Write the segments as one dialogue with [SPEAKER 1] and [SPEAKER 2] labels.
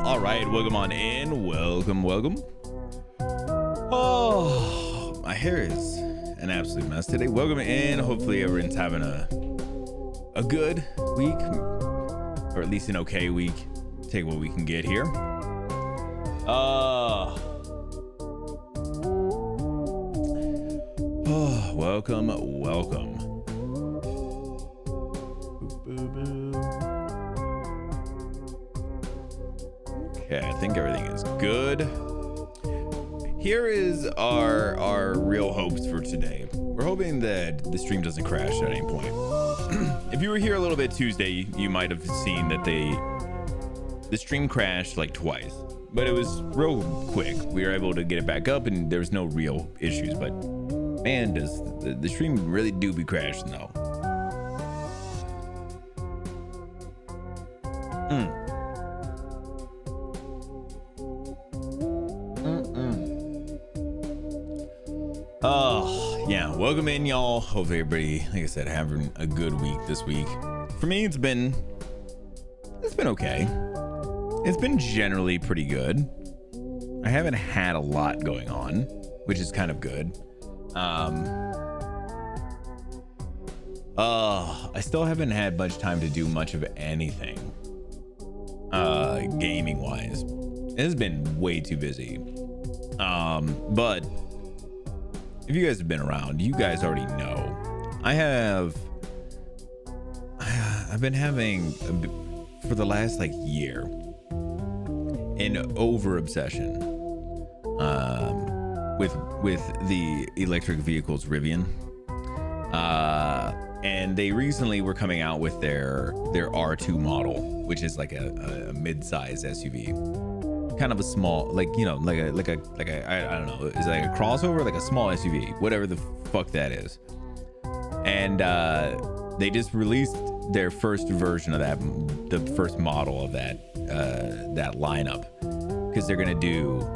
[SPEAKER 1] All right, welcome on in. Welcome. Oh, my hair is an absolute mess today. Welcome in. Hopefully everyone's having a good week, or at least an okay week. Take what we can get here. Welcome. Okay, I think everything is good. Here is our real hopes for today. We're hoping that the stream doesn't crash at any point. If you were here a little bit Tuesday, you might have seen that the stream crashed like twice, but it was real quick. We were able to get it back up and there was no real issues, but man, does the stream really do be crashing though. Oh yeah, welcome in y'all. Hopefully everybody, like I said, having a good week this week. For me, it's been okay. It's been generally pretty good. I haven't had a lot going on, which is kind of good. I still haven't had much time to do much of anything gaming wise. It has been way too busy. But if you guys have been around, you guys already know I've been having for the last like year an over obsession with the electric vehicles Rivian, and they recently were coming out with their R2 model, which is like a mid-size SUV, kind of a small, like, you know, like a I don't know, is it like a crossover, like a small SUV, whatever the fuck that is. And they just released their first version of that, the first model of that lineup, because they're gonna do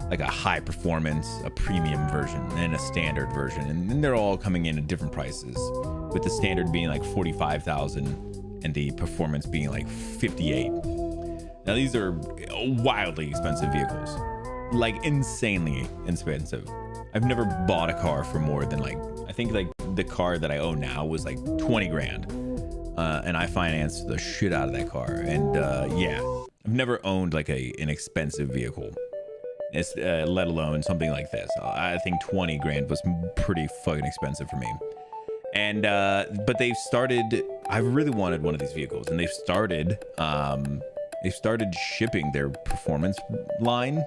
[SPEAKER 1] like a high performance, a premium version, and a standard version, and then they're all coming in at different prices, with the standard being like 45,000 and the performance being like 58. Now these are wildly expensive vehicles, like insanely expensive. I've never bought a car for more than like, I think like the car that I own now was like 20 grand, and I financed the shit out of that car. And yeah, I've never owned like an expensive vehicle. It's let alone something like this. I think 20 grand was pretty fucking expensive for me. And but they've started, I really wanted one of these vehicles, and they've started shipping their performance line,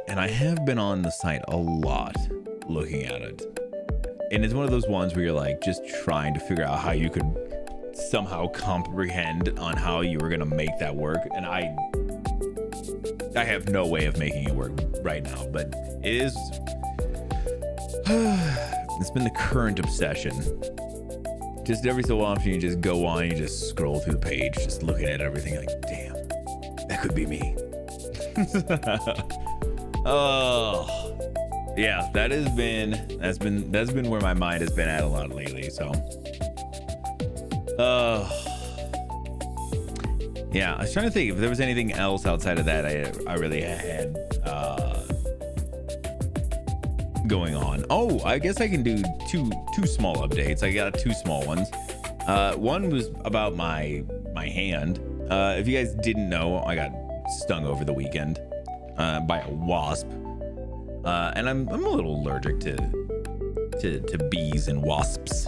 [SPEAKER 1] and I have been on the site a lot looking at it, and it's one of those ones where you're like just trying to figure out how you could somehow comprehend on how you were gonna make that work, and I have no way of making it work right now, but it is it's been the current obsession. Just every so often you just go on, you just scroll through the page, just looking at everything like, damn, that could be me. Oh yeah, that's been where my mind has been at a lot lately. So Yeah, I was trying to think if there was anything else outside of that I really had going on. Oh, I guess I can do two small updates. I got two small ones. One was about my hand. If you guys didn't know, I got stung over the weekend by a wasp, and I'm a little allergic to bees and wasps,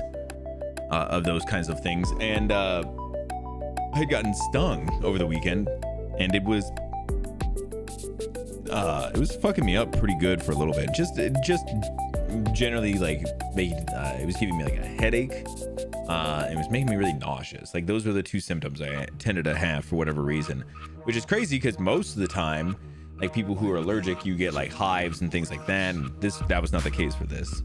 [SPEAKER 1] of those kinds of things. And I had gotten stung over the weekend, and it was fucking me up pretty good for a little bit. Just generally like it was giving me like a headache. It was making me really nauseous. Like those were the two symptoms I tended to have for whatever reason, which is crazy because most of the time, like people who are allergic, you get like hives and things like that. And that was not the case for this.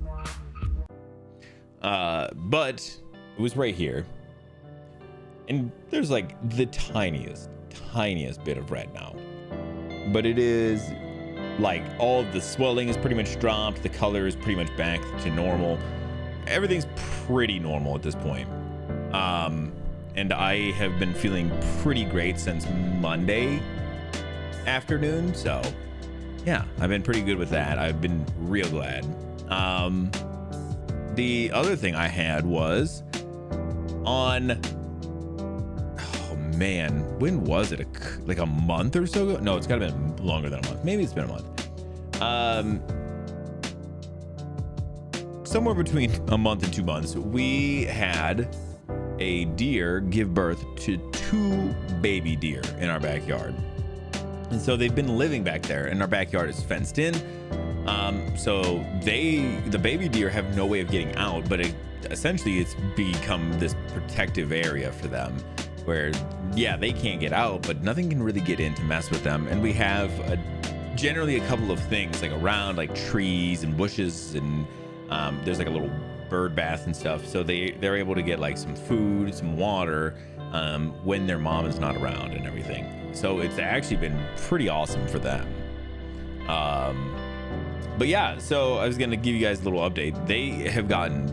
[SPEAKER 1] But it was right here. And there's like the tiniest bit of red now. But it is like all of the swelling is pretty much dropped. The color is pretty much back to normal. Everything's pretty normal at this point. And I have been feeling pretty great since Monday afternoon. So yeah, I've been pretty good with that. I've been real glad. The other thing I had was on, oh man, when was it? Like a month or so ago? No, it's gotta been longer than a month. Maybe it's been a month. Somewhere between a month and 2 months, we had a deer give birth to 2 baby deer in our backyard. And so they've been living back there, and our backyard is fenced in. So the baby deer have no way of getting out, but essentially it's become this protective area for them where, yeah, they can't get out, but nothing can really get in to mess with them. And we have generally a couple of things like around, like trees and bushes, and there's like a little bird bath and stuff. So they're able to get like some food, some water, when their mom is not around and everything. So it's actually been pretty awesome for them. But yeah, so I was going to give you guys a little update. They have gotten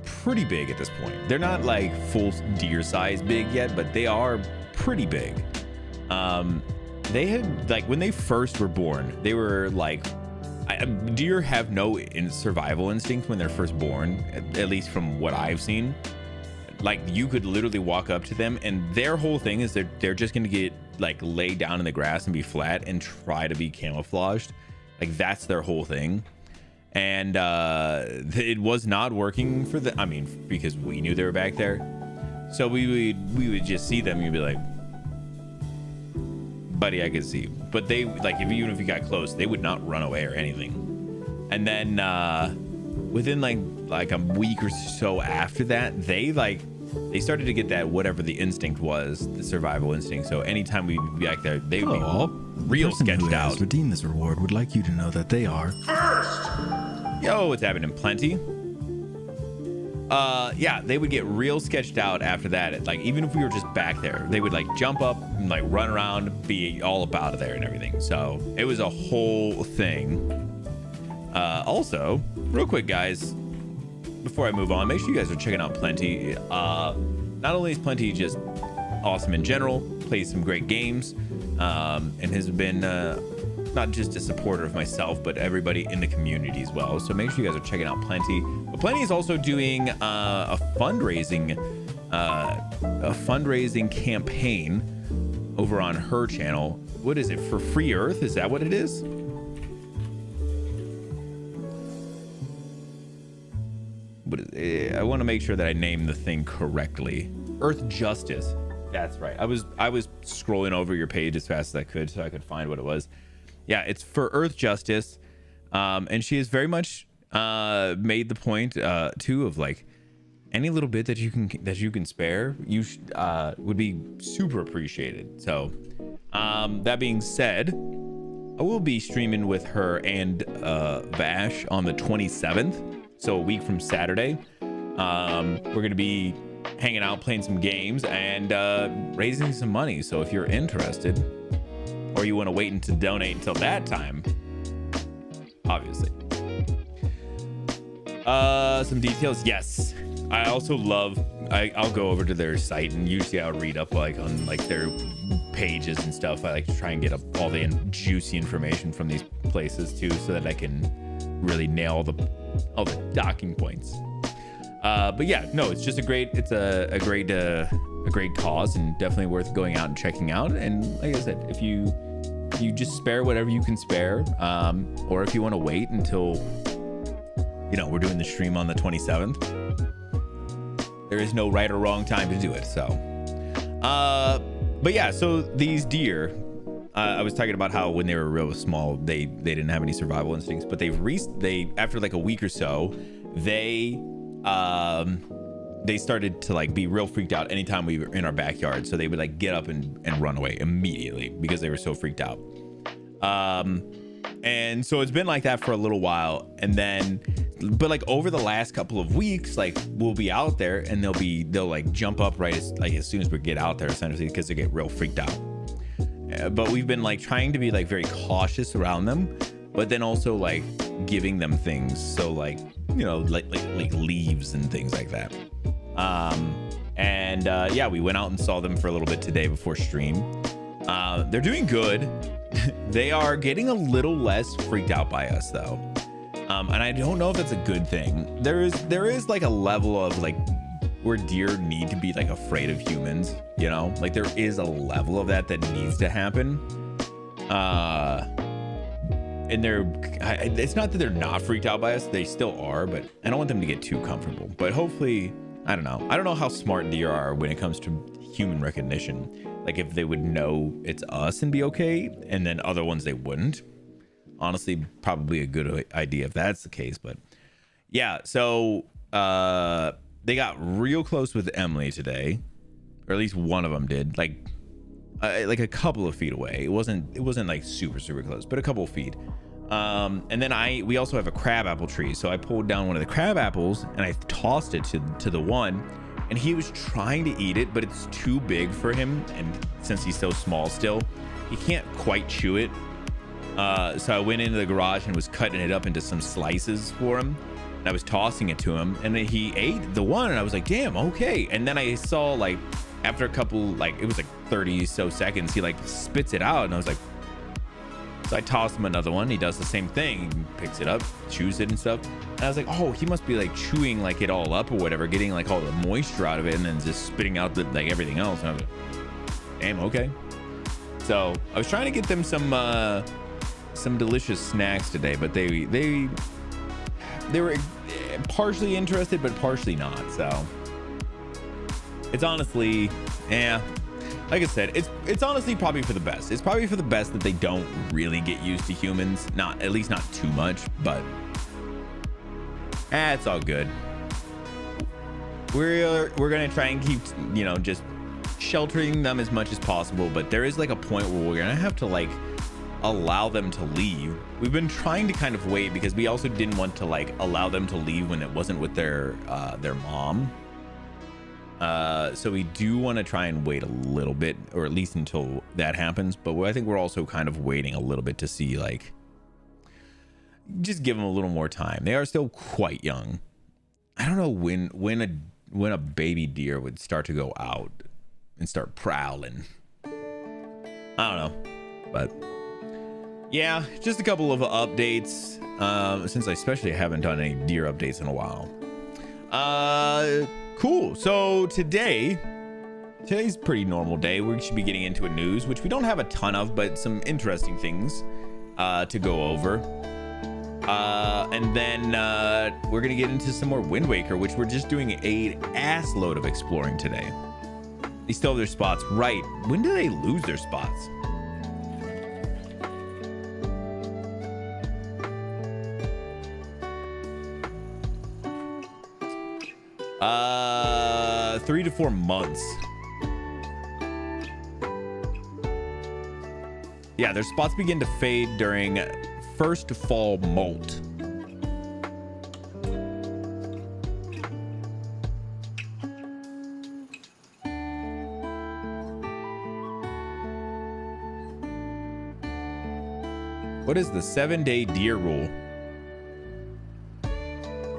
[SPEAKER 1] pretty big at this point. They're not like full deer size big yet, but they are pretty big. They had, like, when they first were born, they were like, deer have no survival instinct when they're first born, at least from what I've seen. Like, you could literally walk up to them and their whole thing is they're just going to get like lay down in the grass and be flat and try to be camouflaged. Like, that's their whole thing. And it was not working for them. I mean, because we knew they were back there. So we would just see them and you'd be like, buddy, I could see you. But they, like, even if you got close, they would not run away or anything. And then within like a week or so after that, they started to get that, whatever the instinct was, the survival instinct. So anytime we'd be back there, they would be real sketched out.
[SPEAKER 2] Who redeem this reward would like you to know that they are first.
[SPEAKER 1] Yo, what's happening? Plenty. Yeah, they would get real sketched out after that. Like, even if we were just back there, they would like jump up and like run around, be all up out of there and everything. So it was a whole thing. Also, real quick, guys, before I move on, make sure you guys are checking out Plenty. Not only is Plenty just awesome in general, plays some great games, and has been not just a supporter of myself, but everybody in the community as well. So make sure you guys are checking out Plenty. But Plenty is also doing a fundraising campaign over on her channel. What is it, for Free Earth? Is that what it is? I want to make sure that I name the thing correctly. Earth Justice. That's right. I was scrolling over your page as fast as I could so I could find what it was. Yeah, it's for Earth Justice. And she has very much made the point too of like any little bit that you can spare, would be super appreciated. So that being said, I will be streaming with her and Vash on the 27th. So a week from Saturday. We're going to be hanging out, playing some games, and raising some money. So if you're interested, or you want to wait to donate until that time, obviously. Some details. Yes. I also love, I'll go over to their site and usually I'll read up like on like their pages and stuff. I like to try and get up all the juicy information from these places too, so that I can really nail all the docking points. But yeah, no, it's just a great cause and definitely worth going out and checking out. And like I said, if you just spare whatever you can spare, or if you want to wait until, you know, we're doing the stream on the 27th, there is no right or wrong time to do it. So, but yeah, so these deer, I was talking about how when they were real small, they didn't have any survival instincts, but they after like a week or so, they started to like be real freaked out anytime we were in our backyard. So they would like get up and run away immediately because they were so freaked out. And so it's been like that for a little while. And then, but like over the last couple of weeks, like we'll be out there and they'll like jump up right as soon as we get out there, essentially, because they get real freaked out. But we've been like trying to be like very cautious around them, but then also like giving them things. So like, you know, like leaves and things like that. Yeah, we went out and saw them for a little bit today before stream. They're doing good. They are getting a little less freaked out by us though. And I don't know if that's a good thing. There is like a level of like where deer need to be like afraid of humans, you know, like there is a level of that needs to happen. And it's not that they're not freaked out by us, they still are, but I don't want them to get too comfortable. But hopefully, I don't know how smart deer are when it comes to human recognition. Like if they would know it's us and be okay, and then other ones they wouldn't. Honestly, probably a good idea if that's the case. But yeah, so they got real close with Emily today, or at least one of them did, like a couple of feet away. It wasn't like super close, but a couple of feet. And then we also have a crab apple tree, so I pulled down one of the crab apples and I tossed it to the one, and he was trying to eat it, but it's too big for him, and since he's so small still, he can't quite chew it. So I went into the garage and was cutting it up into some slices for him, and I was tossing it to him, and then he ate the one, and I was like, damn, okay. And then I saw like after a couple, like it was like 30 so seconds, he like spits it out, and I was like, so I tossed him another one. He does the same thing. He picks it up, chews it and stuff. And I was like, oh, he must be like chewing like it all up or whatever, getting like all the moisture out of it and then just spitting out like everything else. And I was like, damn, okay. So I was trying to get them some delicious snacks today, but they were partially interested, but partially not. So it's honestly, yeah. Like I said, it's honestly probably for the best. It's probably for the best that they don't really get used to humans. At least not too much, but it's all good. We're gonna try and keep, you know, just sheltering them as much as possible, but there is like a point where we're gonna have to like allow them to leave. We've been trying to kind of wait because we also didn't want to like allow them to leave when it wasn't with their mom. So we do want to try and wait a little bit, or at least until that happens. But I think we're also kind of waiting a little bit to see, like, just give them a little more time. They are still quite young. I don't know when a baby deer would start to go out and start prowling. I don't know, but yeah, just a couple of updates. Since I especially haven't done any deer updates in a while. Cool. So today's a pretty normal day. We should be getting into a news, which we don't have a ton of, but some interesting things to go over. And then we're gonna get into some more Wind Waker, which we're just doing a ass load of exploring today. They still have their spots, right? When do they lose their spots? Uh, 3 to 4 months. Yeah, their spots begin to fade during first fall molt. What is the 7-day deer rule?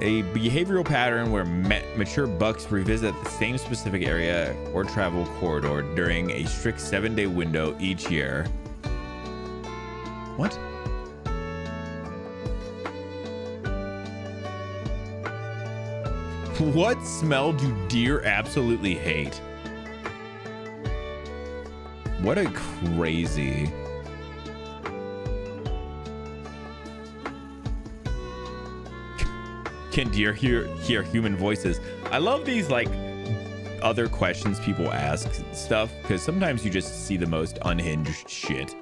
[SPEAKER 1] a behavioral pattern where mature bucks revisit the same specific area or travel corridor during a strict 7-day window each year. What? What smell do deer absolutely hate? What a crazy... Can deer hear human voices? I love these like other questions people ask stuff, because sometimes you just see the most unhinged shit.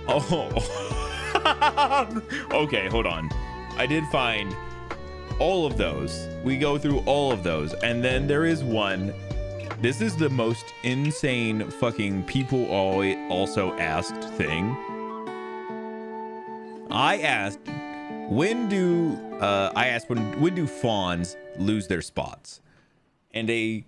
[SPEAKER 1] Oh. Okay, hold on. I did find all of those. We go through all of those, and then there is one. This is the most insane fucking people also asked thing. I asked when do fawns lose their spots? And a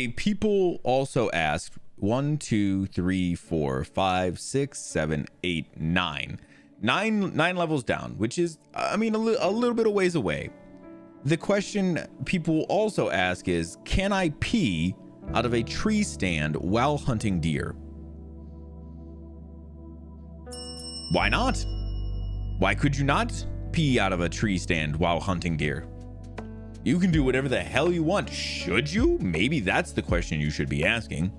[SPEAKER 1] people also asked 1, 2, 3, 4, 5, 6, 7, 8, 9. Nine levels down, which is, I mean, a little bit of ways away. The question people also ask is, can I pee out of a tree stand while hunting deer? Why not? Why could you not pee out of a tree stand while hunting deer? You can do whatever the hell you want. Should you? Maybe that's the question you should be asking.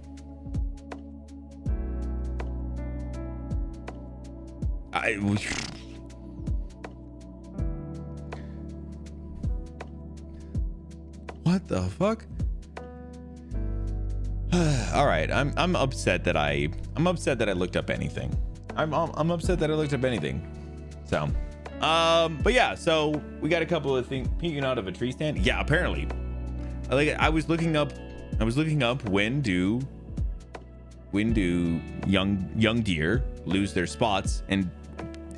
[SPEAKER 1] What the fuck? All right, I'm upset that I looked up anything. I'm upset that I looked up anything. So, but yeah, so we got a couple of things peeking out of a tree stand. Yeah, apparently. I was looking up when do young deer lose their spots, and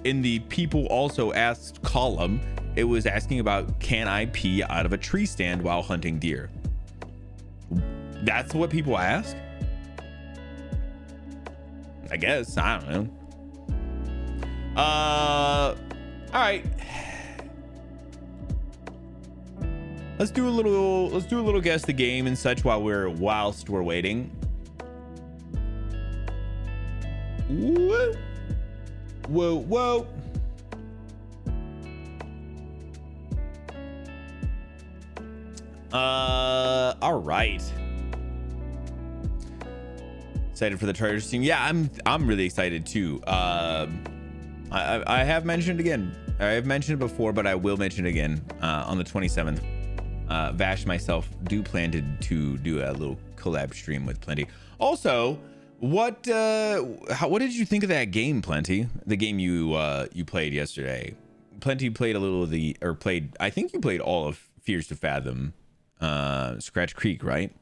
[SPEAKER 1] in the people also asked column, it was asking about, can I pee out of a tree stand while hunting deer? That's what people ask? I guess. I don't know. All right. Let's do a little guess the game and such whilst we're waiting. Whoa. Whoa. All right. Excited for the Chargers team. Yeah, I'm really excited too. I have mentioned again. I have mentioned it before, but I will mention it again on the 27th. Vash and myself do plan to do a little collab stream with Plenty. Also, what did you think of that game, Plenty? The game you played yesterday. Plenty played a little of I think you played all of Fears to Fathom, Scratch Creek, right?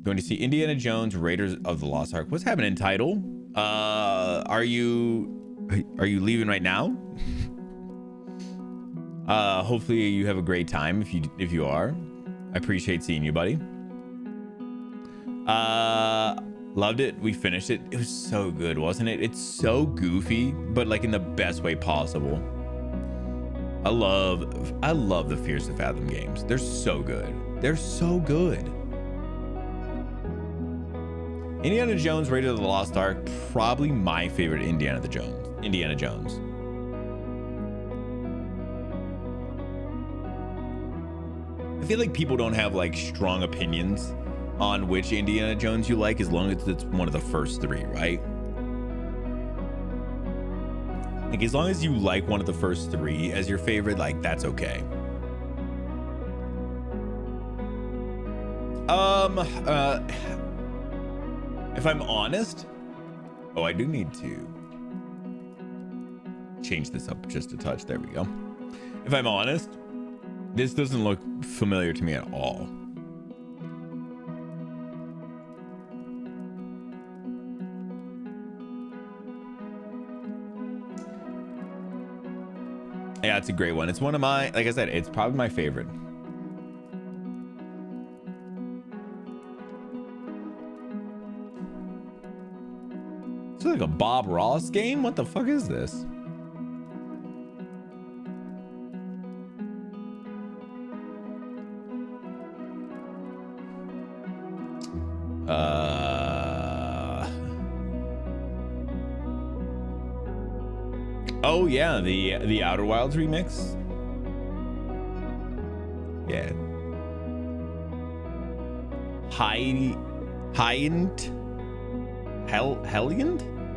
[SPEAKER 1] Going to see Indiana Jones Raiders of the Lost Ark. What's happening, title? Are you leaving right now? Hopefully you have a great time if you are. I appreciate seeing you, buddy. Loved it. We finished it. It was so good, wasn't it? It's so goofy, but like in the best way possible. I love the Fears to Fathom games. They're so good. They're so good. Indiana Jones Raiders of the Lost Ark, probably my favorite Indiana Jones. I feel like people don't have like strong opinions on which Indiana Jones you like, as long as it's one of the first three, right? Like, as long as you like one of the first three as your favorite, like, that's okay. If I'm honest, I do need to change this up just a touch. There we go. If I'm honest, this doesn't look familiar to me at all. Yeah, it's a great one. It's one of my, like I said, it's probably my favorite. It's like a Bob Ross game. What the fuck is this? Oh yeah, the Outer Wilds remix. Yeah.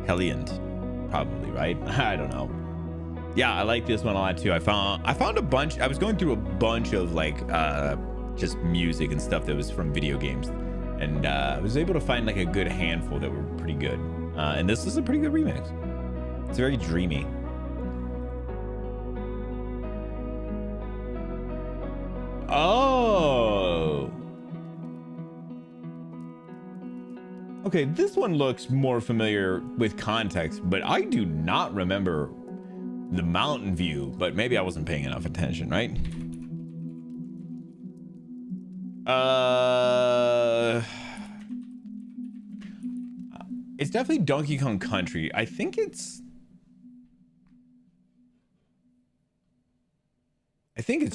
[SPEAKER 1] Helliant, probably, right? I don't know. Yeah, I like this one a lot too. I found a bunch. I was going through a bunch of like just music and stuff that was from video games, and I was able to find like a good handful that were pretty good. And this is a pretty good remix. It's very dreamy. Oh. Okay, this one looks more familiar with context, but I do not remember the mountain view, but maybe I wasn't paying enough attention, right? It's definitely Donkey Kong Country. I think it's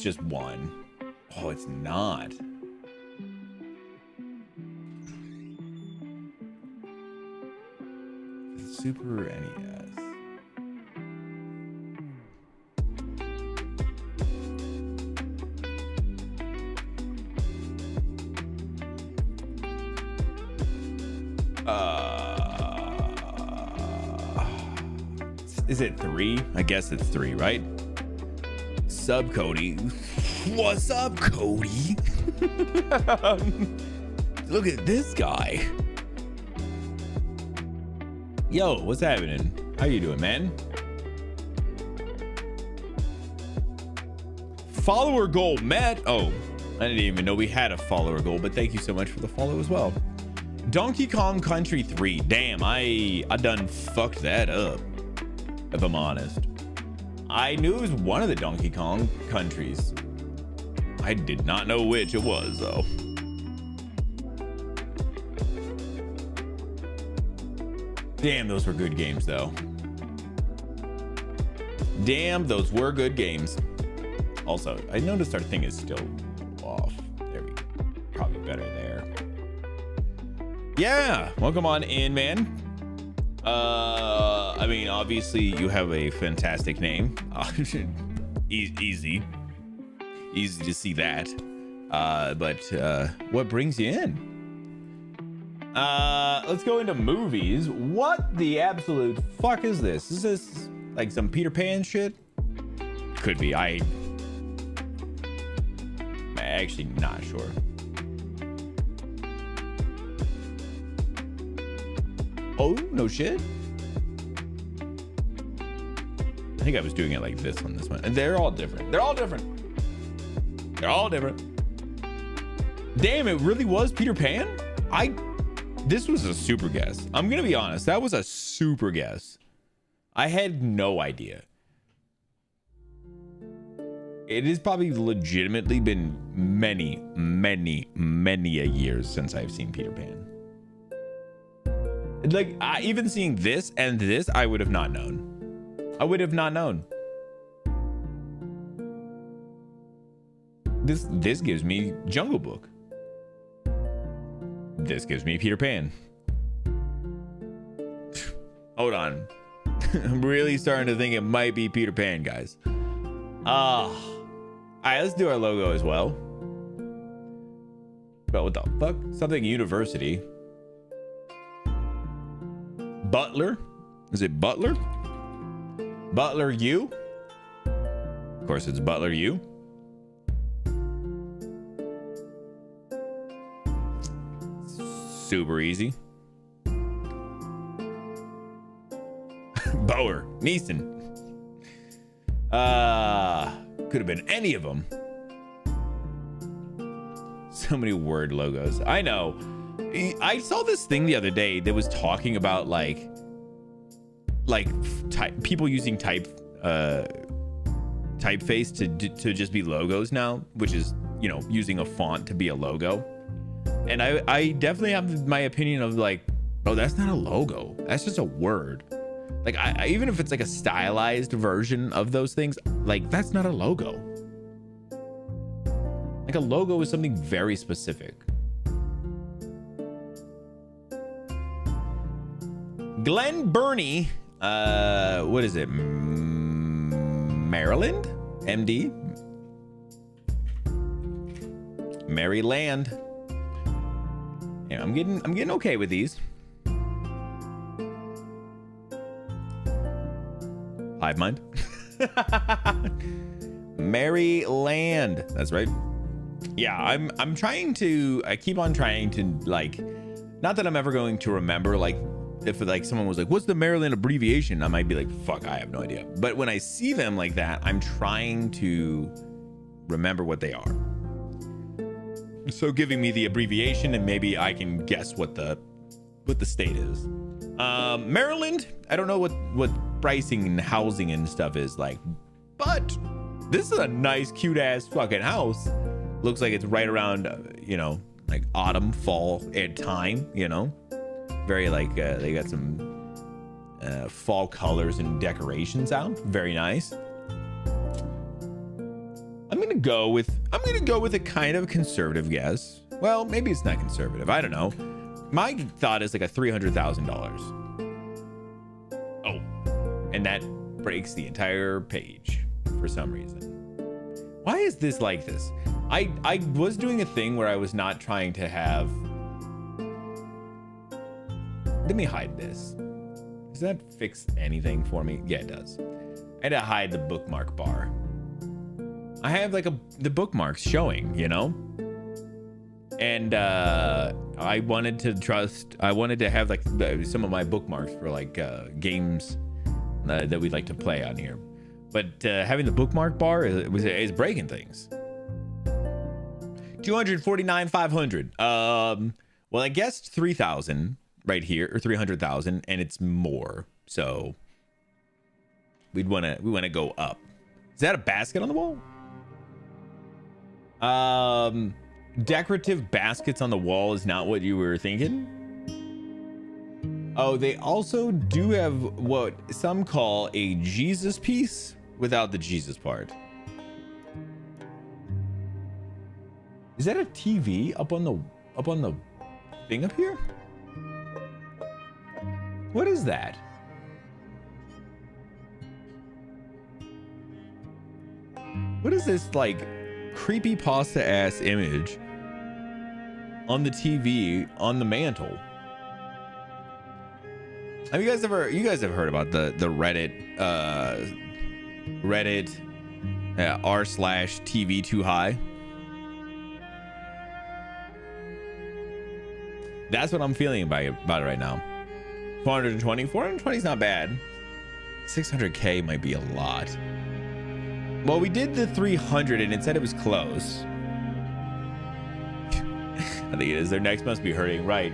[SPEAKER 1] just one. Oh, it's not. Super NES. Is it 3? I guess it's 3, right? Sub Cody. What's up, Cody? Look at this guy. Yo, what's happening? How you doing, man? Follower goal met. Oh, I didn't even know we had a follower goal, but thank you so much for the follow as well. Donkey Kong Country 3. Damn, I done fucked that up, if I'm honest. I knew it was one of the Donkey Kong countries. I did not know which it was, though. Damn, those were good games, though. Damn, those were good games. Also, I noticed our thing is still off. There we go. Probably better there. Yeah, welcome on in, man. I mean, obviously, you have a fantastic name. Easy to see that. But what brings you in? Let's go into movies. What the absolute fuck is this? Is this like some Peter Pan shit? Could be. I'm actually not sure. Oh, no shit. I think I was doing it like this on this one. And they're all different. They're all different. They're all different. Damn, it really was Peter Pan? This was a super guess. I'm gonna be honest. That was a super guess. I had no idea. It has probably legitimately been many a years since I've seen Peter Pan. Like, even seeing this and this, I would have not known. I would have not known. This gives me Jungle Book. This gives me Peter Pan. Hold on. I'm really starting to think it might be Peter Pan, guys. All right, let's do our logo as well. But what the fuck? Something University. Butler? Is it Butler? Butler U? Of course, it's Butler U. Super easy. Bower, Neeson. Could have been any of them. So many word logos. I know. I saw this thing the other day that was talking about like people using typeface to just be logos now, which is, you know, using a font to be a logo. And I definitely have my opinion of like, Oh, that's not a logo. That's just a word. Like, I even if it's like a stylized version of those things, like that's not a logo. Like a logo is something very specific. Glen Burnie, what is it? Maryland? MD? Maryland. Yeah, I'm getting okay with these. Hive mind. Maryland. That's right. Yeah, I'm trying to, I keep on trying to, like, not that I'm ever going to remember, like, if like someone was like, what's the Maryland abbreviation? I might be like, fuck, I have no idea. But when I see them like that, I'm trying to remember what they are. So giving me the abbreviation and maybe I can guess what the state is. Maryland, I don't know what pricing and housing and stuff is like, but this is a nice, cute ass fucking house. Looks like it's right around, you know, like autumn, fall at time, you know, very like, they got some fall colors and decorations out. Very nice. I'm gonna go with a kind of conservative guess. Well, maybe it's not conservative. I don't know. My thought is like a $300,000. Oh, and that breaks the entire page for some reason. Why is this like this? I was doing a thing where I was not trying to have. Let me hide this. Does that fix anything for me? Yeah, it does. I had to hide the bookmark bar. I have like the bookmarks showing, you know? And I wanted to have like some of my bookmarks for like games that we'd like to play on here. But having the bookmark bar is breaking things. 249,500. Well, I guessed 3,000 right here, or 300,000, and it's more. So we want to go up. Is that a basket on the wall? Decorative baskets on the wall is not what you were thinking. Oh, they also do have what some call a Jesus piece without the Jesus part. Is that a TV up on the thing up here? What is that? What is this like creepy pasta ass image on the TV on the mantle? Have you guys have heard about the Reddit r/TV too high? That's what I'm feeling about it right now. 420 is not bad. 600K might be a lot. Well, we did the 300 and it said it was close. I think it is. Their necks must be hurting, right?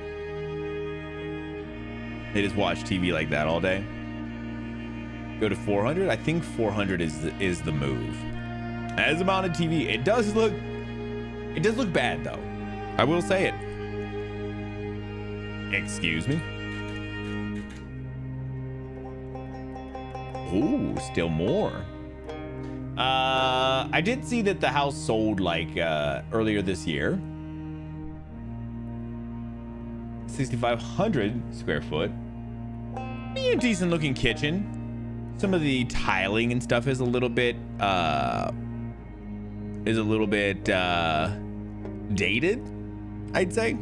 [SPEAKER 1] They just watch TV like that all day. Go to 400. I think 400 is the move. As a mounted TV, it does look bad though. I will say it. Excuse me. Ooh, still more. I did see that the house sold like earlier this year. 6,500 square foot. Be a decent looking kitchen. Some of the tiling and stuff is a little bit dated, I'd say.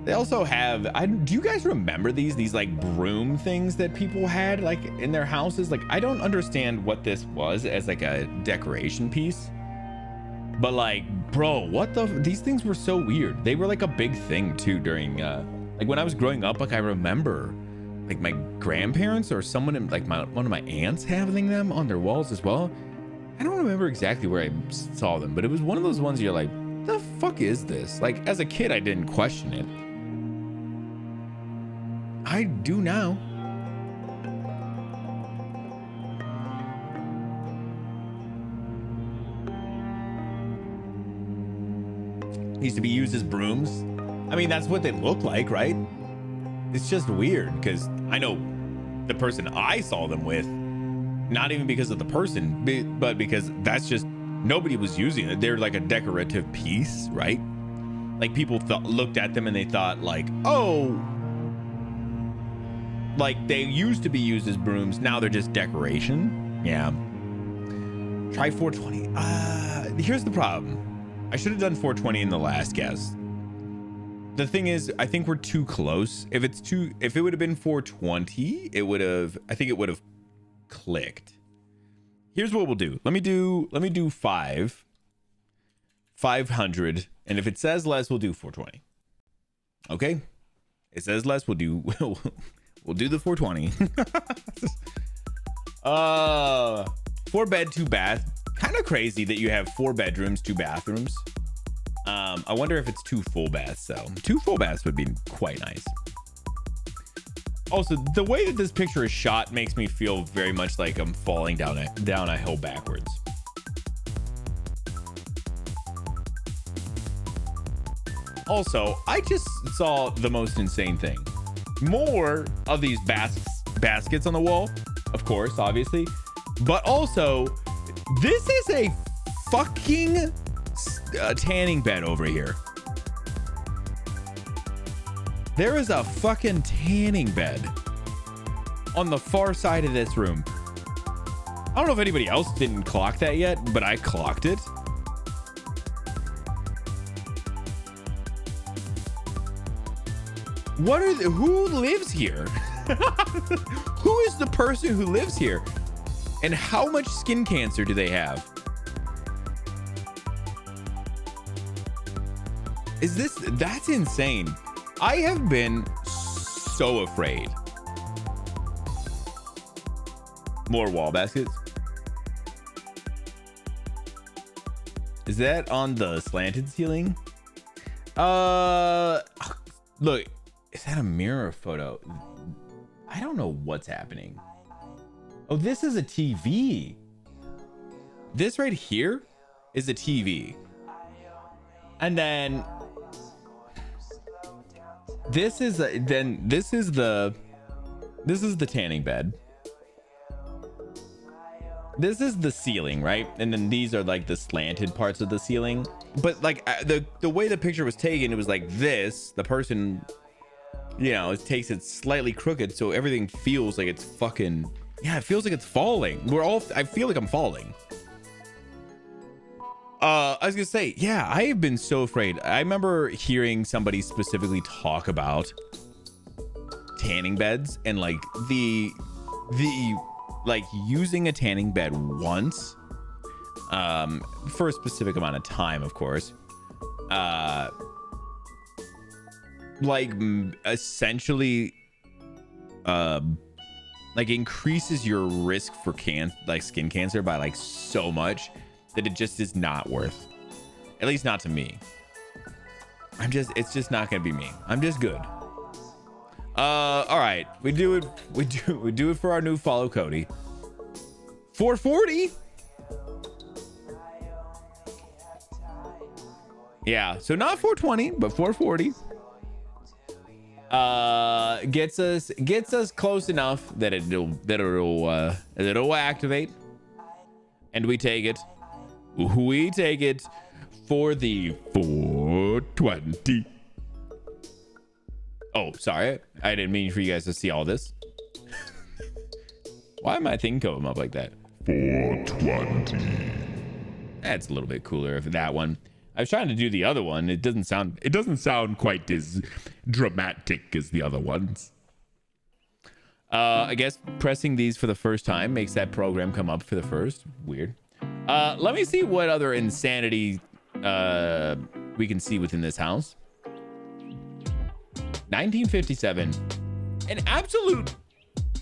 [SPEAKER 1] They also have, do you guys remember these like broom things that people had like in their houses? Like, I don't understand what this was as like a decoration piece, but like, bro, these things were so weird. They were like a big thing too during, like when I was growing up. Like I remember like my grandparents or someone like one of my aunts having them on their walls as well. I don't remember exactly where I saw them, but it was one of those ones you're like, the fuck is this? Like as a kid, I didn't question it. I do now. used to be used as brooms. I mean, that's what they look like, right? It's just weird because I know the person I saw them with, not even because of the person, but because that's just, nobody was using it. They're like a decorative piece, right? Like people looked at them and they thought like, oh, like they used to be used as brooms. Now they're just decoration. Yeah. Try 420. Here's the problem. I should have done 420 in the last guess. The thing is, I think we're too close. If it would have been 420, I think it would have clicked. Here's what we'll do. Let me do 500. And if it says less, we'll do 420. Okay. It says less. We'll do the 420. 4 bed, 2 bath. Kind of crazy that you have 4 bedrooms, 2 bathrooms. I wonder if it's 2 full baths though. 2 full baths would be quite nice. Also, the way that this picture is shot makes me feel very much like I'm falling down a hill backwards. Also, I just saw the most insane thing. More of these baskets on the wall, of course, obviously, but also this is a fucking tanning bed over here. There is a fucking tanning bed on the far side of this room. I don't know if anybody else didn't clock that yet, but I clocked it. Who lives here? Who is the person who lives here? And how much skin cancer do they have? That's insane. I have been so afraid. More wall baskets. Is that on the slanted ceiling? Look, is that a mirror photo? I don't know what's happening. Oh, this is a TV. This right here is a TV. And then this is the tanning bed. This is the ceiling, right? And then these are like the slanted parts of the ceiling. But like the way the picture was taken, it was like this. The person, you know, it takes it slightly crooked, so everything feels like it's fucking, yeah, it feels like it's falling. I feel like I'm falling. I was gonna say, yeah, I have been so afraid. I remember hearing somebody specifically talk about tanning beds and like the like using a tanning bed once for a specific amount of time, of course, like essentially like increases your risk for skin cancer by like so much that it just is not worth, at least not to me. It's just not gonna be me. I'm just good. All right, we do it for our new follow Cody. 440. Yeah, so not 420, but 440. Gets us close enough that it'll activate, and we take it. We take it for the 420. Oh, sorry. I didn't mean for you guys to see all this. Why am I thing going up like that? 420. That's a little bit cooler for that one. I was trying to do the other one. It doesn't sound quite as dramatic as the other ones. I guess pressing these for the first time makes that program come up for the first. Weird. Let me see what other insanity we can see within this house. 1957. An absolute,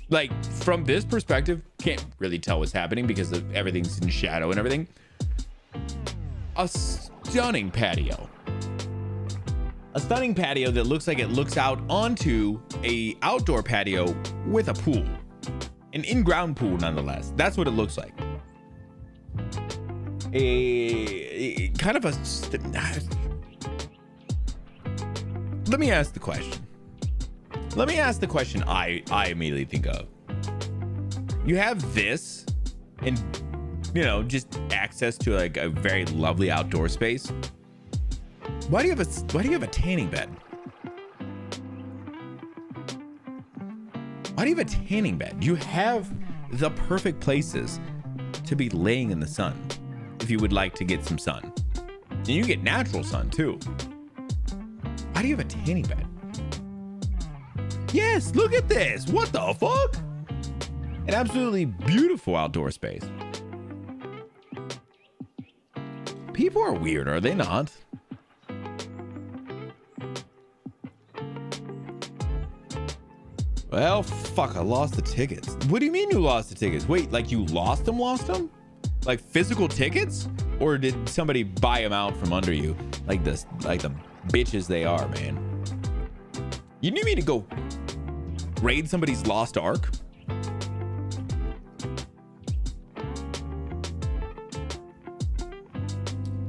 [SPEAKER 1] like, from this perspective, can't really tell what's happening because everything's in shadow and everything. A stunning patio. A stunning patio that looks like it looks out onto a outdoor patio with a pool. An in-ground pool, nonetheless. That's what it looks like. A kind of a let me ask the question. Let me ask the question I immediately think of. You have this and, you know, just access to like a very lovely outdoor space. Why do you have a tanning bed? Why do you have a tanning bed? You have the perfect places to be laying in the sun if you would like to get some sun. And you get natural sun too. Why do you have a tanning bed? Yes, look at this. What the fuck? An absolutely beautiful outdoor space. People are weird, are they not? Well, fuck, I lost the tickets. What do you mean you lost the tickets? Wait, like you lost them? Like physical tickets? Or did somebody buy them out from under you? Like the bitches they are, man. You need me to go raid somebody's lost ark?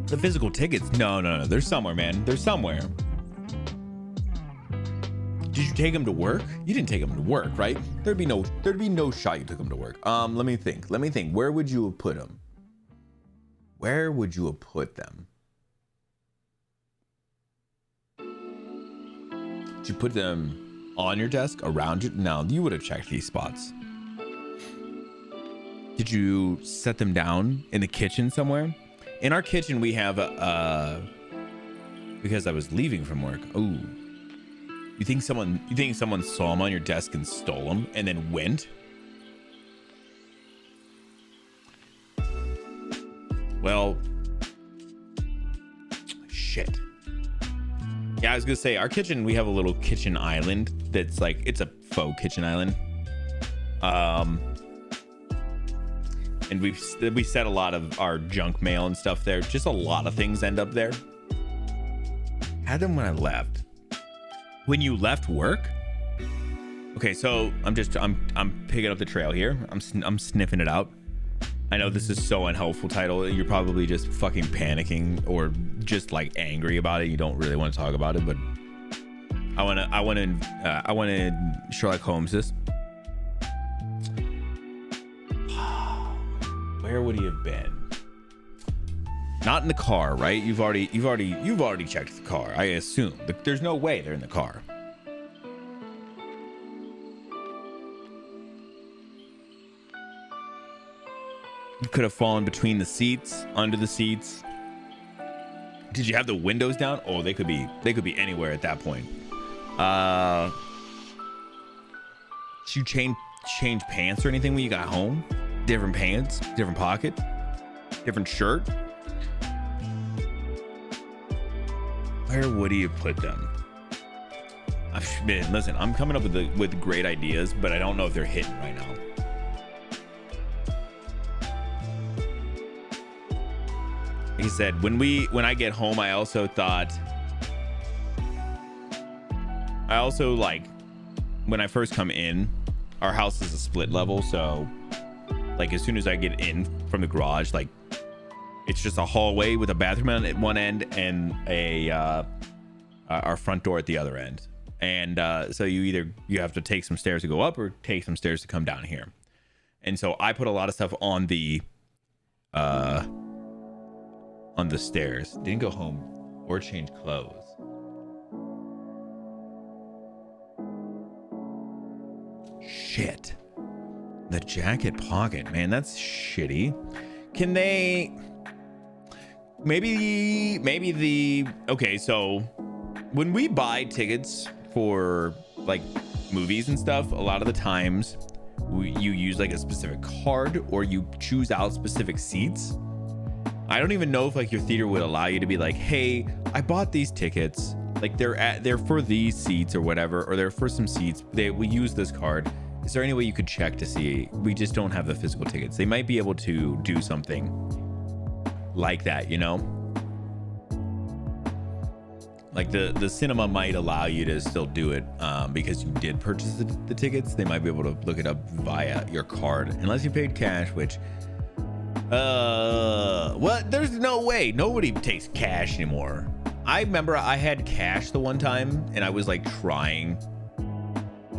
[SPEAKER 1] The physical tickets? No. They're somewhere, man. They're somewhere. Did you take them to work? You didn't take them to work, right? There'd be no shot you took them to work. Let me think. Where would you have put them? Where would you have put them? Did you put them on your desk, around you? No, you would have checked these spots. Did you set them down in the kitchen somewhere? In our kitchen, we have because I was leaving from work. Oh, you think someone saw them on your desk and stole them and then went? Well, shit. Yeah, I was gonna say our kitchen. We have a little kitchen island that's like it's a faux kitchen island. And we set a lot of our junk mail and stuff there. Just a lot of things end up there. Had them when I left. When you left work? Okay, so I'm picking up the trail here. I'm sniffing it out. I know this is so unhelpful title. You're probably just fucking panicking or just like angry about it. You don't really want to talk about it, but I want to Sherlock Holmes this. Where would he have been? Not in the car, right? You've already checked the car. I assume there's no way they're in the car. You could have fallen between the seats, under the seats. Did you have the windows down? Oh, they could be anywhere at that point. Did you change pants or anything when you got home? Different pants, different pocket, different shirt. Where would he have put them? Man, listen, I'm coming up with great ideas, but I don't know if they're hitting right now. He said, when I get home, I also like when I first come in, our house is a split level, so like as soon as I get in from the garage, like it's just a hallway with a bathroom at one end and our front door at the other end. And so you have to take some stairs to go up or take some stairs to come down here. And so I put a lot of stuff on the stairs. Didn't go home or change clothes. Shit. The jacket pocket, man, that's shitty. Can they okay, so when we buy tickets for like movies and stuff, a lot of the times you use like a specific card or you choose out specific seats. I don't even know if like your theater would allow you to be like, hey, I bought these tickets, like they're for these seats or whatever, or they're for some seats, we use this card. Is there any way you could check to see? We just don't have the physical tickets. They might be able to do something like that, you know? Like the cinema might allow you to still do it because you did purchase the tickets. They might be able to look it up via your card, unless you paid cash, which what? There's no way. Nobody takes cash anymore. I remember I had cash the one time and I was like trying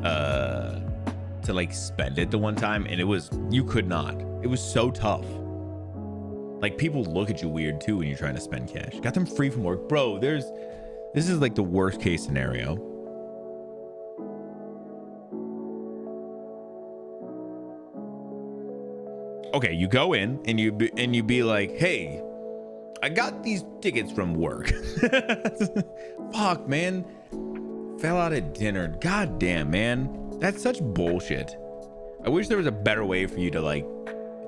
[SPEAKER 1] to like spend it the one time, and you could not. It was so tough. Like, people look at you weird too when you're trying to spend cash. Got them free from work. Bro, this is like the worst case scenario. Okay, you go in and you be like, hey, I got these tickets from work. Fuck, man. Fell out at dinner. God damn, man. That's such bullshit. I wish there was a better way for you to like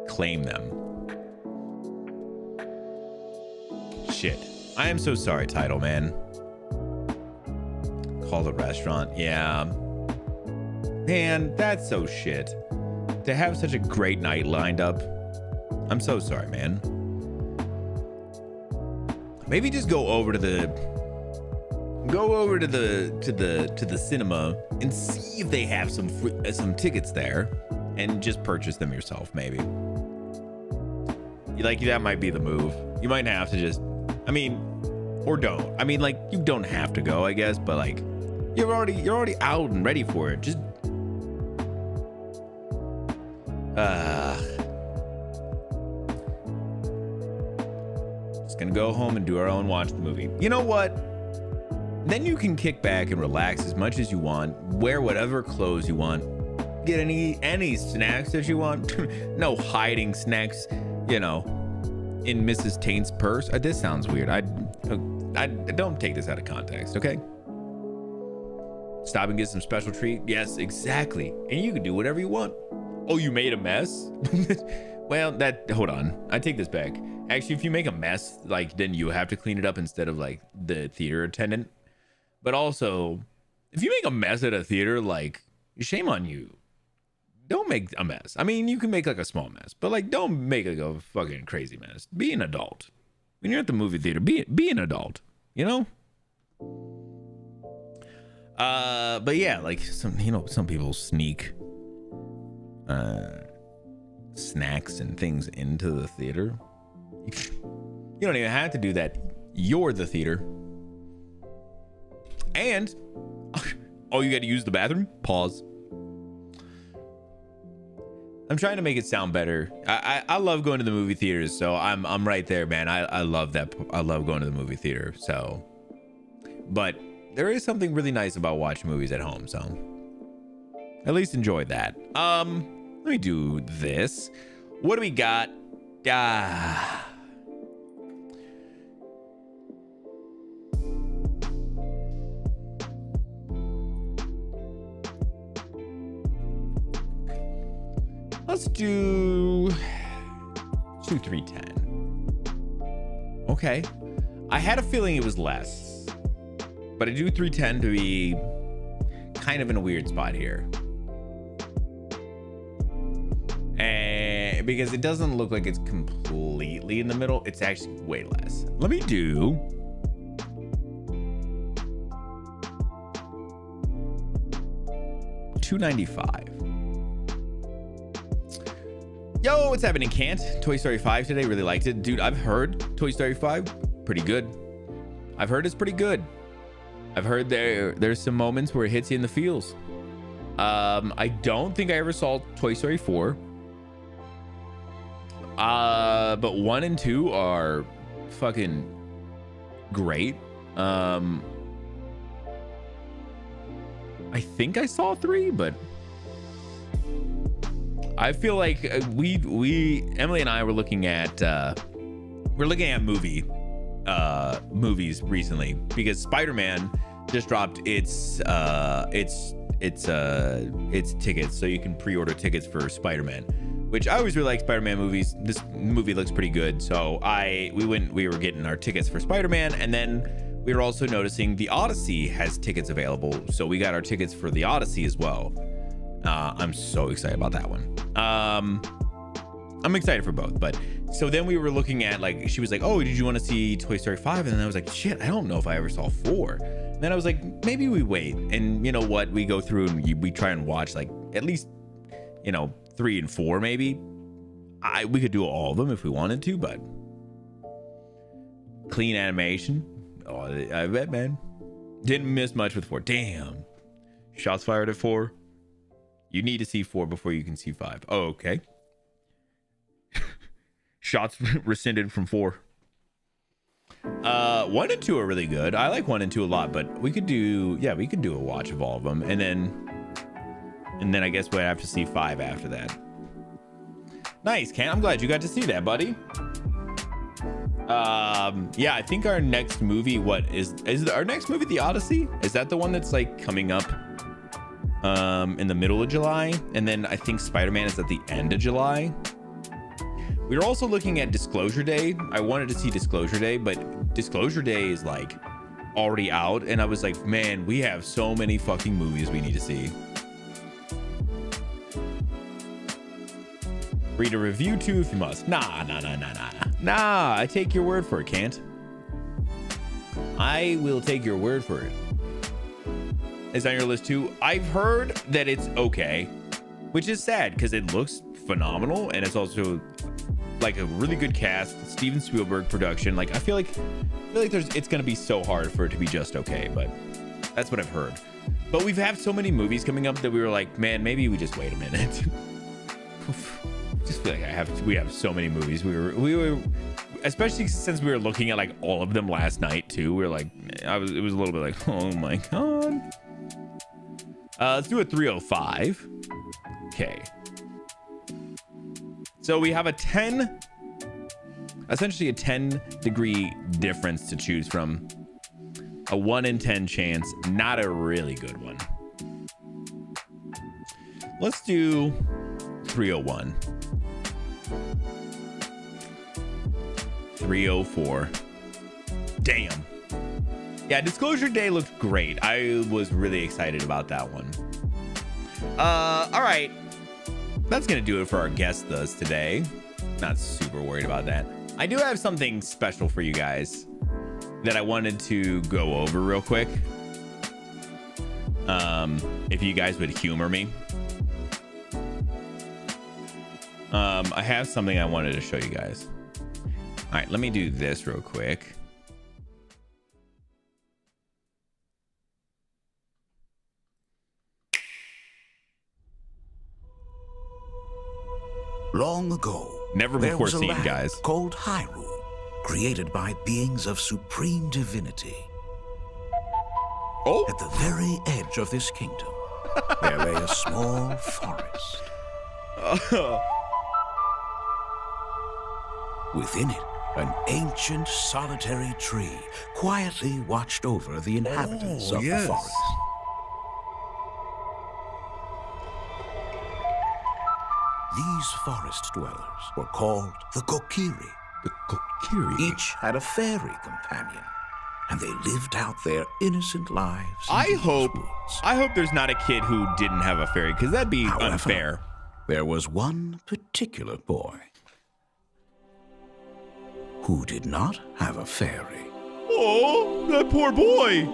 [SPEAKER 1] claim them. Shit. I am so sorry, Title Man. Call the restaurant. Yeah. Man, that's so shit. To have such a great night lined up. I'm so sorry, man. Maybe just go over to the cinema and see if they have some tickets there, and just purchase them yourself. Maybe like that might be the move. You might have to just, I mean, or don't. I mean, like, you don't have to go, I guess, but like you're already out and ready for it. Just gonna go home and do our own watch the movie. You know what? Then you can kick back and relax as much as you want, wear whatever clothes you want, get any snacks that you want. No hiding snacks, you know, in Mrs. Taint's purse. This sounds weird. I don't take this out of context, okay? Stop and get some special treat. Yes, exactly. And you can do whatever you want. Oh, you made a mess? Well, hold on. I take this back. Actually, if you make a mess, like, then you have to clean it up instead of like the theater attendant. But also, if you make a mess at a theater, like, shame on you. Don't make a mess. I mean, you can make like a small mess, but like, don't make like a fucking crazy mess. Be an adult. When you're at the movie theater, be an adult, you know? But yeah, like some people sneak snacks and things into the theater. You don't even have to do that. You're the theater. And oh, you got to use the bathroom? Pause. I'm trying to make it sound better. I love going to the movie theaters, so I'm right there, man. I love that. I love going to the movie theater. So, but there is something really nice about watching movies at home. So, at least enjoy that. Let me do this. What do we got? Let's do 310. Okay. I had a feeling it was less, but I do 310 to be kind of in a weird spot here. And because it doesn't look like it's completely in the middle, it's actually way less. Let me do $295. Yo, what's happening, Can't? Toy Story 5 today, really liked it. Dude, I've heard Toy Story 5, pretty good. I've heard it's pretty good. I've heard there's some moments where it hits you in the feels. I don't think I ever saw Toy Story 4. But 1 and 2 are fucking great. I think I saw 3, but I feel like Emily and I were looking at movies recently because Spider-Man just dropped its tickets, so you can pre-order tickets for Spider-Man, which I always really like Spider-Man movies. This movie looks pretty good, so we were getting our tickets for Spider-Man, and then we were also noticing the Odyssey has tickets available, so we got our tickets for the Odyssey as well. I'm so excited about that one. I'm excited for both, but so then we were looking at, like, she was like, oh, did you want to see Toy Story 5? And then I was like, shit, I don't know if I ever saw 4. And then I was like, maybe we wait. And you know what? We go through and we try and watch like at least, 3 and 4 maybe. We could do all of them if we wanted to, but clean animation. Oh, I bet, man. Didn't miss much with 4. Damn. Shots fired at 4. You need to see 4 before you can see 5. Oh, okay. Shots rescinded from 4. 1 and 2 are really good. I like 1 and 2 a lot, but we could do a watch of all of them, and then I guess we'll have to see 5 after that. Nice, Ken. I'm glad you got to see that, buddy. Yeah, I think our next movie, is our next movie The Odyssey? Is that the one that's like coming up in the middle of July? And then I think Spider-Man is at the end of July. We were also looking at Disclosure Day. I wanted to see Disclosure Day, but Disclosure Day is like already out, and I was like, man, we have so many fucking movies we need to see. Read a review too if you must. Nah, I take your word for it, Can't. I will take your word for it. Is on your list too? I've heard that it's okay, which is sad because it looks phenomenal, and it's also like a really good cast. Steven Spielberg production. Like I feel like it's gonna be so hard for it to be just okay, but that's what I've heard. But we've had so many movies coming up that we were like, man, maybe we just wait a minute. Just feel like we have so many movies. We were especially since we were looking at like all of them last night too. We were like, it was a little bit like, oh my god. Let's do a 305. Okay. So we have essentially a 10-degree difference to choose from. A 1 in 10 chance, not a really good one. Let's do 301. 304. Damn. Yeah, Disclosure Day looked great. I was really excited about that one. All right. That's gonna do it for our guest list today. Not super worried about that. I do have something special for you guys that I wanted to go over real quick. If you guys would humor me. I have something I wanted to show you guys. All right, let me do this real quick.
[SPEAKER 3] Long ago,
[SPEAKER 1] Never
[SPEAKER 3] there
[SPEAKER 1] before
[SPEAKER 3] was a
[SPEAKER 1] seen,
[SPEAKER 3] land
[SPEAKER 1] guys.
[SPEAKER 3] called Hyrule, created by beings of supreme divinity.
[SPEAKER 1] Oh,
[SPEAKER 3] At the very edge of this kingdom, there lay a small forest. Within it, an ancient solitary tree quietly watched over the inhabitants of the forest. These forest dwellers were called the Kokiri.
[SPEAKER 1] the Kokiri.
[SPEAKER 3] Each had a fairy companion, and they lived out their innocent lives.
[SPEAKER 1] I hope there's not a kid who didn't have a fairy, because that'd be
[SPEAKER 3] However,
[SPEAKER 1] unfair.
[SPEAKER 3] There was one particular boy who did not have a fairy.
[SPEAKER 1] Oh, that poor boy.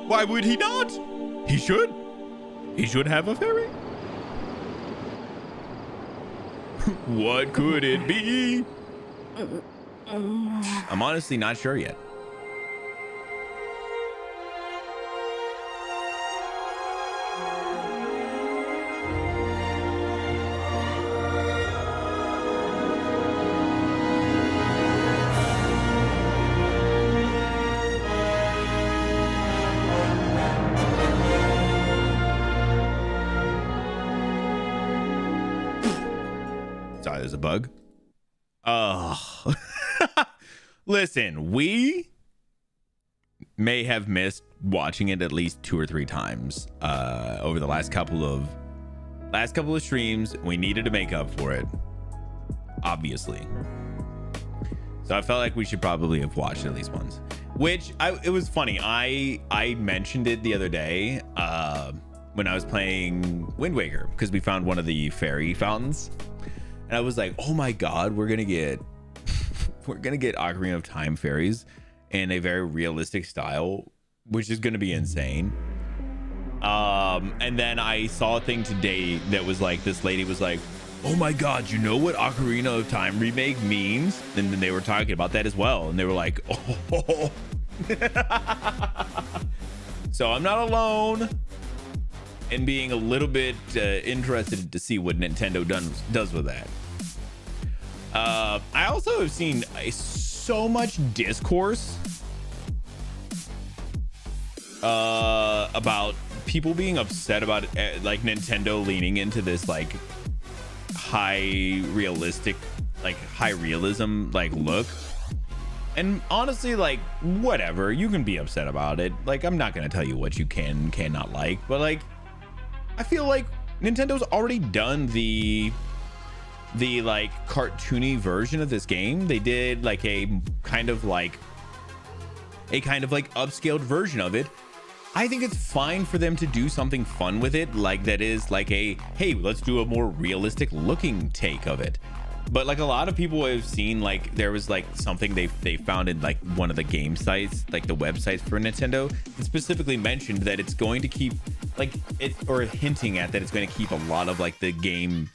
[SPEAKER 1] Why would he not? He should. He should have a fairy. What could it be? I'm honestly not sure yet. Sorry, there's a bug. Oh. Listen, we may have missed watching it at least 2 or 3 times over the last couple of streams. We needed to make up for it, obviously. So I felt like we should probably have watched it at least once. Which it was funny. I mentioned it the other day when I was playing Wind Waker, because we found one of the fairy fountains. And I was like, oh my God, we're gonna get Ocarina of Time fairies in a very realistic style, which is gonna be insane. And then I saw a thing today that was like, this lady was like, oh my God, you know what Ocarina of Time remake means? And then they were talking about that as well. And they were like, oh, So I'm not alone in being a little bit interested to see what Nintendo does with that. I also have seen so much discourse about people being upset about like Nintendo leaning into this like high realism like look. And honestly, like, whatever, you can be upset about it. Like, I'm not gonna tell you what you cannot like, but like, I feel like Nintendo's already done the like cartoony version of this game. They did like a kind of like upscaled version of it. I think it's fine for them to do something fun with it, like that is like a, hey, let's do a more realistic looking take of it. But like a lot of people have seen, like there was like something they found in like one of the game sites, like the websites for Nintendo, that specifically mentioned that it's going to keep like it, or hinting at that it's going to keep a lot of like the game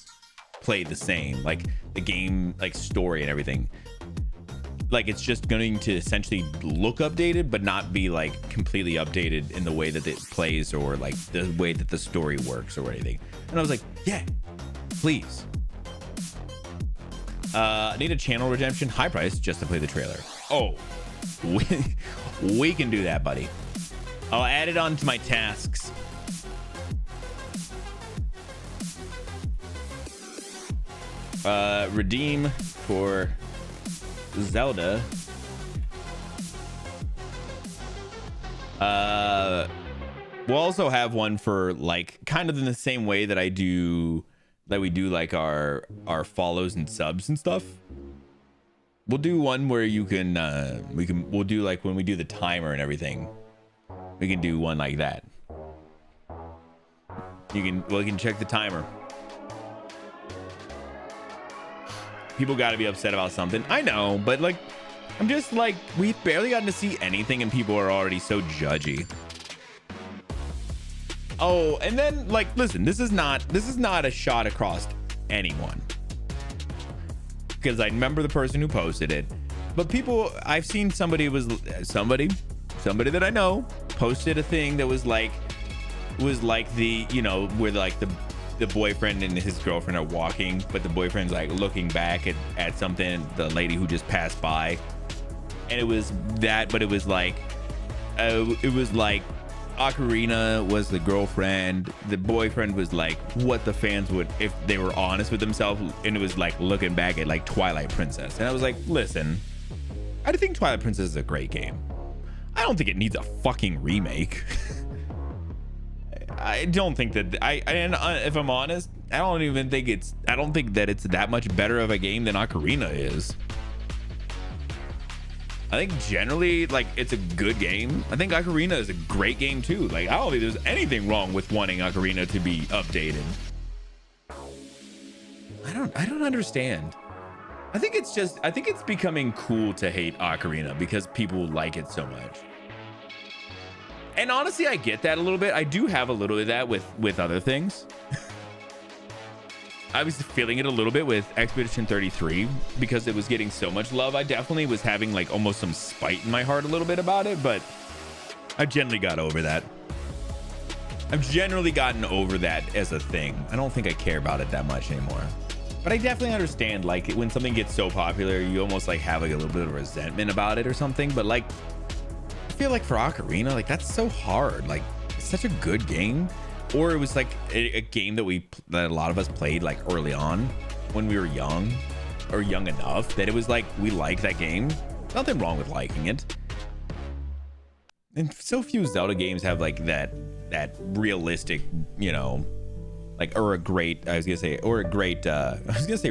[SPEAKER 1] play the same, like the game like story and everything. Like it's just going to essentially look updated, but not be like completely updated in the way that it plays or like the way that the story works or anything. And I was like, yeah, please. I need a channel redemption, high price, just to play the trailer. Oh, we can do that, buddy. I'll add it on to my tasks. Redeem for Zelda. We'll also have one for like kind of in the same way that we do like our follows and subs and stuff. We'll do one where you can we'll do like when we do the timer and everything, we can do one like that. We can check the timer. People got to be upset about something, I know, but like I'm just like, we've barely gotten to see anything and people are already so judgy. Oh, and then like, listen, this is not a shot across anyone, because I remember the person who posted it, but people, I've seen somebody that I know posted a thing that was like the, you know, where like the boyfriend and his girlfriend are walking, but the boyfriend's like looking back at something, the lady who just passed by, and it was that, but it was like Ocarina was the girlfriend, the boyfriend was like what the fans would if they were honest with themselves, and it was like looking back at like Twilight Princess. And I was like, listen, I think Twilight Princess is a great game. I don't think it needs a fucking remake. I don't think that if I'm honest, I don't think that it's that much better of a game than Ocarina is. I think generally, like, it's a good game. I think Ocarina is a great game too. Like, I don't think there's anything wrong with wanting Ocarina to be updated. I don't understand. I think it's becoming cool to hate Ocarina because people like it so much. And honestly, I get that a little bit. I do have a little of that with other things. I was feeling it a little bit with Expedition 33 because it was getting so much love. I definitely was having like almost some spite in my heart a little bit about it, but I generally got over that. I've generally gotten over that as a thing. I don't think I care about it that much anymore. But I definitely understand, like, when something gets so popular, you almost like have like a little bit of resentment about it or something. But like, I feel like for Ocarina, like that's so hard. Like, it's such a good game. Or it was like a game that a lot of us played like early on when we were young, or young enough that it was like we liked that game. Nothing wrong with liking it. And so few Zelda games have like that realistic, you know, like, or a great, I was gonna say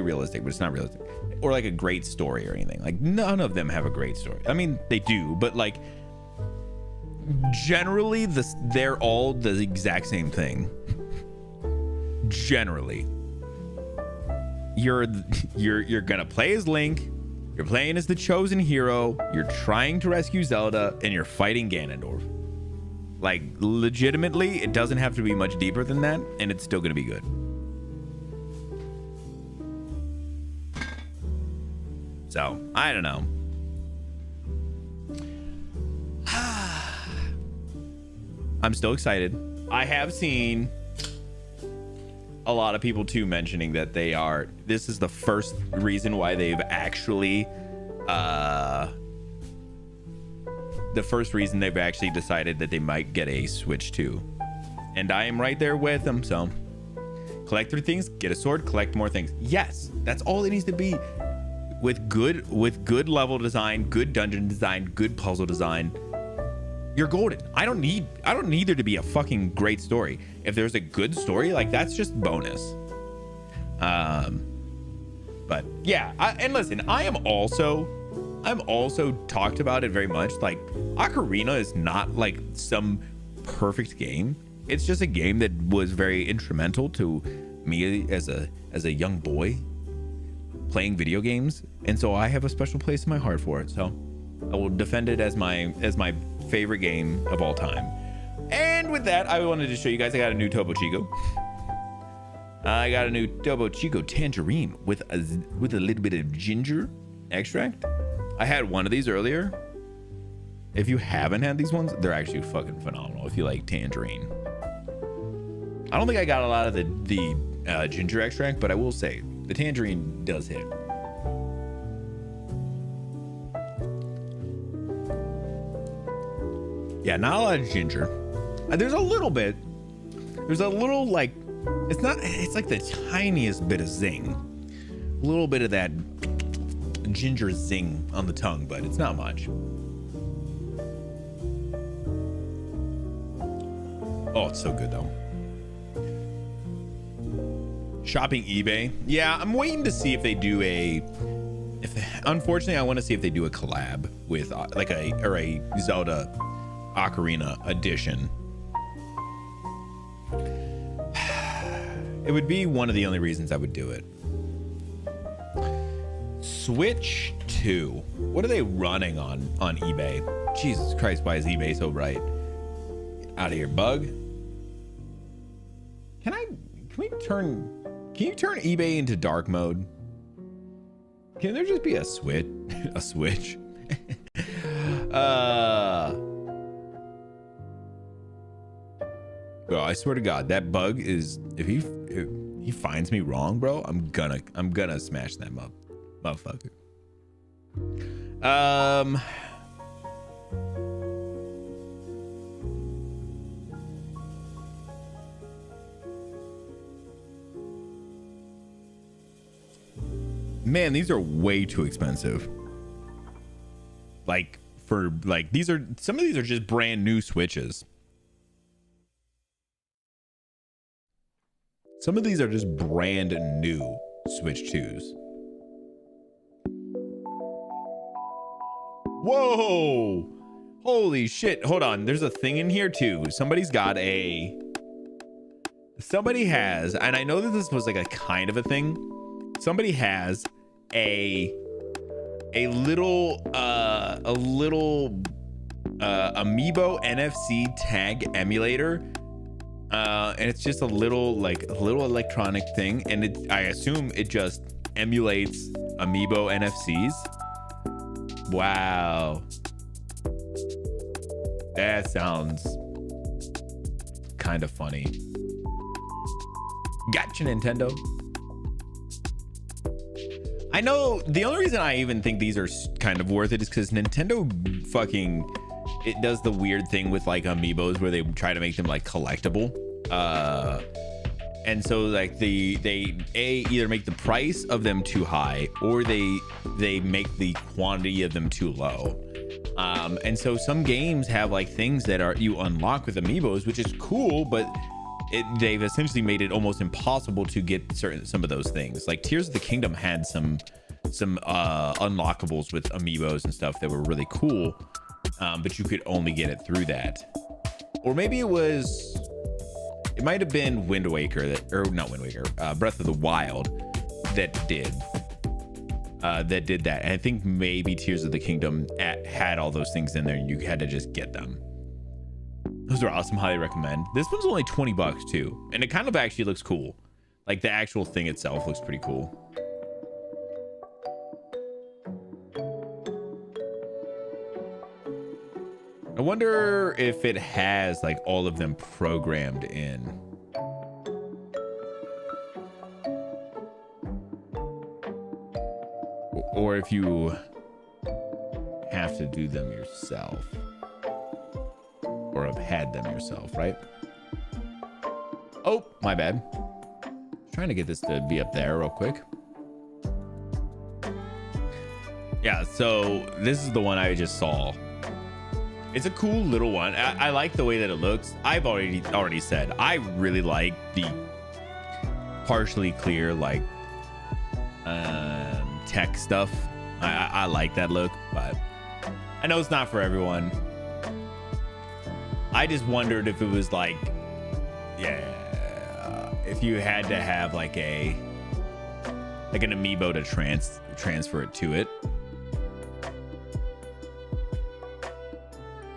[SPEAKER 1] realistic, but it's not realistic, or like a great story or anything. Like, none of them have a great story. I mean, they do, but like generally they're all the exact same thing. Generally, you're gonna play as Link, you're playing as the chosen hero, you're trying to rescue Zelda, and you're fighting Ganondorf. Like, legitimately, it doesn't have to be much deeper than that, and it's still gonna be good. So I don't know. I'm still excited. I have seen a lot of people too mentioning that this is the first reason why they've actually decided that they might get a Switch 2. And I am right there with them. So collect 3 things, get a sword, collect more things. Yes, that's all it needs to be. With good level design, good dungeon design, good puzzle design, you're golden. I don't need there to be a fucking great story. If there's a good story, like, that's just bonus. But yeah, and listen, I'm also talked about it very much. Like, Ocarina is not like some perfect game. It's just a game that was very instrumental to me as a young boy playing video games, and so I have a special place in my heart for it. So I will defend it as my favorite game of all time. And with that, I wanted to show you guys I got a new Topo Chico. I got a new Topo Chico tangerine with a little bit of ginger extract. I had one of these earlier. If you haven't had these ones, they're actually fucking phenomenal if you like tangerine. I don't think I got a lot of the ginger extract, but I will say the tangerine does hit. Yeah, not a lot of ginger. There's a little bit. There's a little, like, it's like the tiniest bit of zing. A little bit of that ginger zing on the tongue, but it's not much. Oh, it's so good though. Shopping eBay. Yeah, I'm waiting to see if they do unfortunately, I want to see if they do a collab with like a Zelda Ocarina edition. It would be one of the only reasons I would do it. Switch 2. What are they running on eBay? Jesus Christ, why is eBay so bright? Get out of here, bug. Can you turn eBay into dark mode? Can there just be a switch? A switch? Bro, I swear to God, that bug is, if he finds me wrong, bro, I'm gonna smash that motherfucker. Man, these are way too expensive. Like, some of these are just brand new Switches. Some of these are just brand new Switch 2s. Whoa! Holy shit. Hold on. There's a thing in here too. Somebody has, and I know that this was like a kind of a thing. Somebody has a little Amiibo NFC tag emulator. And it's just a little electronic thing, and I assume it just emulates Amiibo NFCs. Wow, that sounds kind of funny. Gotcha, Nintendo. I know the only reason I even think these are kind of worth it is because Nintendo it does the weird thing with like amiibos where they try to make them like collectible, and so like they either make the price of them too high or they make the quantity of them too low, and so some games have like things that you unlock with amiibos, which is cool, but they've essentially made it almost impossible to get some of those things. Like Tears of the Kingdom had some unlockables with amiibos and stuff that were really cool. But you could only get it through that. Or maybe it might have been Breath of the Wild that did that. And I think maybe Tears of the Kingdom had all those things in there and you had to just get them. Those are awesome. Highly recommend. This one's only $20 too. And it kind of actually looks cool. Like the actual thing itself looks pretty cool. wonder if it has like all of them programmed in. Or if you have to do them yourself. Or have had them yourself, right? Oh, my bad. Trying to get this to be up there real quick. Yeah, so this is the one I just saw. It's a cool little one. I like the way that it looks. I've already said I really like the partially clear like tech stuff. I like that look, but I know it's not for everyone. I just wondered if it was like, yeah, if you had to have like an amiibo to transfer it to it.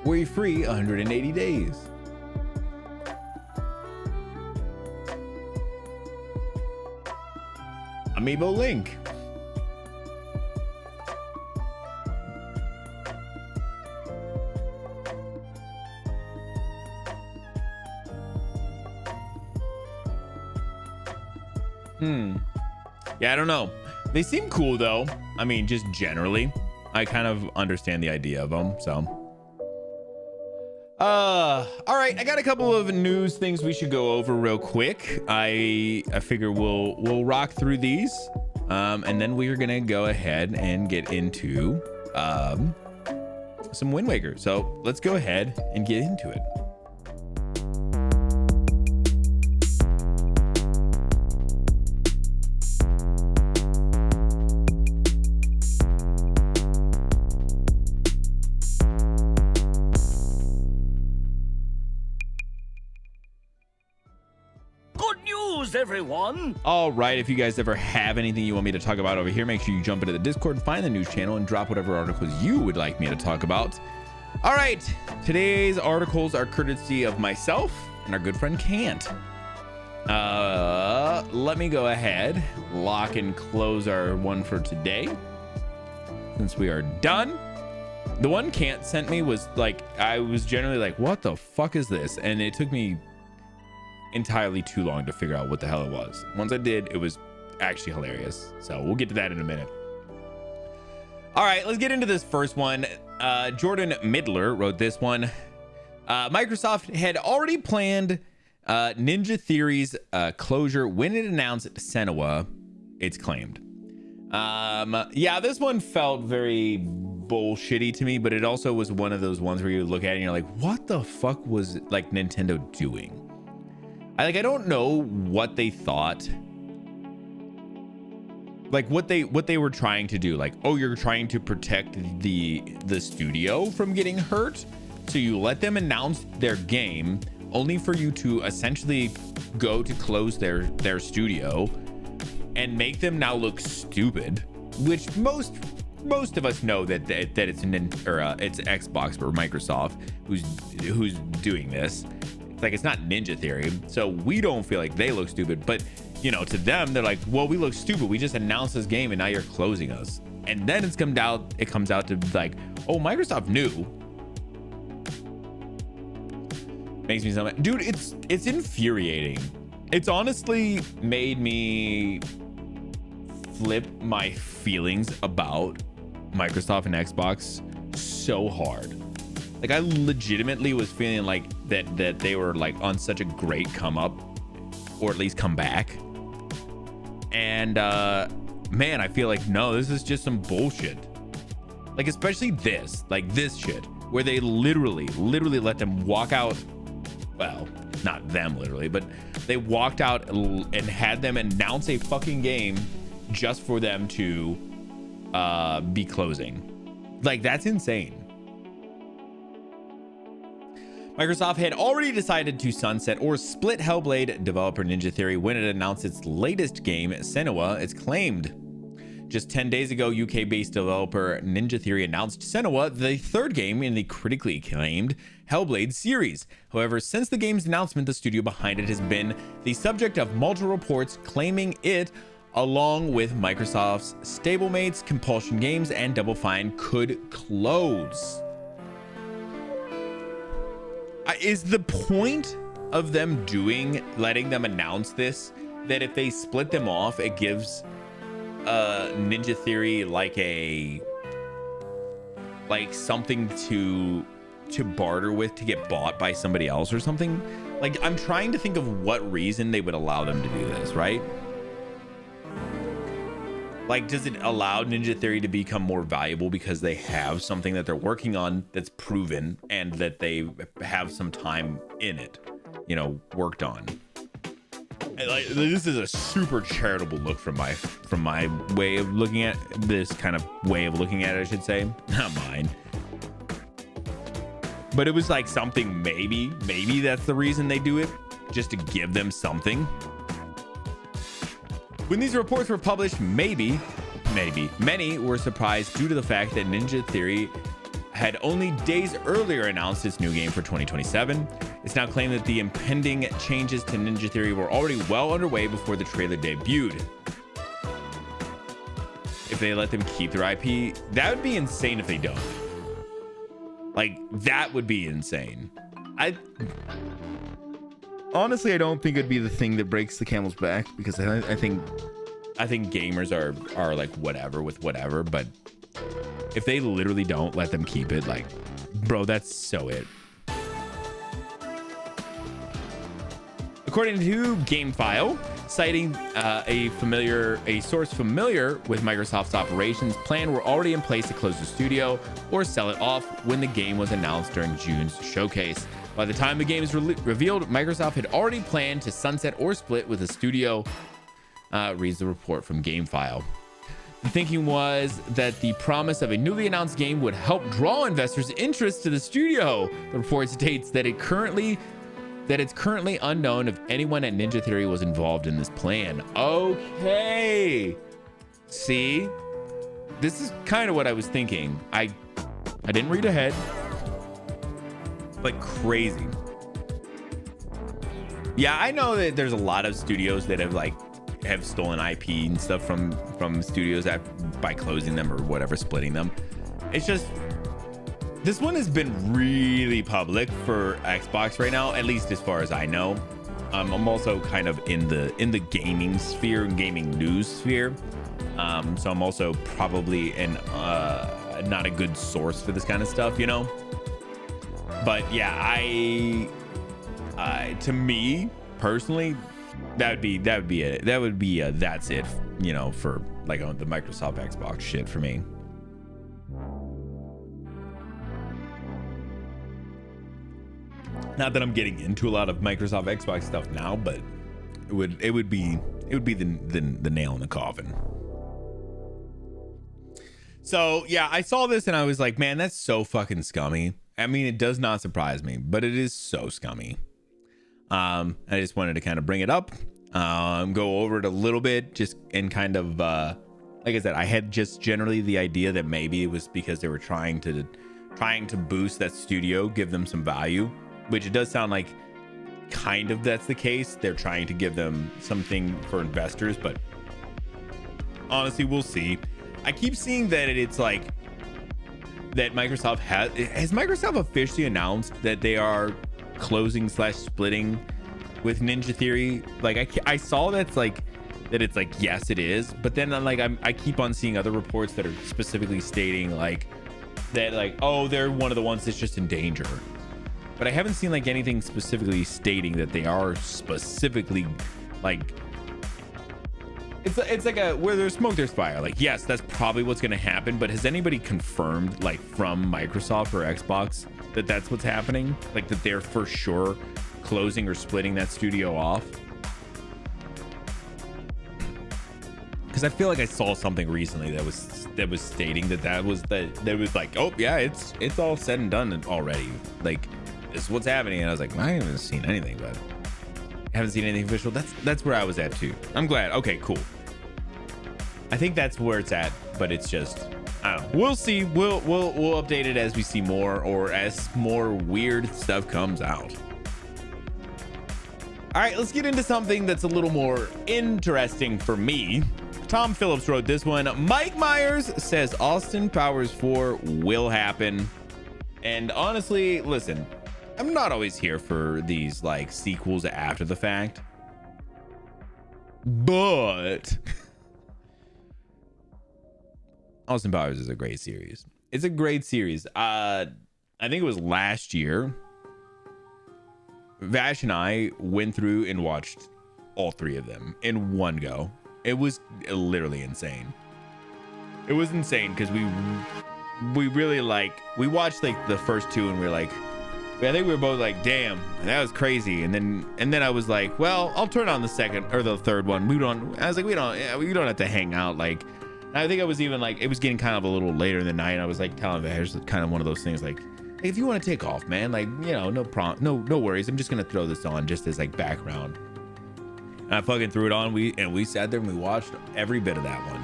[SPEAKER 1] Worry free 180 days. Amiibo link. Yeah, I don't know. They seem cool though. I mean, just generally, I kind of understand the idea of them, so. All right, I got a couple of news things we should go over real quick. I figure we'll rock through these, and then we are gonna go ahead and get into some Wind Waker. So let's go ahead and get into it.
[SPEAKER 4] Everyone.
[SPEAKER 1] All right, if you guys ever have anything you want me to talk about over here, make sure you jump into the Discord and find the news channel and drop whatever articles you would like me to talk about. All right, today's articles are courtesy of myself and our good friend Kant. Let me go ahead, lock and close our one for today since we are done. The one Kant sent me was like, I was generally like, what the fuck is this? And it took me entirely too long to figure out what the hell it was. Once I did, it was actually hilarious. So we'll get to that in a minute. All right, let's get into this first one. Jordan Midler wrote this one. Microsoft had already planned Ninja Theory's closure when it announced Senua, it's claimed. Yeah, this one felt very bullshitty to me, but it also was one of those ones where you look at it and you're like, what the fuck was like Nintendo doing? I don't know what they thought, like what they were trying to do. Like, oh, you're trying to protect the studio from getting hurt, so you let them announce their game only for you to essentially go to close their studio and make them now look stupid, which most of us know that it's it's Xbox or Microsoft who's doing this. Like, it's not Ninja Theory, so we don't feel like they look stupid, but you know, to them they're like, well, we look stupid, we just announced this game and now you're closing us. And then it comes out to like, oh, Microsoft knew. Makes me sound, dude, it's infuriating. It's honestly made me flip my feelings about Microsoft and Xbox so hard. Like, I legitimately was feeling like that they were like on such a great come up, or at least come back. And man, I feel like, no, this is just some bullshit. Like, especially this shit where they literally let them walk out. Well, not them literally, but they walked out and had them announce a fucking game just for them to be closing. Like, that's insane. Microsoft had already decided to sunset or split Hellblade developer Ninja Theory when it announced its latest game, Senua, it's claimed. Just 10 days ago, UK-based developer Ninja Theory announced Senua, the third game in the critically acclaimed Hellblade series. However, since the game's announcement, the studio behind it has been the subject of multiple reports claiming it, along with Microsoft's stablemates, Compulsion Games, and Double Fine, could close. Is the point of them letting them announce this, that if they split them off, it gives Ninja Theory like something to barter with, to get bought by somebody else or something? Like, I'm trying to think of what reason they would allow them to do this, right? Like, does it allow Ninja Theory to become more valuable because they have something that they're working on that's proven and that they have some time in it, you know, worked on? Like, this is a super charitable look from my way of looking at this, kind of way of looking at it, I should say, not mine. But it was like something, maybe that's the reason they do it, just to give them something. When these reports were published, maybe many were surprised due to the fact that Ninja Theory had only days earlier announced its new game for 2027. It's now claimed that the impending changes to Ninja Theory were already well underway before the trailer debuted. If they let them keep their IP, that would be insane if they don't. Like, that would be insane. Honestly, I don't think it'd be the thing that breaks the camel's back, because I think gamers are like whatever with whatever, but if they literally don't let them keep it, like, bro, that's so it. According to GameFile, citing a source familiar with Microsoft's operations plan, were already in place to close the studio or sell it off when the game was announced during June's showcase. By the time the game is revealed, Microsoft had already planned to sunset or split with the studio, reads the report from GameFile. The thinking was that the promise of a newly announced game would help draw investors' interest to the studio. The report states that it's currently unknown if anyone at Ninja Theory was involved in this plan. Okay. See? This is kind of what I was thinking. I didn't read ahead. Like, crazy. Yeah, I know that there's a lot of studios that have stolen IP and stuff from studios by closing them or whatever, splitting them. It's just, this one has been really public for Xbox right now, at least as far as I know. I'm also kind of in the gaming sphere and gaming news sphere, so I'm also probably not a good source for this kind of stuff, you know. But yeah, to me personally, that would be it. That would be that's it, you know, for like the Microsoft Xbox shit for me. Not that I'm getting into a lot of Microsoft Xbox stuff now, but it would be the nail in the coffin. So yeah, I saw this and I was like, man, that's so fucking scummy. I mean, it does not surprise me, but it is so scummy. I just wanted to kind of bring it up, go over it a little bit, just and kind of like I said, I had just generally the idea that maybe it was because they were trying to boost that studio, give them some value, which it does sound like kind of that's the case. They're trying to give them something for investors, but honestly, we'll see. I keep seeing that it's like that Microsoft has Microsoft officially announced that they are closing / splitting with Ninja Theory. Like I saw that's like that it's like, yes, it is, but then I keep on seeing other reports that are specifically stating like that, like, oh, they're one of the ones that's just in danger. But I haven't seen like anything specifically stating that they are specifically like, it's like a where there's smoke there's fire. Like, yes, that's probably what's going to happen, but has anybody confirmed like from Microsoft or Xbox that that's what's happening? Like that they're for sure closing or splitting that studio off? Because I feel like I saw something recently that was stating that was like, oh yeah, it's all said and done already. Like, this is what's happening. And I was like, I haven't seen anything, but I haven't seen anything official. That's where I was at too. I'm glad. Okay, cool. I think that's where it's at, but it's just, I don't know. We'll see. We'll update it as we see more or as more weird stuff comes out. All right, let's get into something that's a little more interesting for me. Tom Phillips wrote this one. Mike Myers says Austin Powers 4 will happen. And honestly, listen, I'm not always here for these like sequels after the fact, but Austin Powers is a great series. It's a great series. I think it was last year, Vash and I went through and watched all 3 of them in one go. It was literally insane. It was insane because we really we watched like the first 2 and we were like, I think we were both like, damn, that was crazy. And then I was like, well, I'll turn on the second or the third one. We don't have to hang out. Like, I think I was even like, it was getting kind of a little later in the night. And I was like telling Vash, kind of one of those things like, hey, if you want to take off, man, like, you know, no worries. I'm just going to throw this on just as like background. And I fucking threw it on. We sat there and we watched every bit of that one.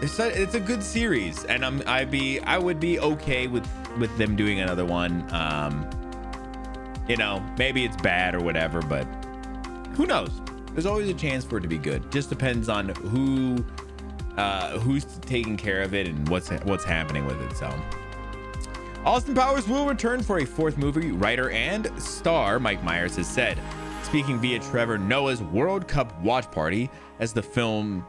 [SPEAKER 1] It's a good series, and I would be okay with them doing another one. You know, maybe it's bad or whatever, but who knows? There's always a chance for it to be good. Just depends on who's taking care of it and what's happening with it. So Austin Powers will return for a 4th movie, writer and star Mike Myers has said. Speaking via Trevor Noah's World Cup watch party as the film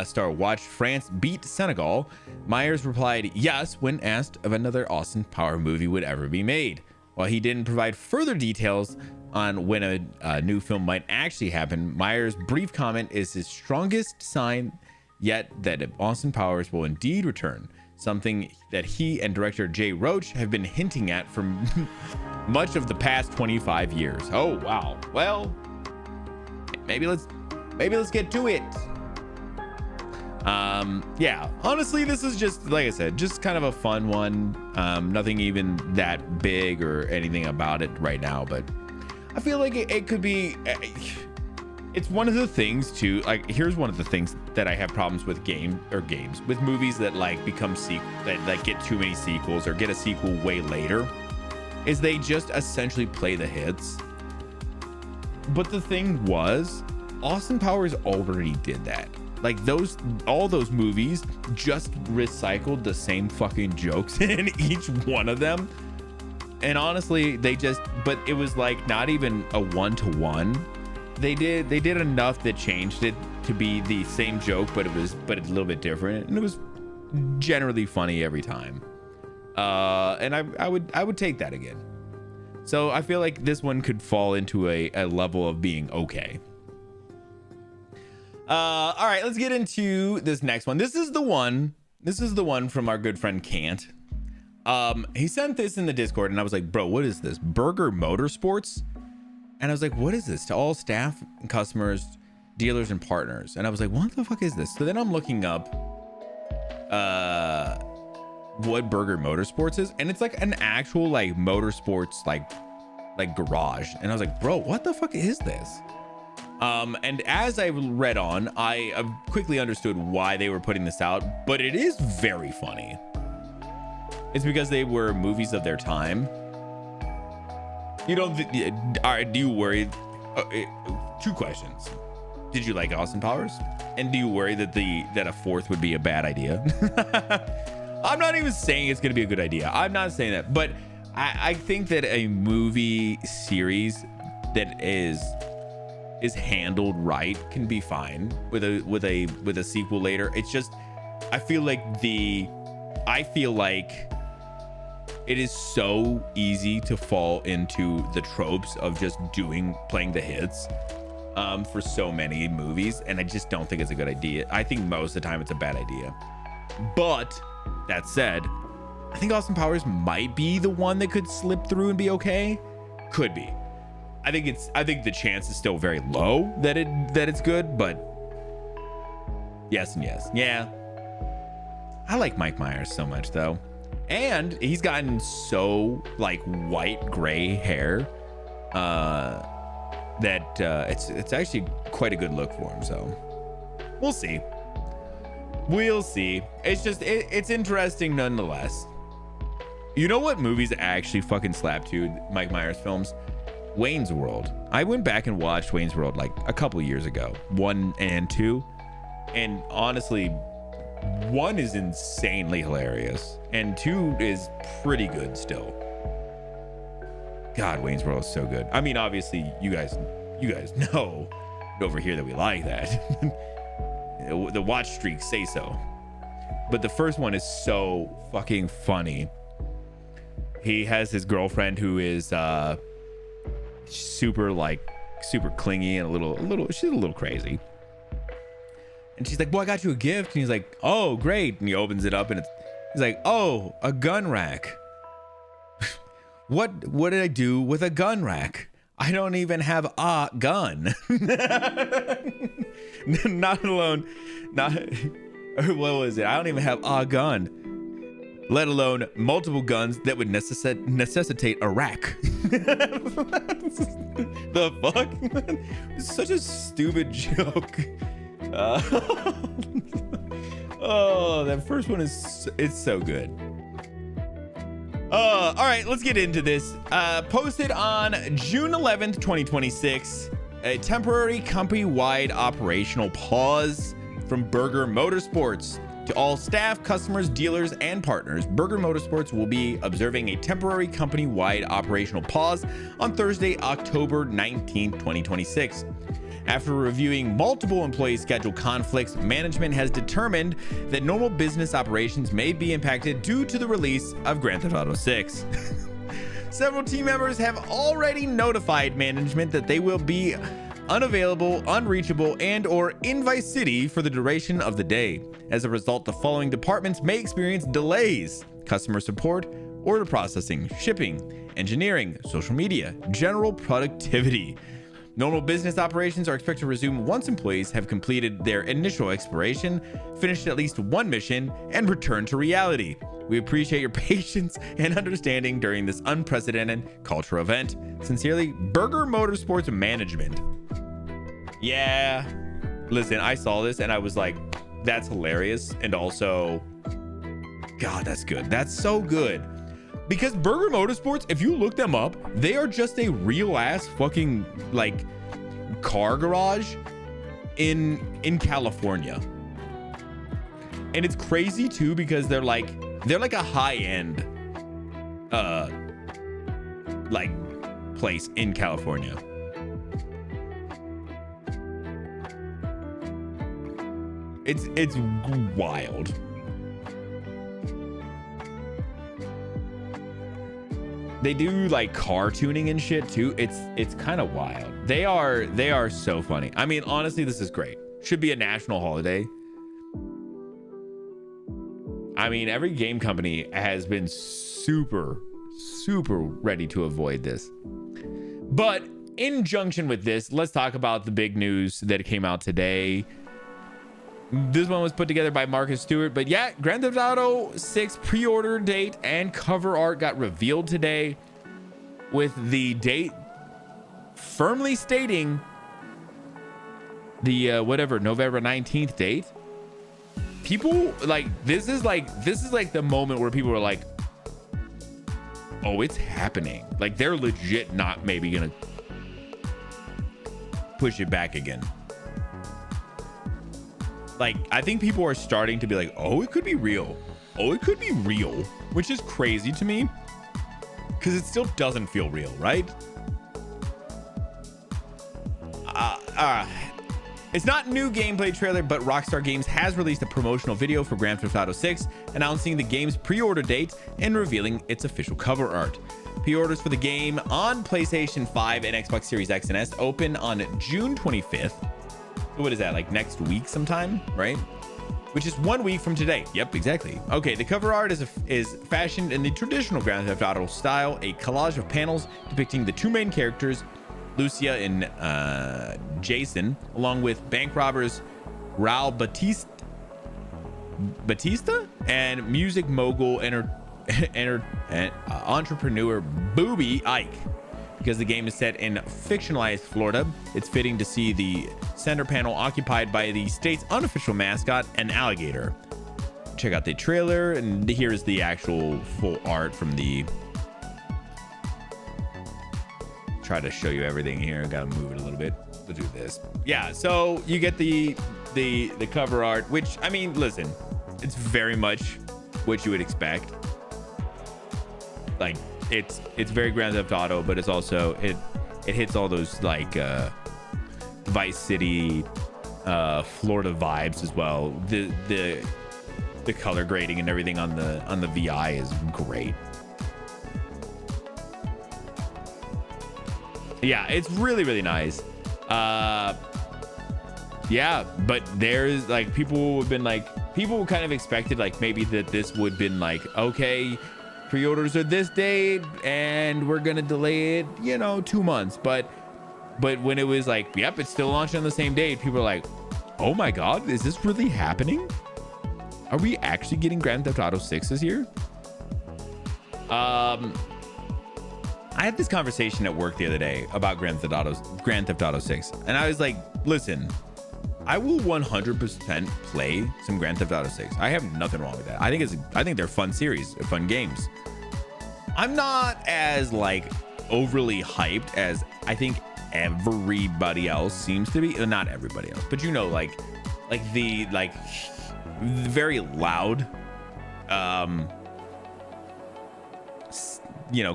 [SPEAKER 1] star watched France beat Senegal, Myers replied yes when asked if another Austin Powers movie would ever be made. While he didn't provide further details on when a new film might actually happen, Myers' brief comment is his strongest sign yet that Austin Powers will indeed return, something that he and director Jay Roach have been hinting at for much of the past 25 years. Oh wow. Well, maybe let's get to it. Yeah, honestly, this is just, like I said, just kind of a fun one. Nothing even that big or anything about it right now, but I feel like it could be, it's one of the things too, like, here's one of the things that I have problems with with movies that like become that like get too many sequels or get a sequel way later, is they just essentially play the hits. But the thing was, Austin Powers already did that. Like all those movies just recycled the same fucking jokes in each one of them. And honestly, but it was like not even a 1-to-1. They did enough that changed it to be the same joke, but it's a little bit different. And it was generally funny every time. And I would take that again. So I feel like this one could fall into a level of being okay. All right, let's get into this next one. This is the one from our good friend Kant. He sent this in the Discord and I was like, bro, what is this? Burger Motorsports? And I was like, what is this? To all staff and customers, dealers and partners. And I was like, what the fuck is this? So then I'm looking up what Burger Motorsports is, and it's like an actual like motorsports like garage. And I was like, bro, what the fuck is this? And as I read on, I quickly understood why they were putting this out, but it is very funny. It's because they were movies of their time. You know, all right, do you worry? 2 questions. Did you like Austin Powers? And do you worry that a 4th would be a bad idea? I'm not even saying it's going to be a good idea. I'm not saying that, but I think that a movie series that is handled right can be fine with a sequel later. It's just, I feel like it is so easy to fall into the tropes of just playing the hits for so many movies, and I just don't think it's a good idea. I think most of the time it's a bad idea. But that said, I think Austin Powers might be the one that could slip through and be okay. Could be. I think the chance is still very low that it's good, but yes and yes. Yeah. I like Mike Myers so much though. And he's gotten so like white gray hair that it's actually quite a good look for him. So we'll see. It's just it's interesting nonetheless. You know what movies actually fucking slap to Mike Myers films? Wayne's World. I went back and watched Wayne's World like a couple years ago, 1 and 2, and honestly, 1 is insanely hilarious, and 2 is pretty good still. God, Wayne's World is so good. I mean, obviously, you guys know over here that we like that. The watch streaks say so. But the first one is so fucking funny. He has his girlfriend who is super clingy and a little she's a little crazy. And she's like, well, I got you a gift. And he's like, oh, great. And he opens it up and he's like, oh, a gun rack. What did I do with a gun rack? I don't even have a gun. Not alone. What was it? I don't even have a gun, let alone multiple guns that would necessitate a rack. The fuck? It's such a stupid joke. Oh, that first one it's so good. All right, let's get into this. Posted on June 11th, 2026, a temporary company-wide operational pause from Burger Motorsports. To all staff, customers, dealers, and partners, Burger Motorsports will be observing a temporary company-wide operational pause on Thursday, October 19th, 2026. After reviewing multiple employee schedule conflicts, management has determined that normal business operations may be impacted due to the release of Grand Theft Auto 6. Several team members have already notified management that they will be unavailable, unreachable, and or in Vice City for the duration of the day. As a result, the following departments may experience delays: customer support, order processing, shipping, engineering, social media, general productivity. Normal business operations are expected to resume once employees have completed their initial exploration, finished at least one mission, and returned to reality. We appreciate your patience and understanding during this unprecedented cultural event. Sincerely, Burger Motorsports Management. Yeah, listen, I saw this and I was like, that's hilarious. And also, God, that's good. That's so good. Because Burger Motorsports, if you look them up, they are just a real ass fucking like car garage in California. And it's crazy too, because they're like a high-end like place in California. It's wild. They do like car tuning and shit too. It's kind of wild. They are so funny. I mean, honestly, this is great. Should be a national holiday. I mean, every game company has been super ready to avoid this. But in junction with this, let's talk about the big news that came out today. This one was put together by Marcus Stewart, but yeah, Grand Theft Auto 6 pre-order date and cover art got revealed today, with the date firmly stating the November 19th date. People like this is like the moment where people are like, oh, it's happening. Like, they're legit not maybe gonna push it back again. Like, I think people are starting to be like, oh, it could be real. Oh, it could be real, which is crazy to me because it still doesn't feel real, right? It's not new gameplay trailer, but Rockstar Games has released a promotional video for Grand Theft Auto 6, announcing the game's pre-order date and revealing its official cover art. Pre-orders for the game on PlayStation 5 and Xbox Series X and S open on June 25th. What is that, like next week sometime, right? Which is 1 week from today. Yep, exactly. Okay, the cover art is fashioned in the traditional Grand Theft Auto style, a collage of panels depicting the two main characters, Lucia and Jason, along with bank robbers Raul Batista and music mogul entrepreneur Booby Ike. Because the game is set in fictionalized Florida, it's fitting to see the center panel occupied by the state's unofficial mascot, an alligator. Check out the trailer, and here's the actual full art from the... Try to show you everything here. Gotta move it a little bit. Let's do this. Yeah, so you get the cover art, which, I mean, listen, It's very much what you would expect. Like it's very Grand Theft Auto, but it's also it hits all those like Vice City, Florida vibes as well. The color grading and everything on the VI is great. Yeah, it's really nice. Yeah, but there's like people kind of expected like maybe that this would been like, okay, pre-orders are this date and we're gonna delay it 2 months, but when it was like, yep, it's still launching on the same date, people are like, oh my god, is this really happening? Are we actually getting Grand Theft Auto 6 this year? I had this conversation at work the other day about Grand Theft Auto 6, and I was like, listen, I will 100% play some Grand Theft Auto 6. I have nothing wrong with that. I think they're fun series, fun games. I'm not as like overly hyped as I think everybody else seems to be. Not everybody else, but like the very loud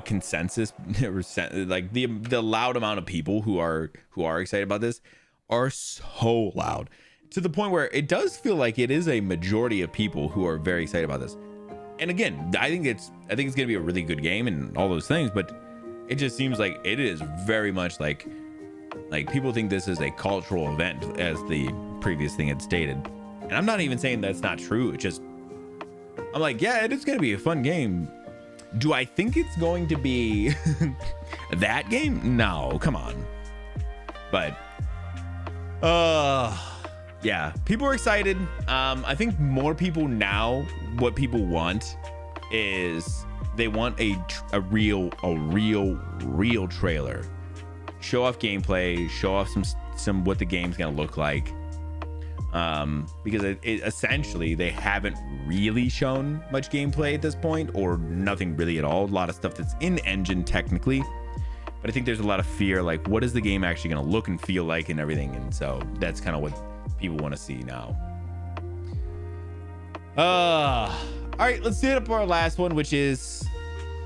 [SPEAKER 1] consensus, like the loud amount of people who are excited about this are so loud, to the point where it does feel like it is a majority of people who are very excited about this. And again, I think it's gonna be a really good game and all those things, but it just seems like it is very much like people think this is a cultural event, as the previous thing had stated. And I'm not even saying that's not true. It's just, I'm like, yeah, it is gonna be a fun game. Do I think it's going to be that game? No, come on. But yeah, people are excited. I think more people now, what people want is they want a real trailer. Show off gameplay, show off some what the game's gonna look like. Because it essentially they haven't really shown much gameplay at this point, or nothing really at all. A lot of stuff that's in engine technically, but I think there's a lot of fear, like what is the game actually going to look and feel like and everything. And so that's kind of what people want to see now. All right, let's hit up our last one, which is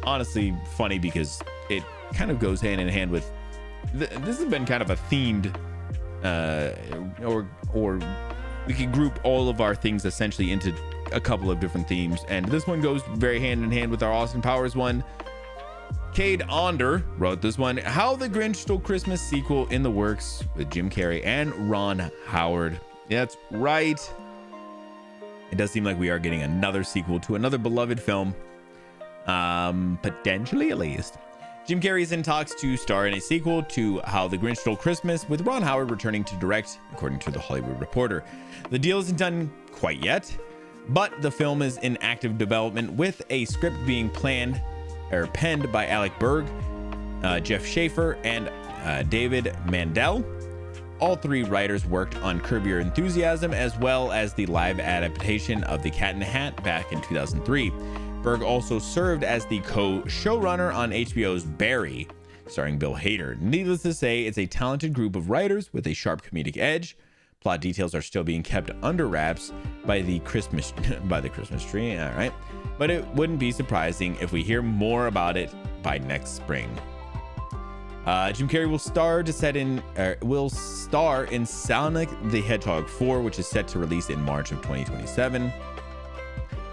[SPEAKER 1] honestly funny because it kind of goes hand in hand with this has been kind of a themed or we can group all of our things essentially into a couple of different themes, and this one goes very hand in hand with our Austin Powers one. Cade Onder wrote this one: How the Grinch Stole Christmas sequel in the works with Jim Carrey and Ron Howard. Yeah, that's right. It does seem like we are getting another sequel to another beloved film, potentially at least. Jim Carrey is in talks to star in a sequel to How the Grinch Stole Christmas, with Ron Howard returning to direct, according to The Hollywood Reporter. The deal isn't done quite yet, but the film is in active development, with a script being penned by Alec Berg, Jeff Schaefer, and David Mandel. All three writers worked on Curb Your Enthusiasm, as well as the live adaptation of The Cat in the Hat back in 2003. Berg also served as the co-showrunner on HBO's Barry, starring Bill Hader. Needless to say, it's a talented group of writers with a sharp comedic edge. Plot details are still being kept under wraps by the Christmas tree, all right? But it wouldn't be surprising if we hear more about it by next spring. Jim Carrey will star in Sonic the Hedgehog 4, which is set to release in March of 2027.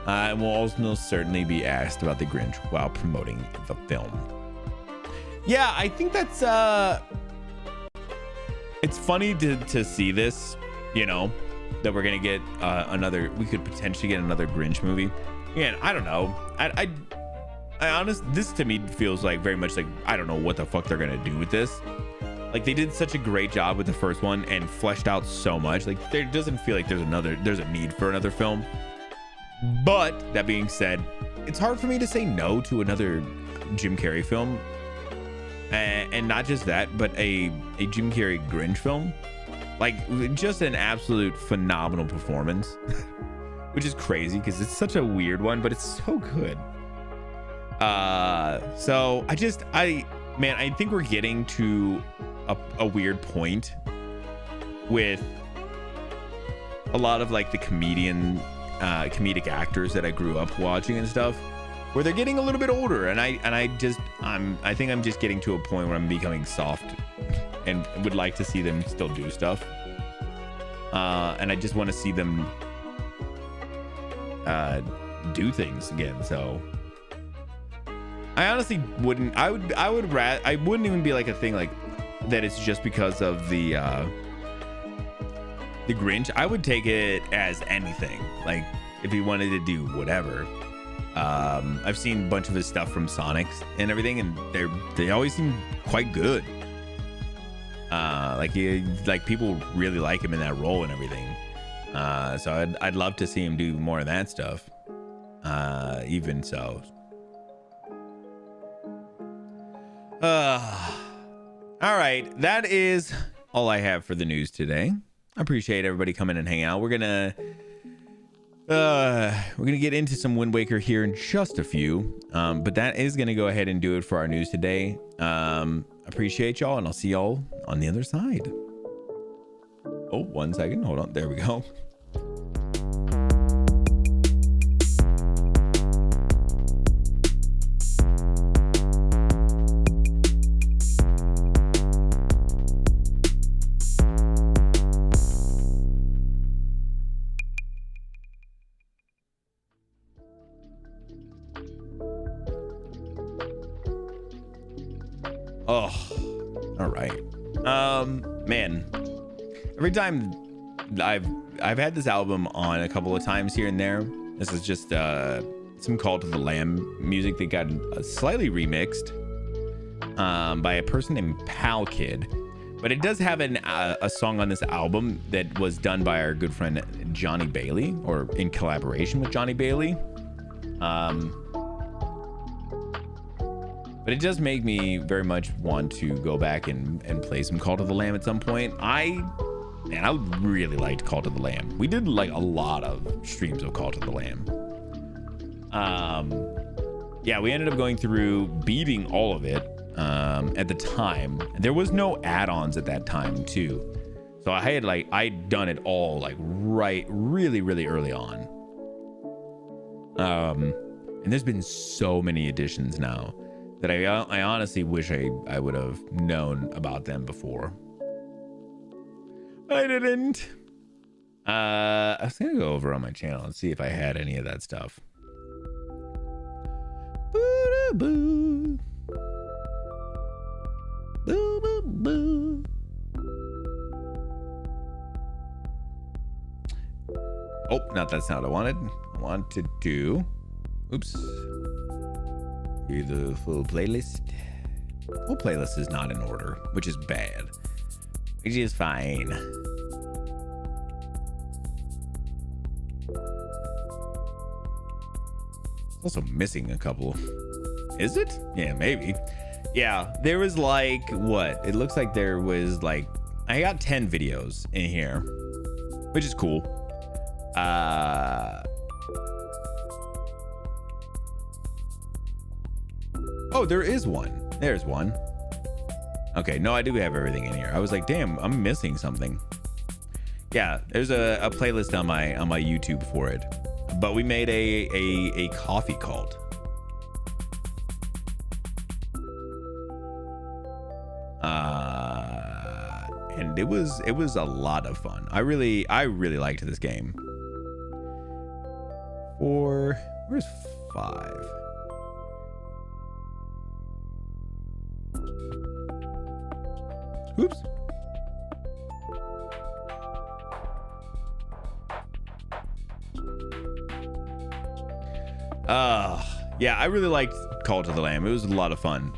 [SPEAKER 1] And will also certainly be asked about the Grinch while promoting the film. Yeah, I think that's it's funny to see this, that we're gonna get we could potentially get another Grinch movie. Again, I don't know. I honestly, this to me feels like very much like I don't know what the fuck they're gonna do with this. Like, they did such a great job with the first one and fleshed out so much. Like, there doesn't feel like there's a need for another film. But that being said, it's hard for me to say no to another Jim Carrey film, and not just that, but a Jim Carrey Grinch film. Like, just an absolute phenomenal performance, which is crazy because it's such a weird one, but it's so good. So I think we're getting to a weird point with a lot of like the comedian comedic actors that I grew up watching and stuff, where they're getting a little bit older, and I think I'm just getting to a point where I'm becoming soft and would like to see them still do stuff. And I just want to see them do things again. So I honestly wouldn't. I wouldn't even be like a thing like that. It's just because of the Grinch. I would take it as anything. Like if he wanted to do whatever. I've seen a bunch of his stuff from Sonic's and everything, and they always seem quite good. Like people really like him in that role and everything. So I'd love to see him do more of that stuff. Even so. All right, that is all I have for the news today. I appreciate everybody coming and hanging out. We're gonna get into some Wind Waker here in just a few, but that is gonna go ahead and do it for our news today. Appreciate y'all, and I'll see y'all on the other side. Oh, 1 second, hold on, there we go. Oh, all right. Man, every time I've had this album on a couple of times here and there. This is just some Call to the Lamb music that got slightly remixed by a person named Pal Kid, but it does have a song on this album that was done by our good friend Johnny Bailey, or in collaboration with Johnny Bailey. But it does make me very much want to go back and play some Call to the Lamb at some point. I really liked Call to the Lamb. We did like a lot of streams of Call to the Lamb. Yeah, we ended up going through beating all of it at the time. There was no add-ons at that time too. So I'd done it all like really early on. And there's been so many additions now that I honestly wish I would have known about them before. But I didn't. I was gonna go over on my channel and see if I had any of that stuff. Boo-da-boo. Boo-boo-boo. Oh, that's not what I wanted. I want to do. Oops. Here's the full playlist. Full playlist is not in order, which is bad. Which is fine. Also missing a couple. Is it? Yeah, maybe. Yeah, there was like, what? It looks like there was like, I got 10 videos in here, which is cool. Oh, there is one. There's one. Okay, no, I do have everything in here. I was like, damn, I'm missing something. Yeah, there's a playlist on my YouTube for it. But we made a coffee cult. And it was a lot of fun. I really liked this game. Where's 5? Oops. Yeah, I really liked Call to the Lamb. It was a lot of fun.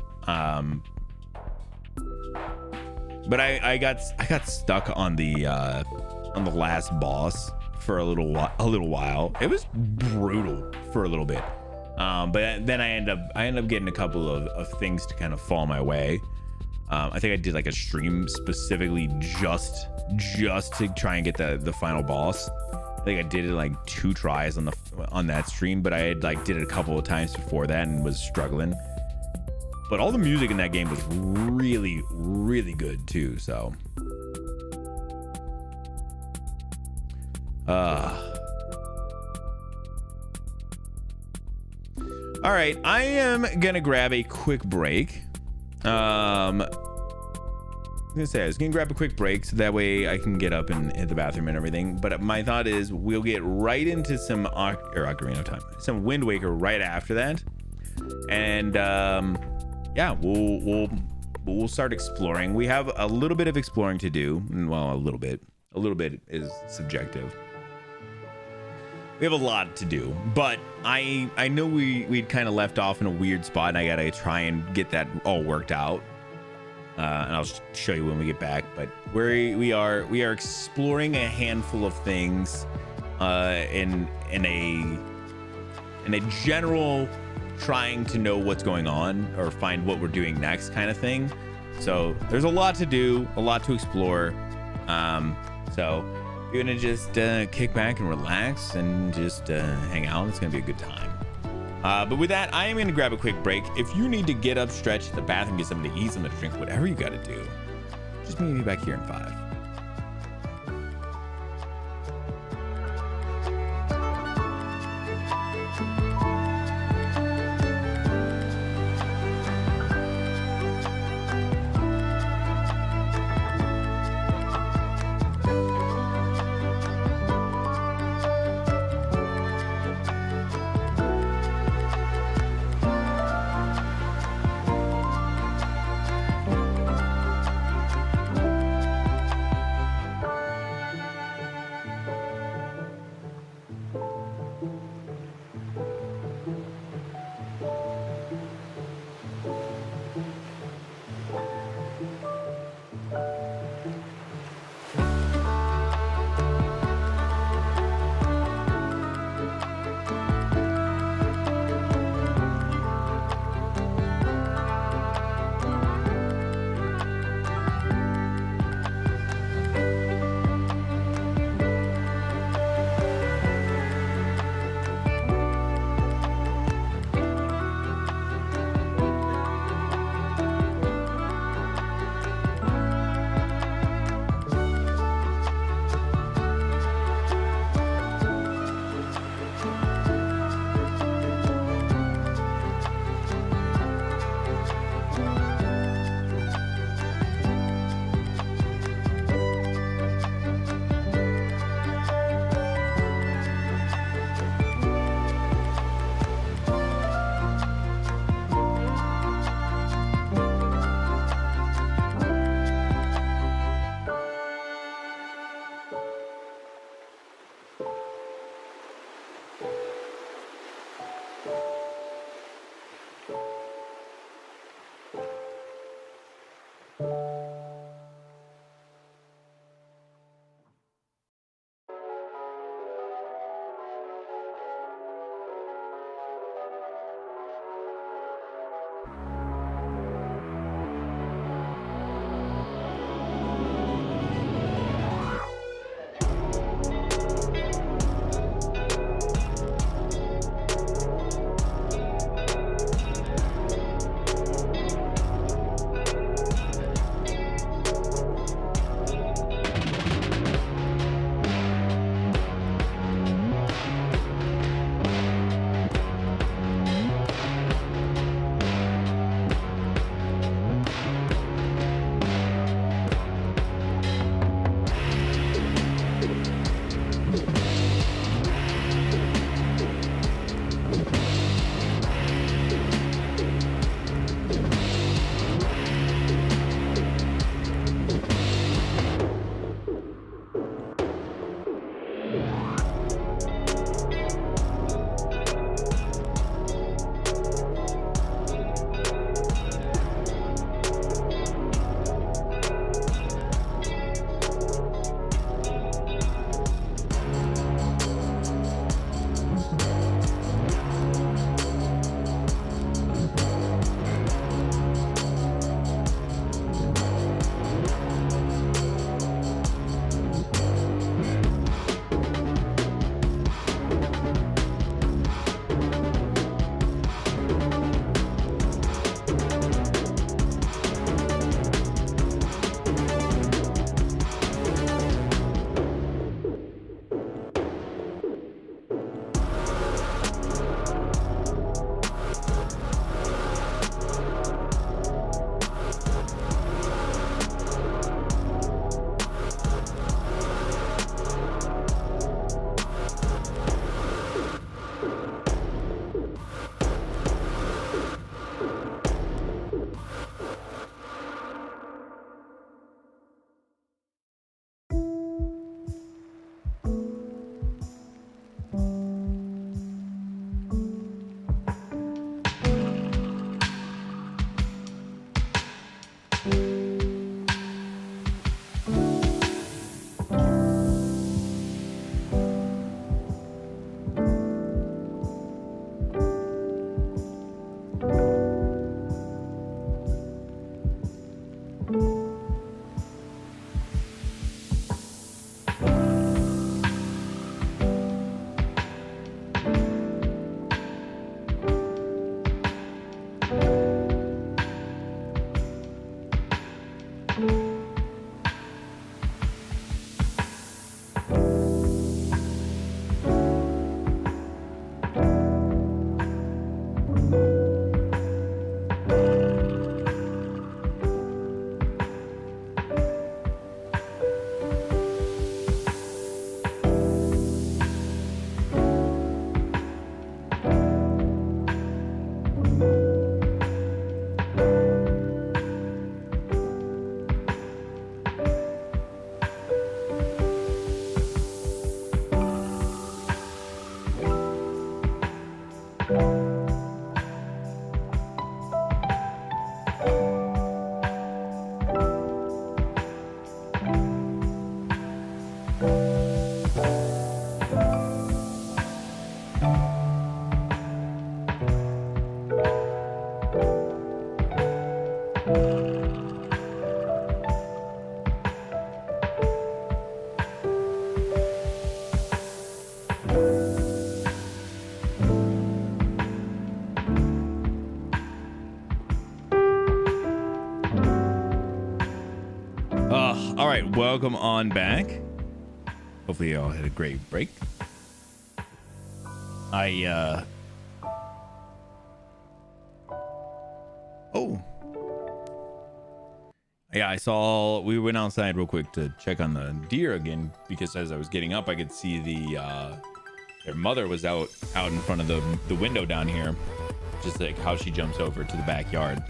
[SPEAKER 1] But I got stuck on the last boss for a little while. It was brutal for a little bit. But then I end up getting a couple of things to kind of fall my way. I think I did like a stream specifically just to try and get the final boss. I think I did it like 2 tries on that stream, but I had like did it a couple of times before that and was struggling. But all the music in that game was really good too. So, All right, I am gonna grab a quick break. I was gonna grab a quick break so that way I can get up and hit the bathroom and everything. But my thought is we'll get right into some Ocarina of Time, some Wind Waker right after that, and yeah, we'll start exploring. We have a little bit of exploring to do. Well, a little bit is subjective. We have a lot to do, but I know we'd kind of left off in a weird spot, and I gotta try and get that all worked out. And I'll show you when we get back. But we are exploring a handful of things in a general trying to know what's going on or find what we're doing next kind of thing. So there's a lot to do, a lot to explore. So you're gonna just kick back and relax and just hang out. It's gonna be a good time. But with that, I am gonna grab a quick break. If you need to get up, stretch, hit the bathroom, get something to eat, something to drink, whatever you gotta do, just meet me back here in 5. All right, welcome on back. Hopefully you all had a great break. Yeah, I saw, we went outside real quick to check on the deer again, because as I was getting up, I could see their mother was out in front of the window down here, just like how she jumps over to the backyard.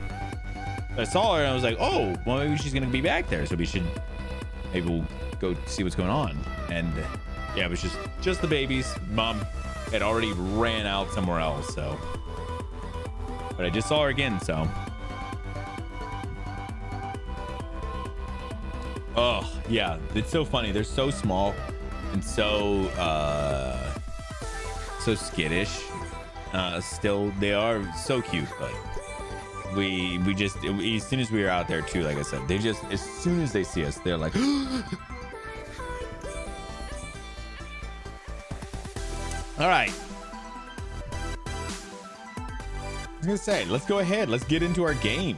[SPEAKER 1] I saw her and I was like, oh, well, maybe she's gonna be back there, so maybe we'll go see what's going on. And yeah, it was just the babies. Mom had already ran out somewhere else, so, but I just saw her again, so. Oh yeah, it's so funny. They're so small and so skittish. Still, they are so cute, but we just, as soon as we were out there too, like I said, they just, as soon as they see us, they're like all right, I was gonna say, let's go ahead, let's get into our game.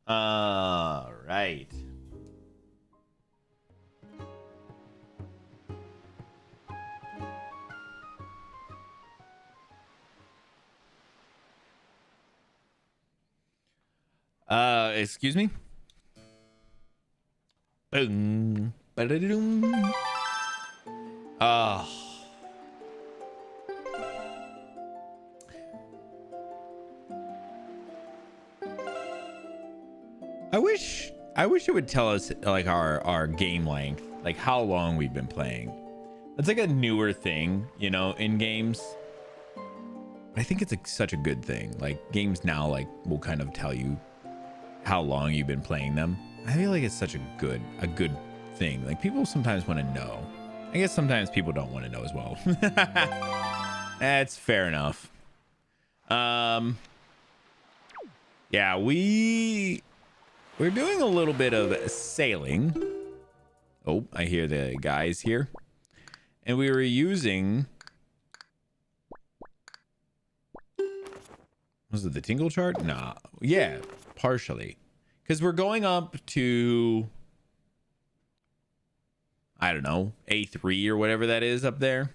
[SPEAKER 1] All right. Excuse me. Boom. Ba-da-da-doom. I wish it would tell us like our game length, like how long we've been playing. That's like a newer thing, you know, in games. I think it's such a good thing. Like games now, like will kind of tell you how long you've been playing them. I feel like it's such a good thing. Like people sometimes want to know. I guess sometimes people don't want to know as well. That's fair enough. Yeah, we're doing a little bit of sailing. Oh, I hear the guys here. And we were using, was it the tingle chart? Nah. Yeah, partially. Because we're going up to, I don't know, A3 or whatever that is up there.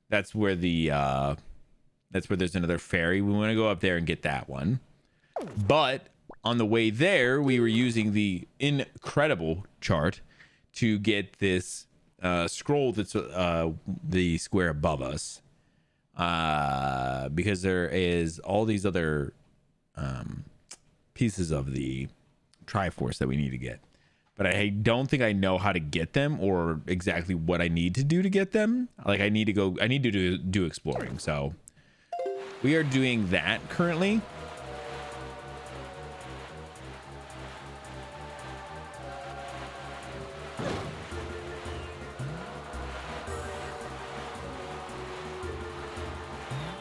[SPEAKER 1] That's where that's where there's another ferry. We want to go up there and get that one. But on the way there, we were using the incredible chart to get this scroll that's the square above us, because there is all these other pieces of the Triforce that we need to get, but I don't think I know how to get them or exactly what I need to do to get them. Like I need to do exploring, so we are doing that currently.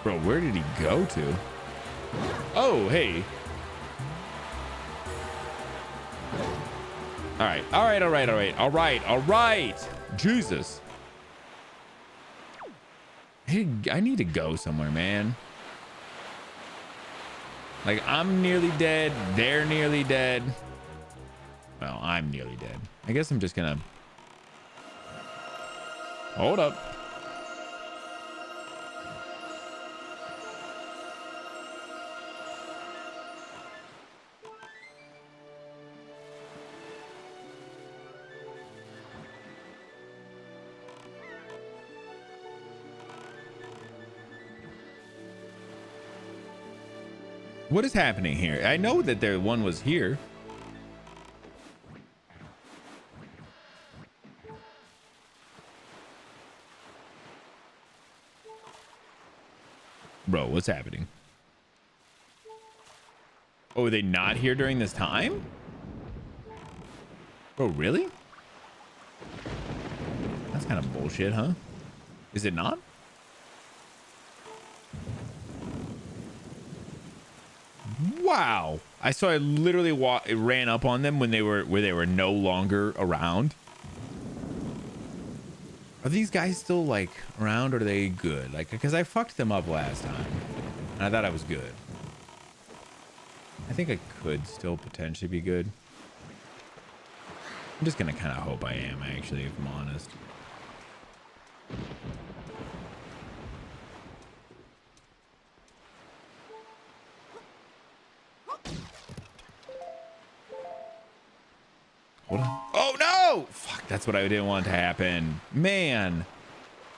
[SPEAKER 1] Bro, where did he go to? Oh, hey. All right. All right. All right. All right. All right. All right. Jesus. Hey, I need to go somewhere, man. Like, I'm nearly dead. They're nearly dead. Well, I'm nearly dead. I guess I'm just gonna... Hold up. What is happening here? I know that there one was here. Bro, what's happening? Oh, are they not here during this time? Bro, really? That's kind of bullshit, huh? Is it not? Wow. I literally ran up on them when they were no longer around. Are these guys still like around, or are they good? Like, because I fucked them up last time and I thought I was good. I think I could still potentially be good. I'm just gonna kind of hope I am, actually, if I'm honest. Hold on. Oh no! Fuck, that's what I didn't want to happen. Man,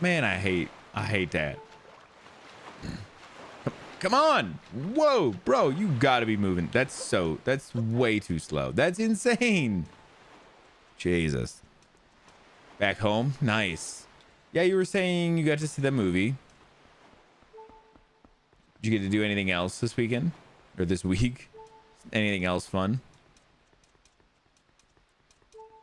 [SPEAKER 1] I hate that. Come on. Whoa, bro, you gotta be moving. That's way too slow. That's insane. Jesus. Back home? Nice. Yeah, you were saying you got to see the movie. Did you get to do anything else this weekend? Or this week? Anything else fun?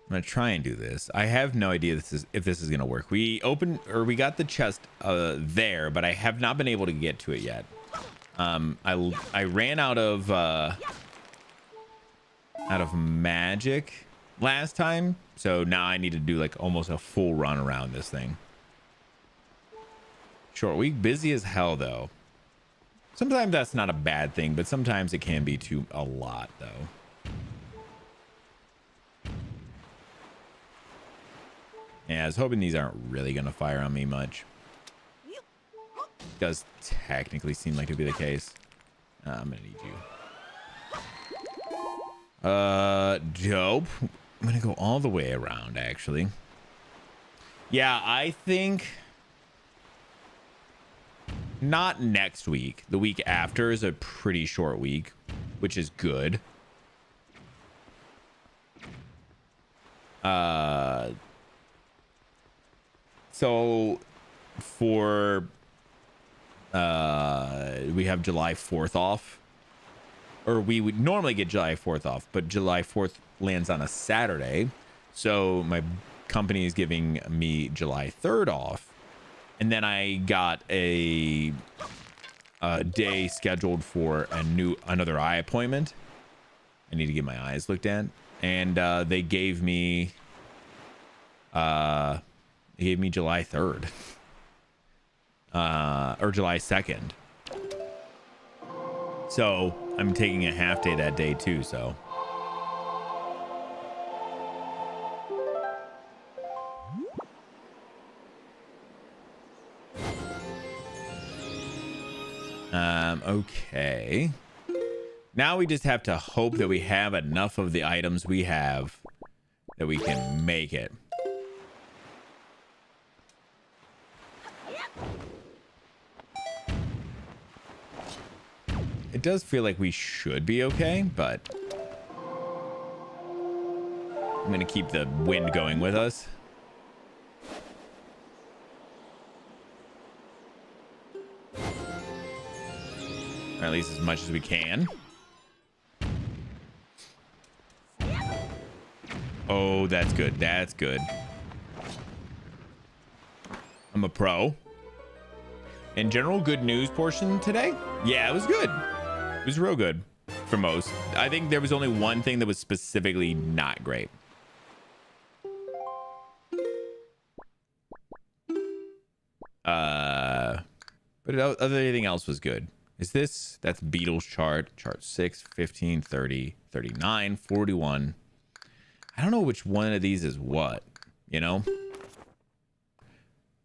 [SPEAKER 1] I'm gonna try and do this. I have no idea if this is gonna work. We got the chest there, but I have not been able to get to it yet. I ran out of magic last time, so now I need to do like almost a full run around this thing. Short week, busy as hell though. Sometimes that's not a bad thing, but sometimes it can be a lot though. Yeah, I was hoping these aren't really gonna fire on me much. Does technically seem like to be the case. I'm gonna need you. Dope. I'm gonna go all the way around, actually. Yeah, I think not next week. The week after is a pretty short week, which is good. So for we have July 4th off, or we would normally get July 4th off, but July 4th lands on a Saturday, so my company is giving me July 3rd off, and then I got a day scheduled for another eye appointment. I need to get my eyes looked at, and they gave me July 3rd. Or July 2nd. So I'm taking a half day that day too, so. Okay. Now we just have to hope that we have enough of the items we have that we can make it. It does feel like we should be okay, but I'm gonna keep the wind going with us. Or at least as much as we can. Oh, that's good. That's good. I'm a pro. In general, good news portion today. Yeah, it was good. It was real good for most. I think there was only one thing that was specifically not great. But everything else was good. Is this, that's Beatles chart 6, 15, 30, 39, 41. I don't know which one of these is what, you know?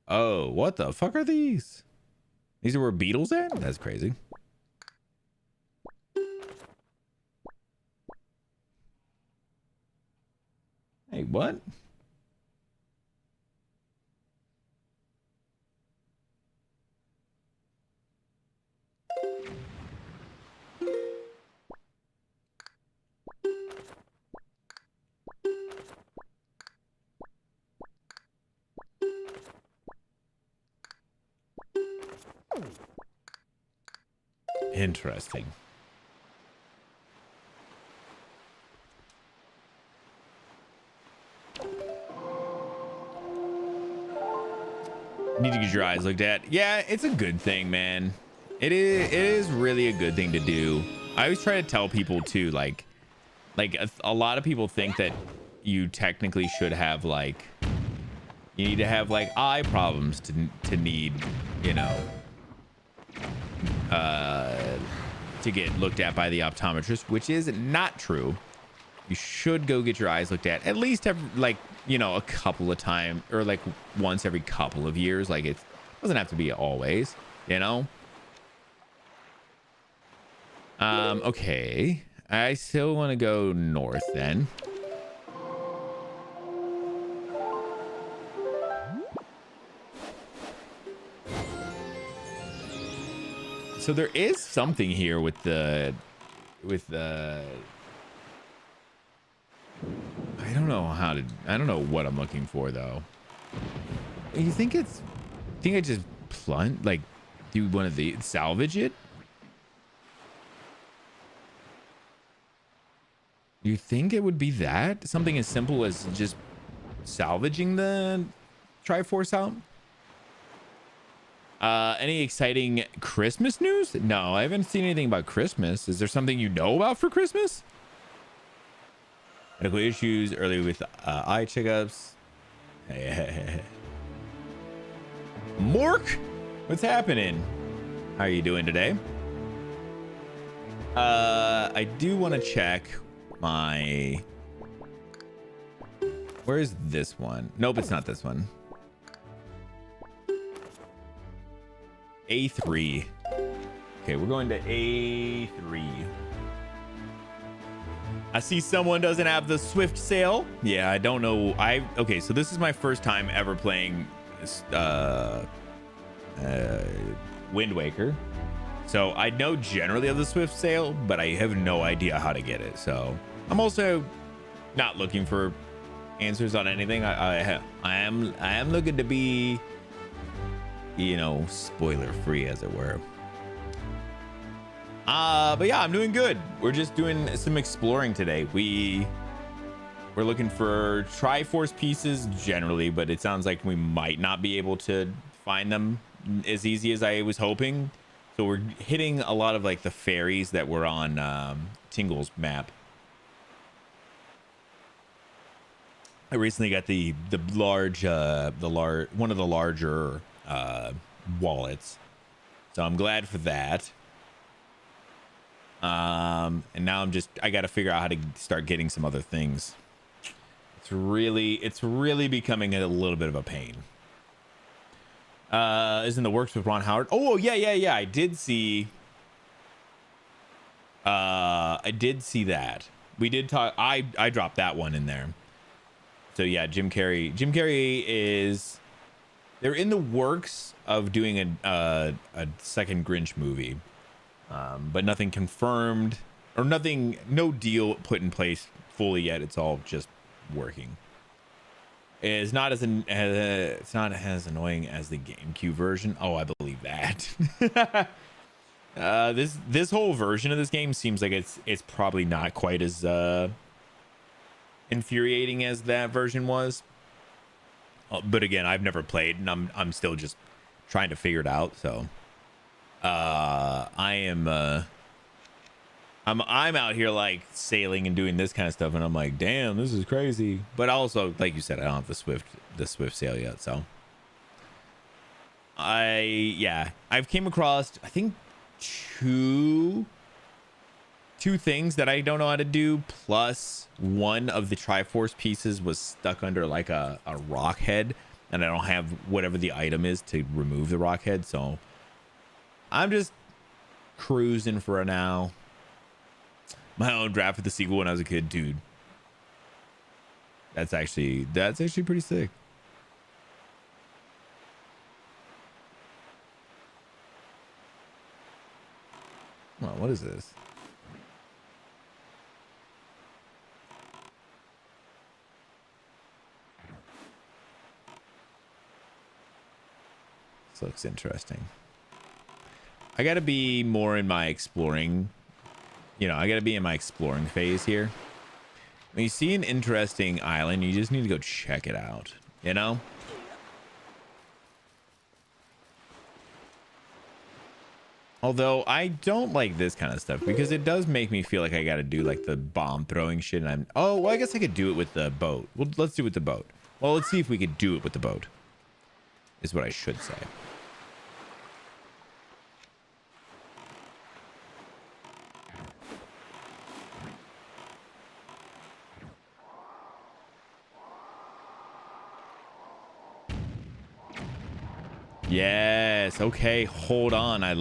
[SPEAKER 1] Oh, what the fuck are these? These are where Beatles at? That's crazy. Hey, what? Interesting. Need to get your eyes looked at. Yeah, it's a good thing, man. It is really a good thing to do. I always try to tell people too, like a lot of people think that you technically should have like, you need to have like eye problems to need, you know, to get looked at by the optometrist, which is not true. You should go get your eyes looked at least every, like, you know, a couple of times, or like once every couple of years. Like, it doesn't have to be always, you know. Okay, I still want to go north then. So there is something here with the I don't know I don't know what I'm looking for though. You think I just plunge, like do one of the salvage it? You think it would be that? Something as simple as just salvaging the Triforce out? Any exciting Christmas news? No, I haven't seen anything about Christmas. Is there something you know about for Christmas? Medical issues early with eye checkups. Mork, what's happening? How are you doing today? I do want to check my. Where is this one? Nope, it's not this one. A3. Okay, we're going to A3. I see someone doesn't have the Swift Sail. Yeah, I don't know. Okay, so this is my first time ever playing Wind Waker. So I know generally of the Swift Sail, but I have no idea how to get it. So I'm also not looking for answers on anything. I am looking to be, you know, spoiler free, as it were. But yeah, I'm doing good. We're just doing some exploring today. We're looking for Triforce pieces generally, but it sounds like we might not be able to find them as easy as I was hoping. So we're hitting a lot of like the fairies that were on Tingle's map. I recently got the large one of the larger wallets, so I'm glad for that. And now I got to figure out how to start getting some other things. It's really becoming a little bit of a pain. Is in the works with Ron Howard. Oh yeah. I did see that. We did talk. I dropped that one in there. So yeah, Jim Carrey is, they're in the works of doing a second Grinch movie, but nothing confirmed, or no deal put in place fully yet. It's all just working. It's not as annoying as the GameCube version. Oh, I believe that. This whole version of this game seems like it's probably not quite as infuriating as that version was. But again, I've never played, and I'm still just trying to figure it out. So I'm out here like sailing and doing this kind of stuff, and I'm like, damn, this is crazy. But also, like you said, I don't have the Swift sail yet, so I've came across I think two things that I don't know how to do, plus one of the Triforce pieces was stuck under like a rock head, and I don't have whatever the item is to remove the rock head, so I'm just cruising for now. My own draft of the sequel when I was a kid, dude. That's actually pretty sick. Come on, what is this? This looks interesting. I gotta be more in my exploring. I gotta be in my exploring phase here. When you see an interesting island, you just need to go check it out, Although I don't like this kind of stuff because it does make me feel like I gotta do like the bomb throwing shit, and well, I guess I could do it with the boat. Well, let's do it with the boat. Well, let's see if we could do it with the boat, is what I should say. Yes. Okay. Hold on. I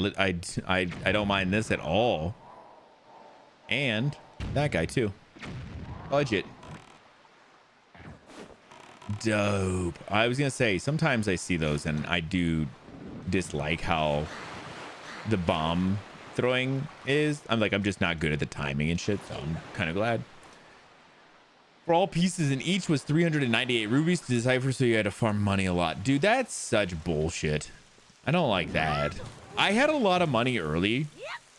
[SPEAKER 1] don't mind this at all. And that guy too. Budget. Dope. I was gonna say sometimes I see those and I do dislike how the bomb throwing is. I'm just not good at the timing and shit. So I'm kind of glad. For all pieces in each was 398 rubies to decipher, so you had to farm money a lot. Dude, that's such bullshit. I don't like that. I had a lot of money early,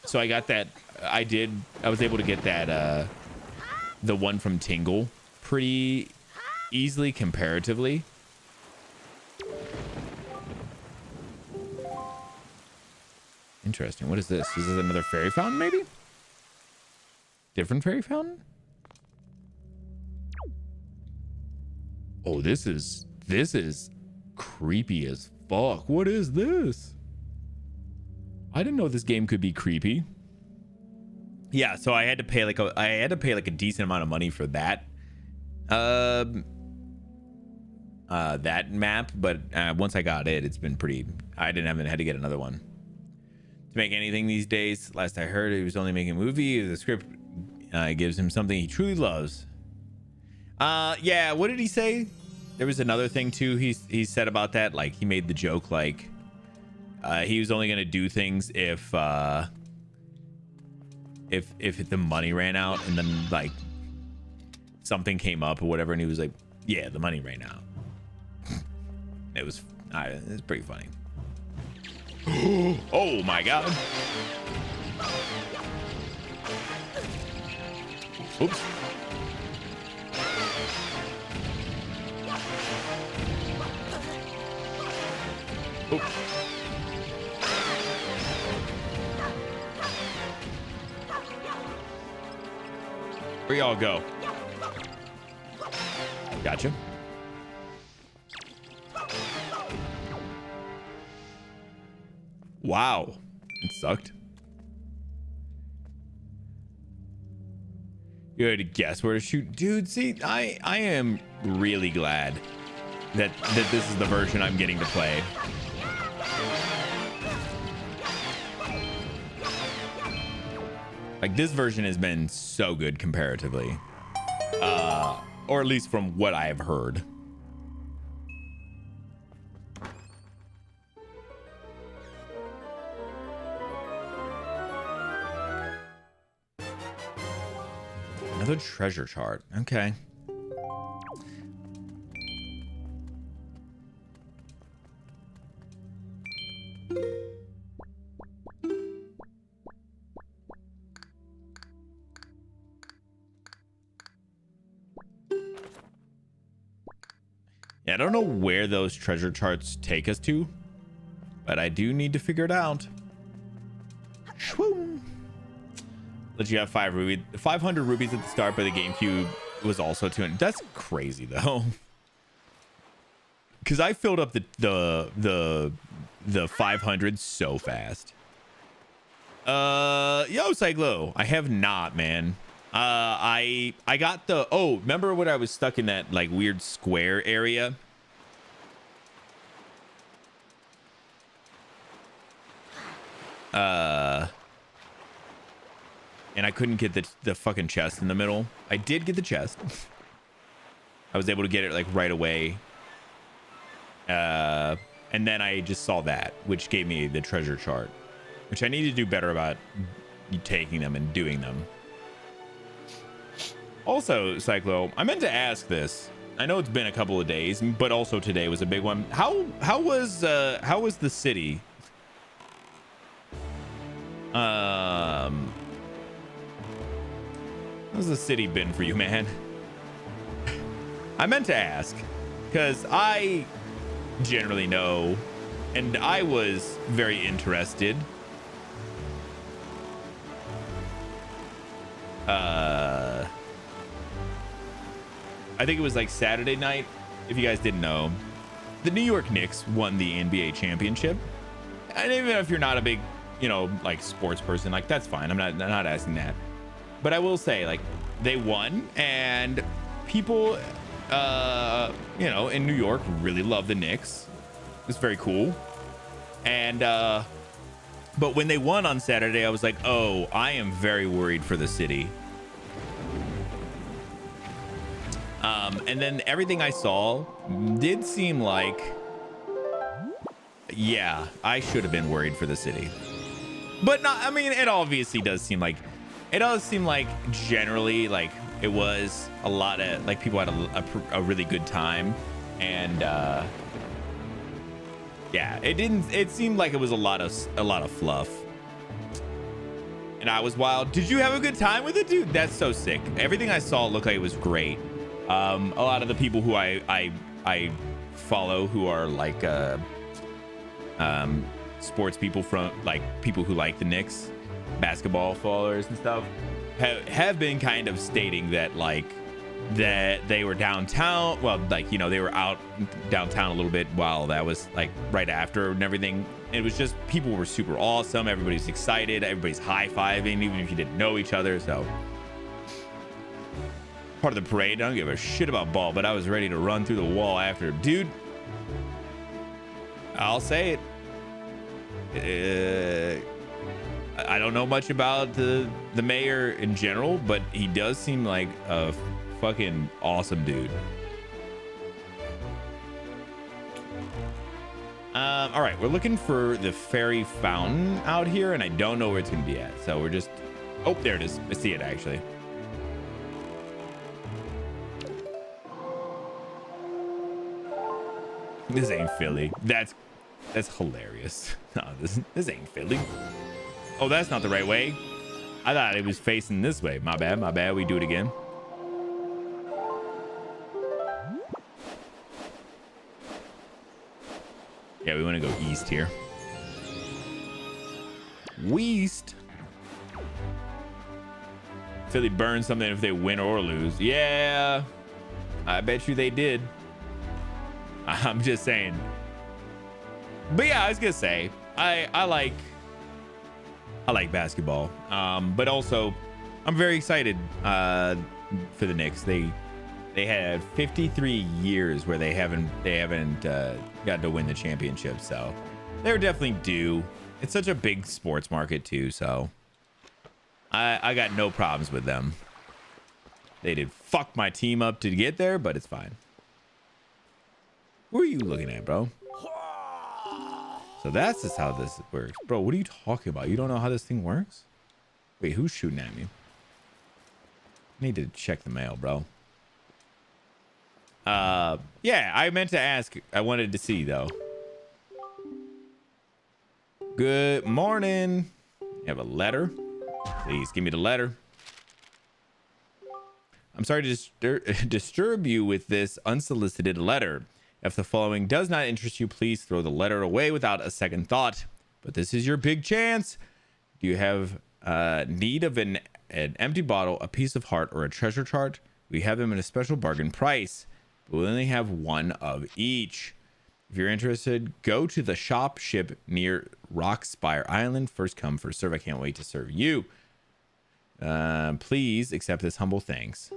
[SPEAKER 1] so I got that. I was able to get that, the one from Tingle pretty easily comparatively. Interesting. What is this? Is this another fairy fountain, maybe? Different fairy fountain? Oh, this is creepy as fuck. What is this? I didn't know this game could be creepy. Yeah, so I had to pay like a decent amount of money for that that map, but once I got it, it's been pretty. I haven't had to get another one to make anything these days. Last I heard, he was only making a movie. The script gives him something he truly loves. Yeah, what did he say? There was another thing too he said about that, like he made the joke like he was only gonna do things if the money ran out, and then like something came up or whatever, and he was like, yeah, the money ran out. It was pretty funny. Oh my god. Oops. Oops. Where y'all go? Gotcha. Wow, it sucked. You had to guess where to shoot, dude. See, I am really glad that this is the version I'm getting to play. Like, this version has been so good comparatively, or at least from what I have heard. Another treasure chart. Okay. Yeah, I don't know where those treasure charts take us to, but I do need to figure it out. Shwoom. Let you have 500 rubies at the start, but the GameCube was also 200. That's crazy though. Because I filled up the 500 so fast. Yo, Cyclo, I have not, man. I got the, oh, remember when I was stuck in that like weird square area? And I couldn't get the fucking chest in the middle. I did get the chest. I was able to get it like right away. And then I just saw that, which gave me the treasure chart, which I need to do better about taking them and doing them. Also, Cyclo, I meant to ask this. I know it's been a couple of days, but also today was a big one. How was the city? How's the city been for you, man? I meant to ask because I generally know, and I was very interested. I think it was like Saturday night. If you guys didn't know, the New York Knicks won the NBA championship. And even if you're not a big, like sports person, like that's fine. I'm not asking that. But I will say, like, they won, and people, in New York really love the Knicks. It's very cool. And, but when they won on Saturday, I was like, oh, I am very worried for the city. And then everything I saw did seem like, yeah, I should have been worried for the city. But not, I mean, it obviously does seem like, generally, like, it was a lot of, like, people had a really good time. And, yeah, it seemed like it was a lot of fluff. And I was wild. Did you have a good time with it, dude? That's so sick. Everything I saw looked like it was great. A lot of the people who I follow who are like sports people, from like people who like the Knicks, basketball followers and stuff, have been kind of stating that like that they were downtown. Well, like, they were out downtown a little bit while that was like right after and everything. It was just, people were super awesome. Everybody's excited. Everybody's high-fiving, even if you didn't know each other. So part of the parade. I don't give a shit about ball, but I was ready to run through the wall after, dude. I'll say it. I don't know much about the mayor in general, but he does seem like a fucking awesome dude. All right, we're looking for the fairy fountain out here, and I don't know where it's gonna be at. So we're just, oh, there it is. I see it actually. This ain't Philly. That's hilarious. No, this ain't Philly. Oh, that's not the right way. I thought it was facing this way. My bad. We do it again. Yeah, we want to go east here. West. Philly burns something if they win or lose. Yeah, I bet you they did. I'm just saying. But yeah, I was gonna say I like basketball, but also I'm very excited for the Knicks. They had 53 years where they haven't got to win the championship, so they're definitely due. It's such a big sports market too, so I got no problems with them. They did fuck my team up to get there, but it's fine. Who are you looking at, bro? So that's just how this works. Bro, what are you talking about? You don't know how this thing works? Wait, who's shooting at me? I need to check the mail, bro. Yeah, I meant to ask. I wanted to see, though. Good morning. You have a letter? Please give me the letter. I'm sorry to disturb you with this unsolicited letter. If the following does not interest you, please throw the letter away without a second thought. But this is your big chance. Do you have need of an empty bottle, a piece of heart, or a treasure chart? We have them at a special bargain price, but we only have one of each. If you're interested, go to the shop ship near Rockspire Island. First come, first serve. I can't wait to serve you. Please accept this humble thanks.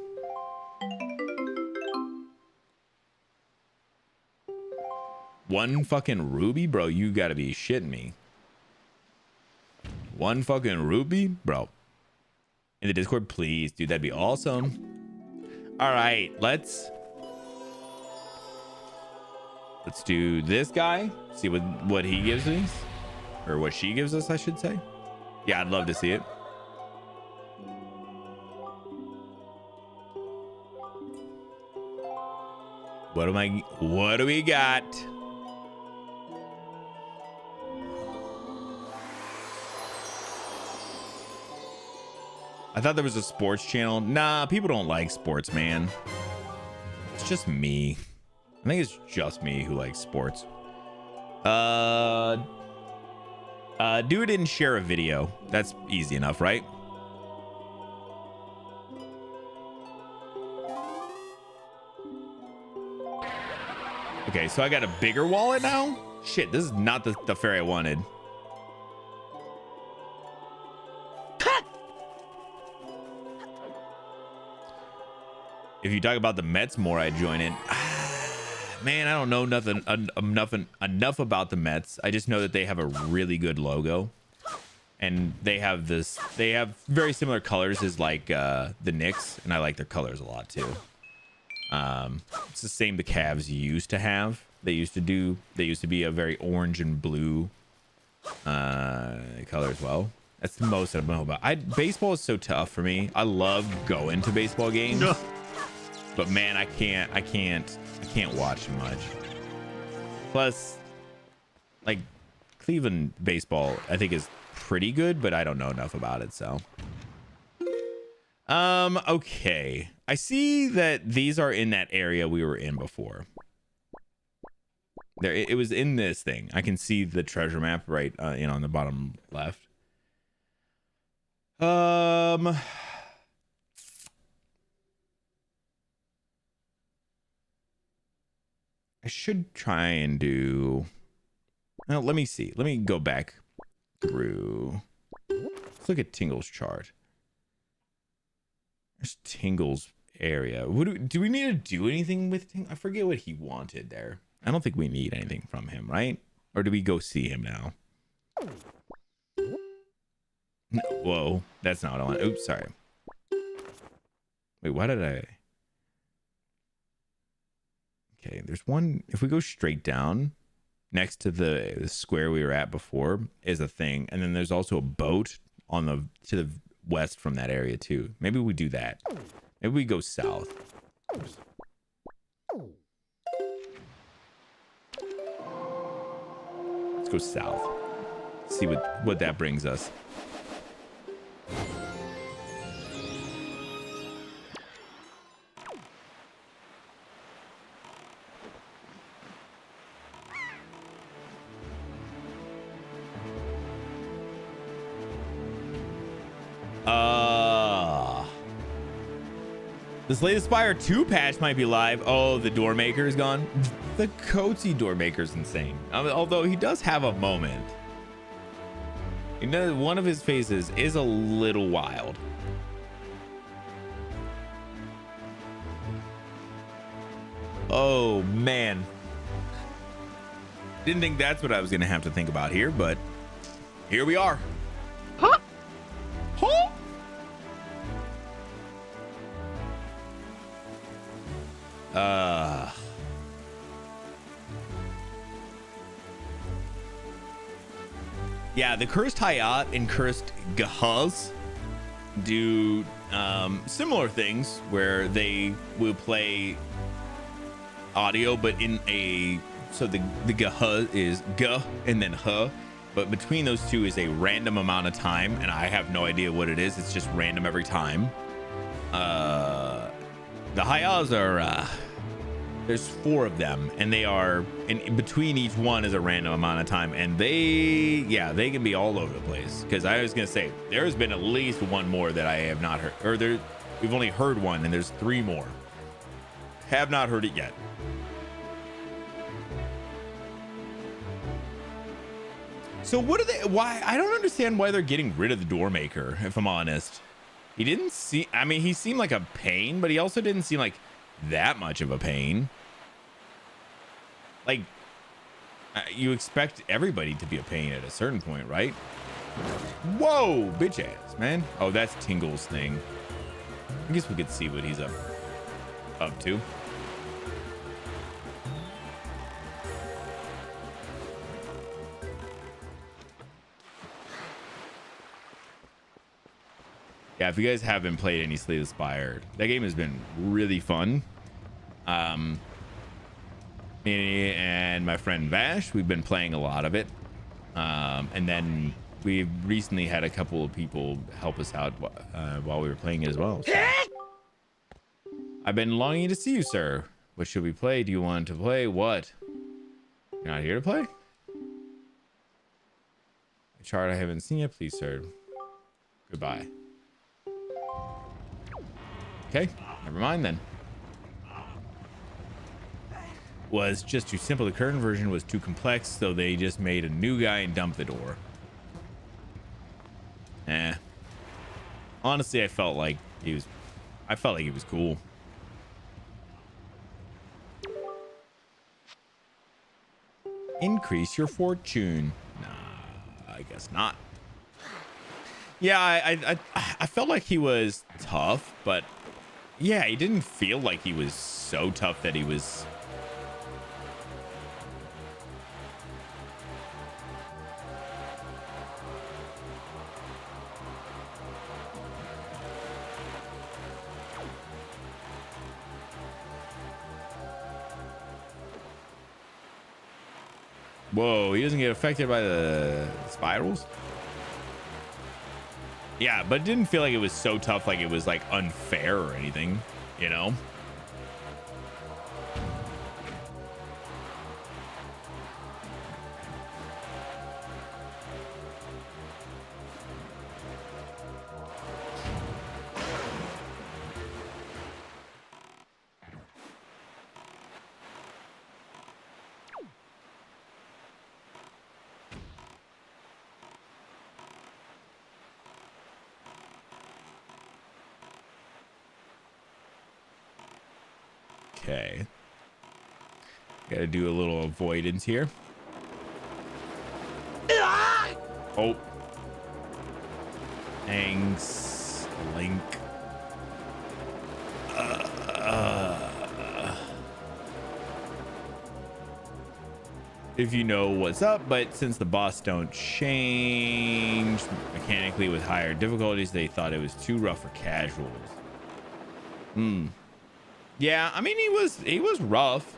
[SPEAKER 1] One fucking ruby? Bro, you gotta be shitting me. One fucking ruby? Bro. In the Discord, please. Dude, that'd be awesome. All right, let's do this guy. See what he gives us. Or what she gives us, I should say. Yeah, I'd love to see it. What do we got? I thought there was a sports channel. Nah, people don't like sports, man. It's just me. I think it's just me who likes sports. Dude didn't share a video. That's easy enough, right? Okay, so I got a bigger wallet now? Shit, this is not the fare I wanted. If you talk about the Mets more, I'd join in. Man, I don't know enough about the Mets. I just know that they have a really good logo. And they have very similar colors as like the Knicks, and I like their colors a lot too. It's the same the Cavs used to have. They used to be a very orange and blue color as well. That's the most I know about. Baseball is so tough for me. I love going to baseball games. But man, I can't watch much. Plus, like, Cleveland baseball, I think is pretty good, but I don't know enough about it, so. Okay. I see that these are in that area we were in before. There, it was in this thing. I can see the treasure map right, on the bottom left. I should try and do. Well, let me see. Let me go back through. Let's look at Tingle's chart. There's Tingle's area. Do we need to do anything with Tingle? I forget what he wanted there. I don't think we need anything from him, right? Or do we go see him now? No, whoa, that's not what I want. Oops, sorry. Wait, why did I? Okay, there's one. If we go straight down, next to the square we were at before is a thing, and then there's also a boat on to the west from that area too. Maybe we do that. Maybe we go south. Let's go south. See what that brings us. This latest Spire 2 patch might be live. Oh, the door maker is gone. The Coatsy door maker is insane. Although he does have a moment. You know, one of his phases is a little wild. Oh, man. Didn't think that's what I was going to have to think about here, but here we are. Huh? Huh? Yeah, the Cursed Hayat and Cursed Gahuz do similar things where they will play audio, but in a so the Gahuz is Gah and then Huh, but between those two is a random amount of time, and I have no idea what it is. It's just random every time. The Hayas are There's 4 of them, and they are in between each one is a random amount of time, and they can be all over the place. Because I was gonna say there's been at least one more that I have not heard, or we've only heard one, and there's 3 more. Have not heard it yet. So what are they? Why? I don't understand why they're getting rid of the door maker. If I'm honest, he didn't see. I mean, he seemed like a pain, but he also didn't seem like that much of a pain. Like, you expect everybody to be a pain at a certain point, right? Whoa, bitch ass, man. Oh, that's Tingle's thing. I guess we could see what he's up to. Yeah, if you guys haven't played any Slay the Spire, that game has been really fun. Me and my friend Vash, we've been playing a lot of it. And then we recently had a couple of people help us out while we were playing it as well. So. I've been longing to see you, sir. What should we play? Do you want to play what? You're not here to play? A chart I haven't seen yet, please, sir. Goodbye. Okay, never mind then. Was just too simple. The current version was too complex, so they just made a new guy and dumped the door. Honestly, I felt like he was cool. Increase your fortune. Nah, I guess not. Yeah, I felt like he was tough, but yeah, he didn't feel like he was so tough that he was. Whoa, he doesn't get affected by the spirals? Yeah, but it didn't feel like it was so tough, like it was like unfair or anything, you know? Okay. Gotta do a little avoidance here. Oh. Thanks, Link. If you know what's up, but since the boss don't change mechanically with higher difficulties, they thought it was too rough for casuals. Yeah, I mean, he was rough,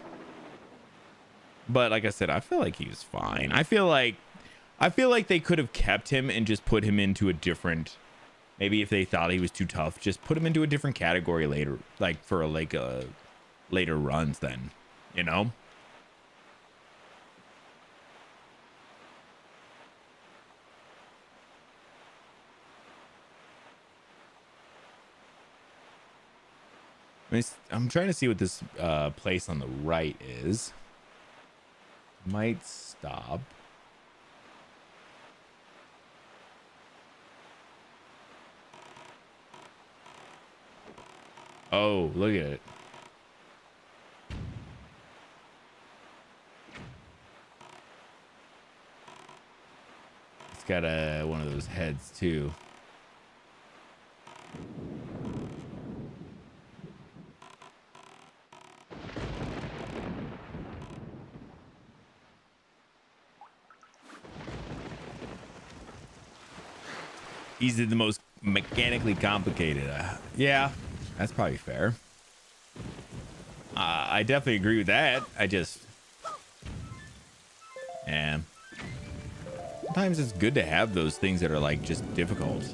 [SPEAKER 1] but like I said, I feel like he was fine. I feel like they could have kept him and just put him into a different, maybe if they thought he was too tough, just put him into a different category later, like for a later runs then, you know? I'm trying to see what this place on the right is. Might stop. Oh, look at it. It's got one of those heads too. These are the most mechanically complicated. Yeah, that's probably fair. I definitely agree with that. Yeah. Sometimes it's good to have those things that are like just difficult.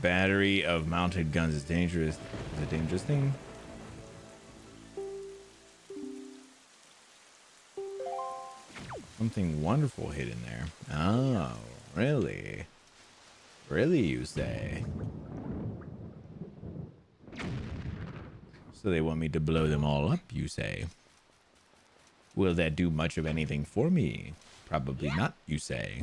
[SPEAKER 1] battery of mounted guns is dangerous. Is a dangerous thing? Something wonderful hidden there. Oh, really? Really, you say? So they want me to blow them all up, you say? Will that do much of anything for me? Probably not, you say.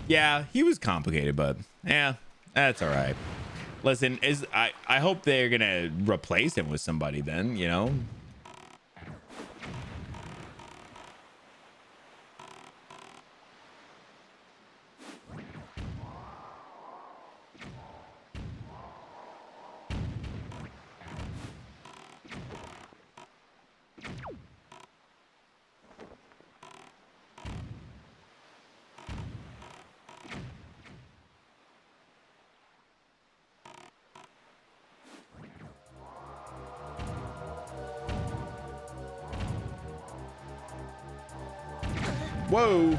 [SPEAKER 1] Yeah, he was complicated, but yeah, that's all right. Listen, I hope they're gonna replace him with somebody then, you know? Whoa.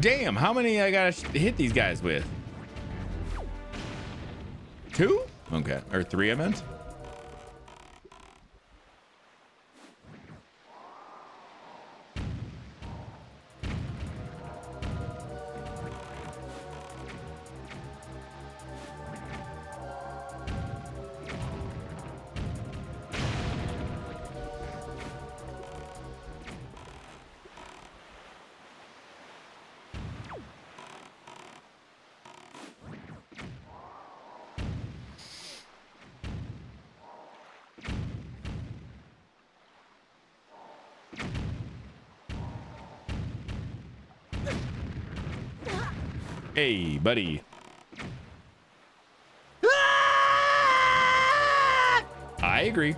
[SPEAKER 1] Damn, how many I gotta hit these guys with? 2? Okay, or 3 I meant. Hey, buddy. I agree.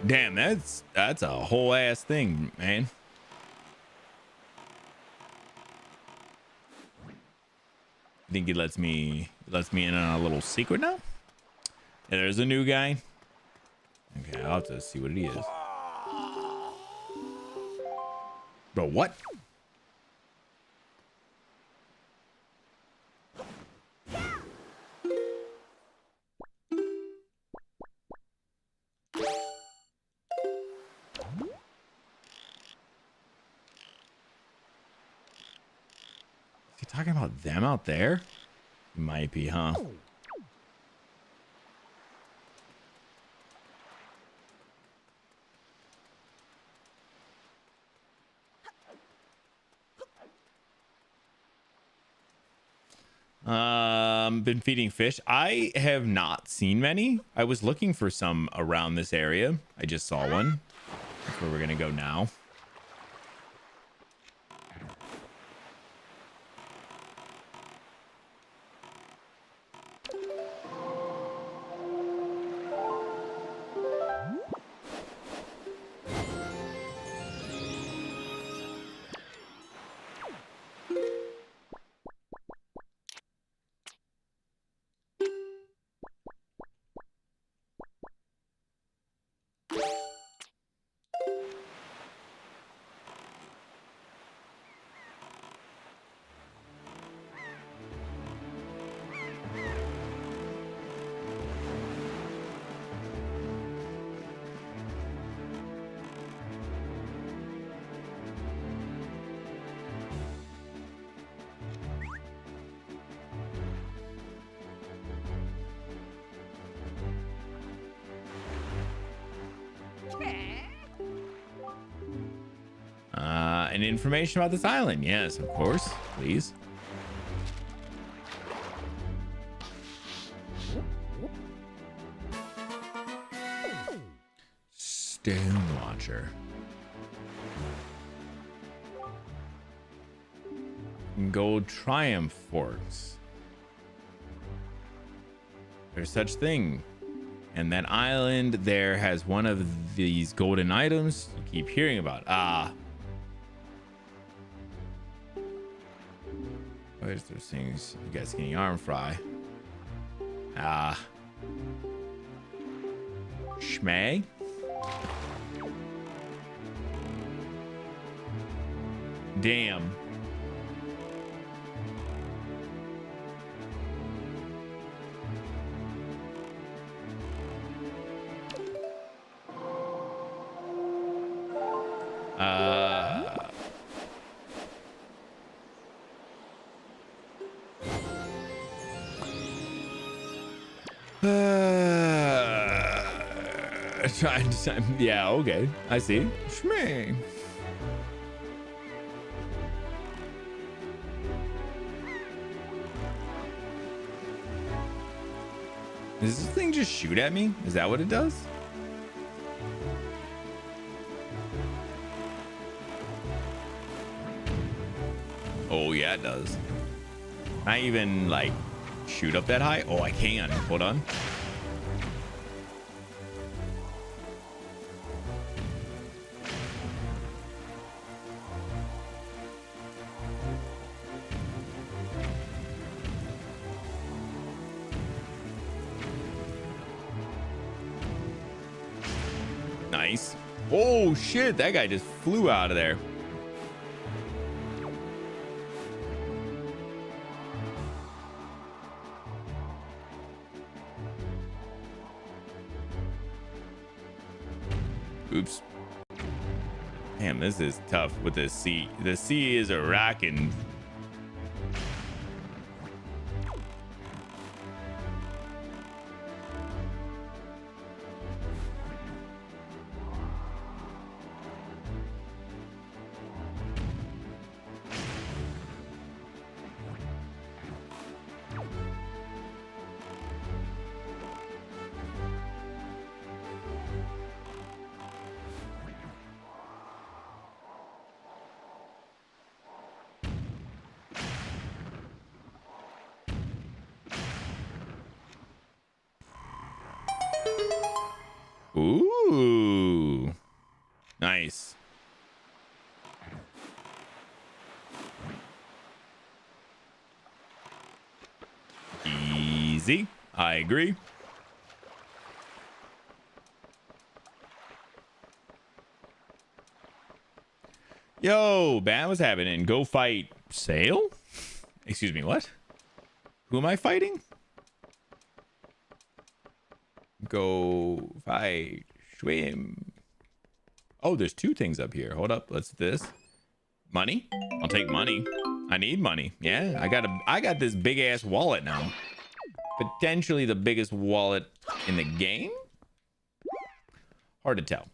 [SPEAKER 1] Damn, that's a whole ass thing, man. I think he lets me in on a little secret now. Yeah, there's a new guy. Okay, I'll have to see what he is. Bro, what? Is he talking about them out there? Might be, huh? Been feeding fish. I have not seen many. I was looking for some around this area. I just saw one. That's where we're gonna go now. And information about this island. Yes, of course. Please. Stone Watcher. Gold triumph forks. There's such thing. And that island there has one of these golden items you keep hearing about. Ah. Where's those things? You got skinny arm fry. Ah. Schmay. Damn. Yeah, okay. I see. Schmay. Does this thing just shoot at me? Is that what it does? Oh, yeah, it does. Can I even, like, shoot up that high? Oh, I can. Hold on. Nice. Oh, shit. That guy just flew out of there. Oops. Damn, this is tough with the sea. The sea is a rockin'. Ooh. Nice. Easy. I agree. Yo, Bat, what's happening? Go fight Sail? Excuse me, what? Who am I fighting? Go fight swim. Oh, there's two things up here. Hold up. Let's this. Money? I'll take money. I need money. Yeah, I got this big ass wallet now. Potentially the biggest wallet in the game? Hard to tell.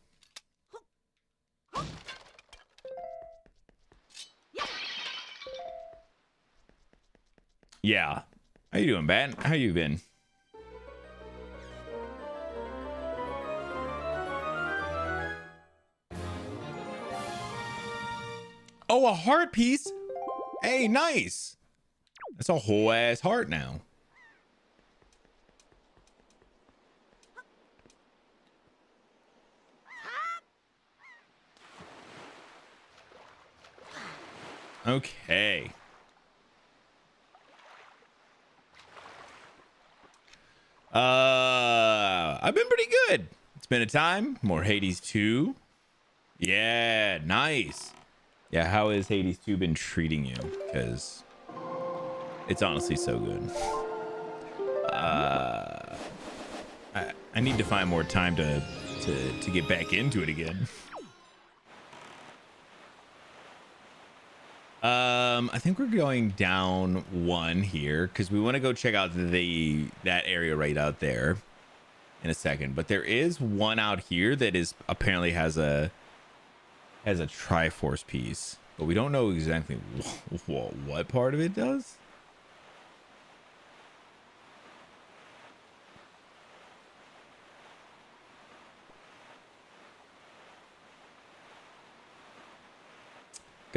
[SPEAKER 1] Yeah. How you doing, Bat? How you been? Oh, a heart piece. Hey, nice. That's a whole ass heart now. Okay. I've been pretty good. It's been a time. More Hades 2. Yeah, nice. Yeah, how has Hades 2 been treating you? Because it's honestly so good. I need to find more time to get back into it again. I think we're going down one here because we want to go check out that area right out there in a second. But there is one out here that is apparently has a Triforce piece, but we don't know exactly what part of it does.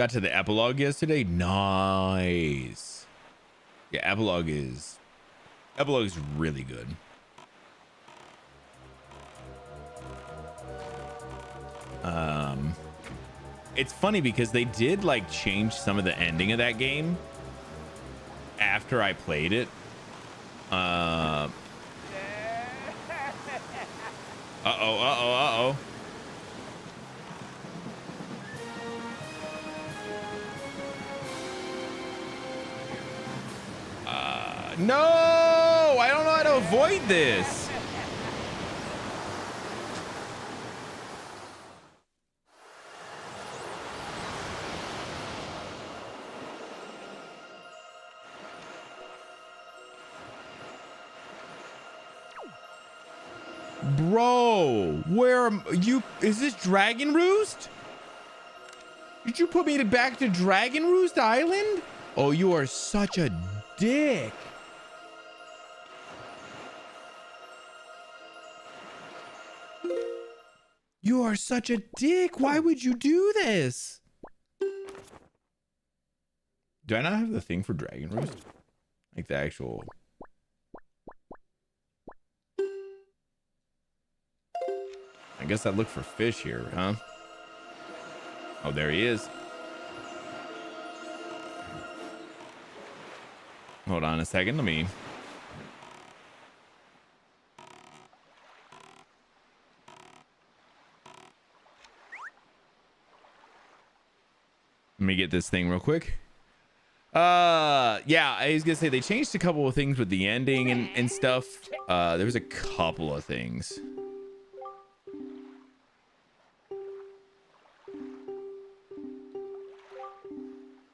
[SPEAKER 1] Got to the epilogue yesterday. Nice. Yeah, epilogue is really good. It's funny because they did like change some of the ending of that game after I played it. Uh-oh. No, I don't know how to avoid this. Bro, where am you? Is this Dragon Roost? Did you put me back to Dragon Roost Island? Oh, you are such a dick. You are such a dick. Why would you do this? Do I not have the thing for Dragon Roost? Like the actual... I guess I look for fish here, huh? Oh, there he is. Hold on a second. Let me get this thing real quick. Yeah, I was gonna say they changed a couple of things with the ending and stuff. There was a couple of things.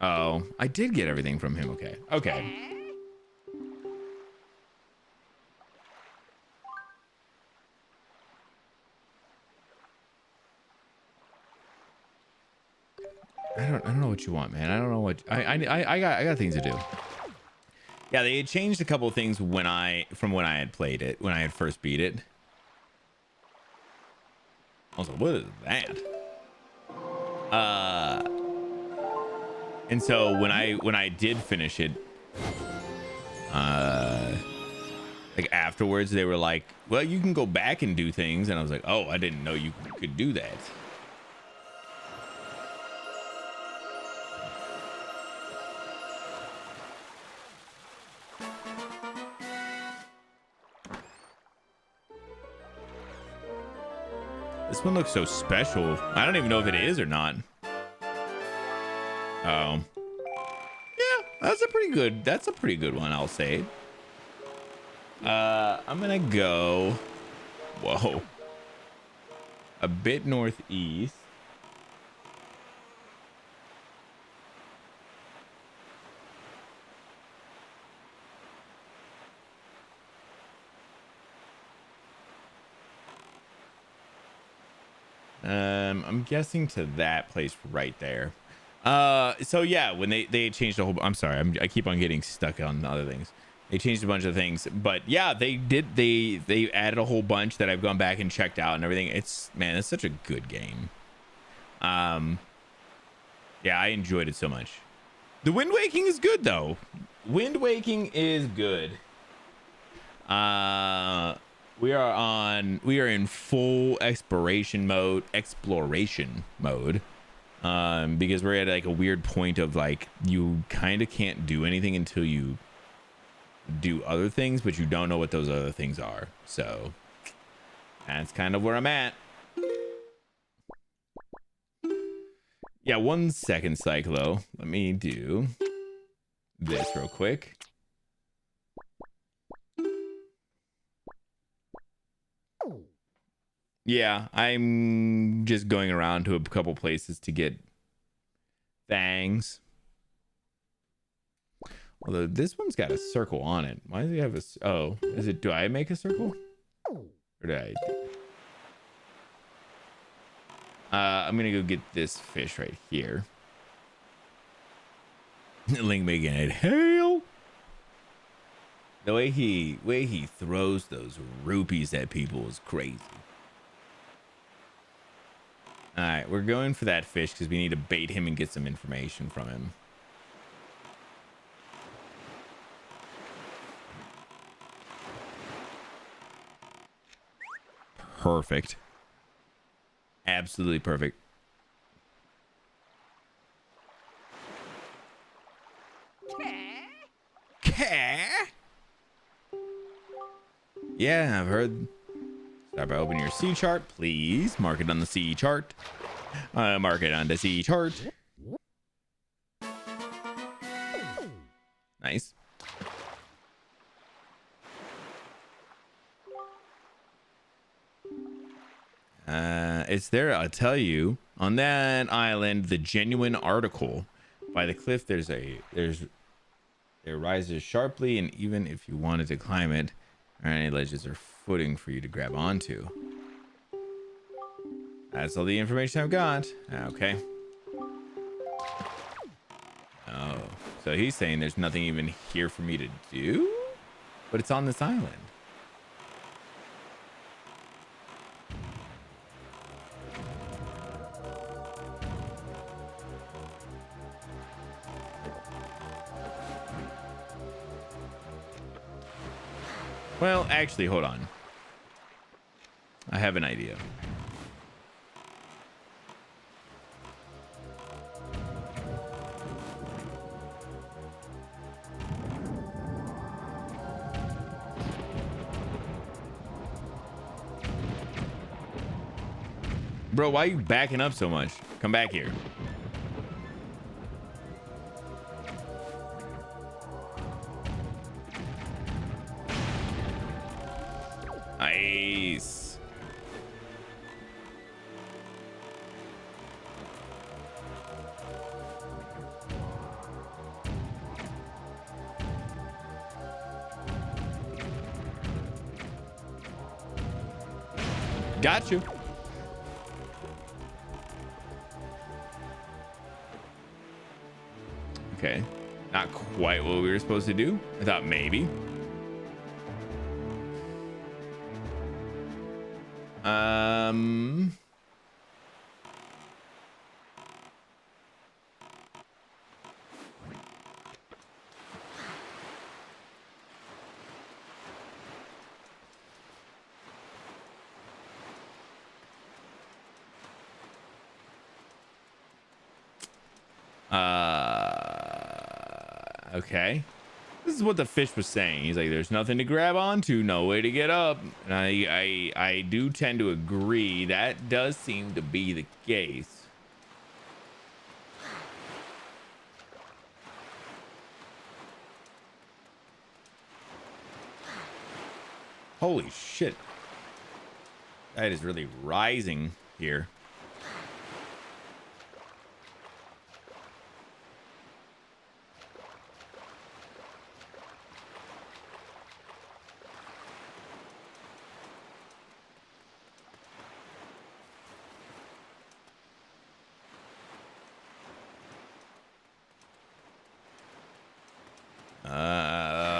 [SPEAKER 1] Oh, I did get everything from him. Okay. I don't know what you want, man. I don't know what I got things to do. Yeah, they had changed a couple of things from when I had played it, when I had first beat it. I was like, what is that? And so when I did finish it, like afterwards they were like, well, you can go back and do things, and I was like, oh, I didn't know you could do that. This one looks so special. I don't even know if it is or not. Oh. Yeah, that's a pretty good one, I'll say. I'm gonna go, whoa, a bit northeast. I'm guessing to that place right there. So yeah, when they changed the whole, I'm sorry, I keep on getting stuck on other things. They changed a bunch of things, but yeah, they added a whole bunch that I've gone back and checked out and everything. It's such a good game. Yeah, I enjoyed it so much. The Wind Waking is good though. Wind Waking is good. We are in full exploration mode, because we're at like a weird point of like, you kind of can't do anything until you do other things, but you don't know what those other things are. So that's kind of where I'm at. Yeah, 1 second, Cyclo. Let me do this real quick. Yeah, I'm just going around to a couple places to get fangs. Although this one's got a circle on it. Why does it have a... Oh, is it... Do I make a circle? Or did I... I'm gonna go get this fish right here. Link making it hail. The way he throws those rupees at people is crazy. All right, we're going for that fish because we need to bait him and get some information from him. Perfect. Absolutely perfect. Yeah, I've heard. Start by opening your sea chart, please. Mark it on the sea chart. Mark it on the sea chart. Nice. It's there. I'll tell you. On that island, the genuine article by the cliff. It rises sharply, and even if you wanted to climb it, there aren't any ledges or footing for you to grab onto. That's all the information I've got. Okay. Oh, so he's saying there's nothing even here for me to do, but it's on this island. Well, actually, hold on. I have an idea. Bro, why are you backing up so much? Come back here. Nice. Got you. Okay. Not quite what we were supposed to do. I thought maybe. Okay. This is what the fish was saying. He's like, there's nothing to grab onto, no way to get up. And I do tend to agree. That does seem to be the case. Holy shit. That is really rising here.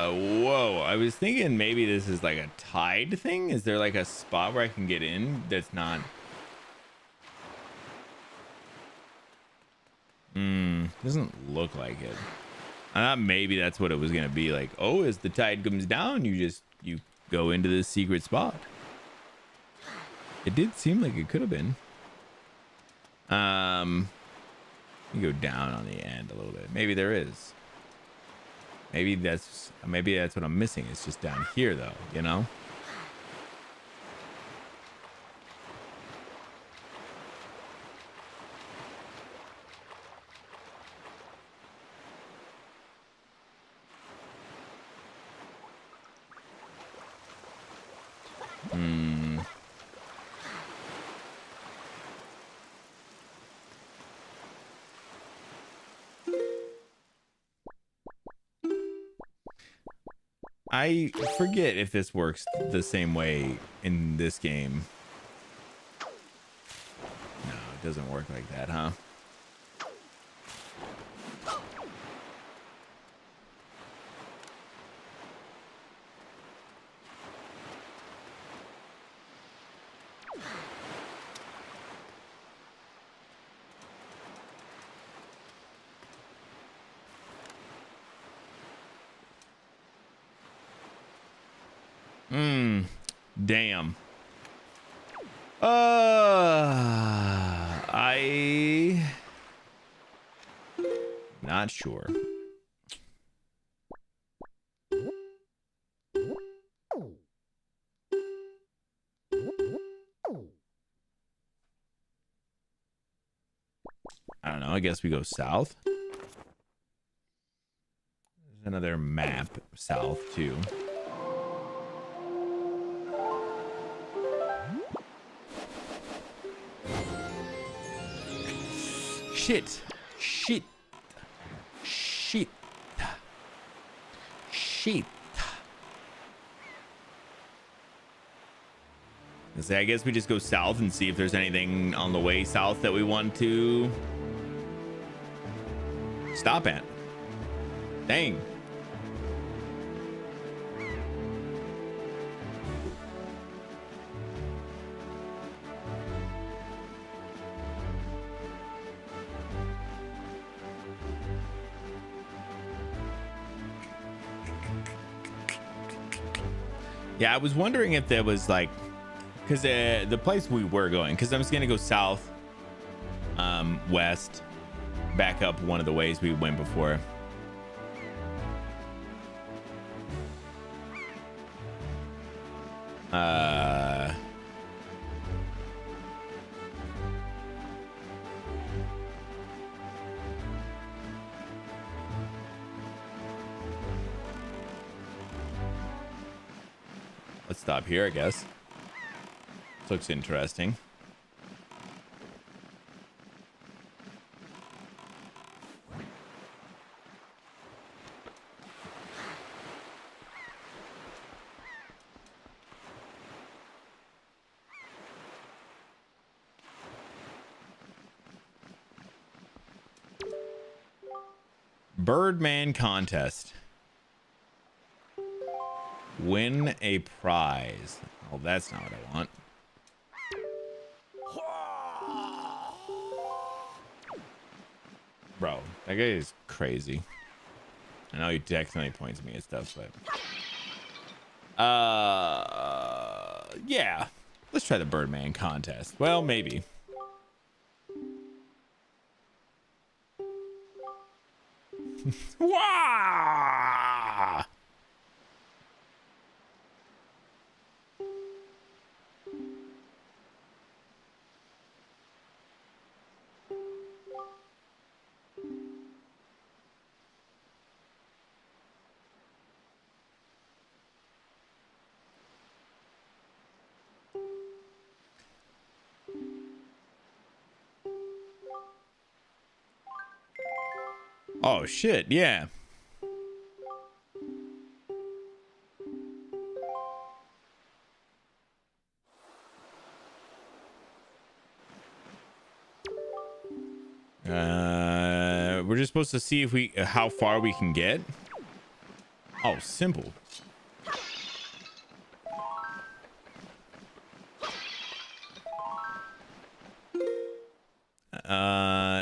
[SPEAKER 1] Whoa. I was thinking maybe this is like a tide thing. Is there like a spot where I can get in that's not? Doesn't look like it. I thought maybe that's what it was gonna be like. Oh, as the tide comes down, you go into this secret spot. It did seem like it could have been. You go down on the end a little bit. Maybe there is. Maybe that's what I'm missing. It's just down here though, you know? I forget if this works the same way in this game. No, it doesn't work like that, huh? Damn. I not sure. I don't know. I guess we go south. There's another map south too. Shit. Shit. Shit. Shit. I guess we just go south and see if there's anything on the way south that we want to stop at. Dang. Yeah, I was wondering if there was like, because the place we were going, because I'm just gonna go south, west, back up one of the ways we went before. Let's stop here, I guess. This looks interesting. Birdman contest. Win a prize. Oh, that's not what I want. Bro, that guy is crazy. I know he definitely points at me and stuff, but yeah. Let's try the Birdman contest. Well, maybe. Wah! Oh shit, yeah. We're just supposed to see if we how far we can get. Oh, simple.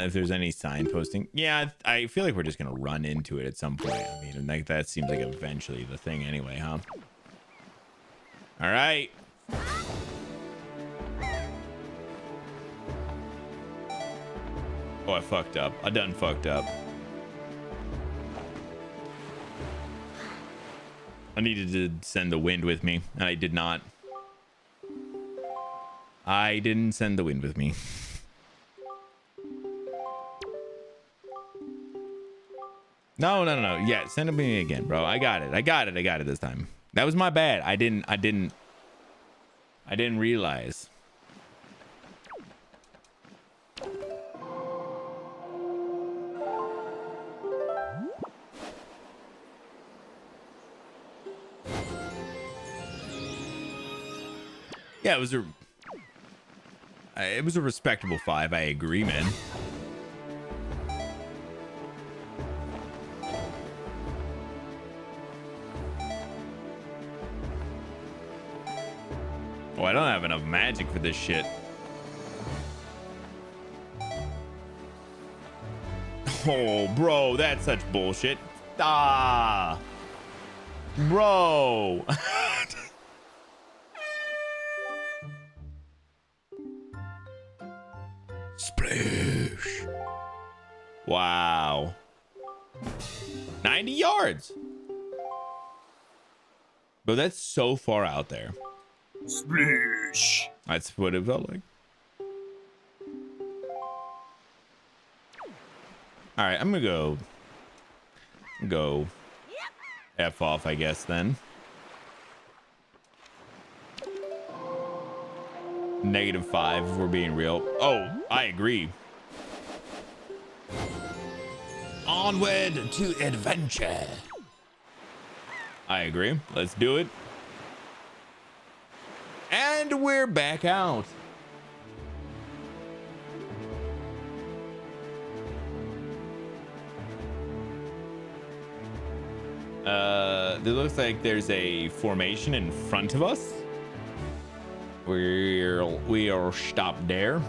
[SPEAKER 1] If there's any signposting, yeah, I feel like we're just gonna run into it at some point. I mean, like that seems like eventually the thing anyway, huh? All right. Oh, I fucked up. I done fucked up. I needed to send the wind with me, and I did not. I didn't send the wind with me. No. Yeah, send it to me again, bro. I got it this time. That was my bad. I didn't realize. Yeah, it was a respectable 5. I agree, man. Oh, I don't have enough magic for this shit. Oh, bro, that's such bullshit. Ah, bro. Splash. Wow. 90 yards. But that's so far out there.
[SPEAKER 3] Splash.
[SPEAKER 1] That's what it felt like. All right, I'm gonna go F off, I guess, then. -5 if we're being real. Oh, I agree. Onward to adventure. I agree. Let's do it. And we're back out. It looks like there's a formation in front of us. We'll stop there.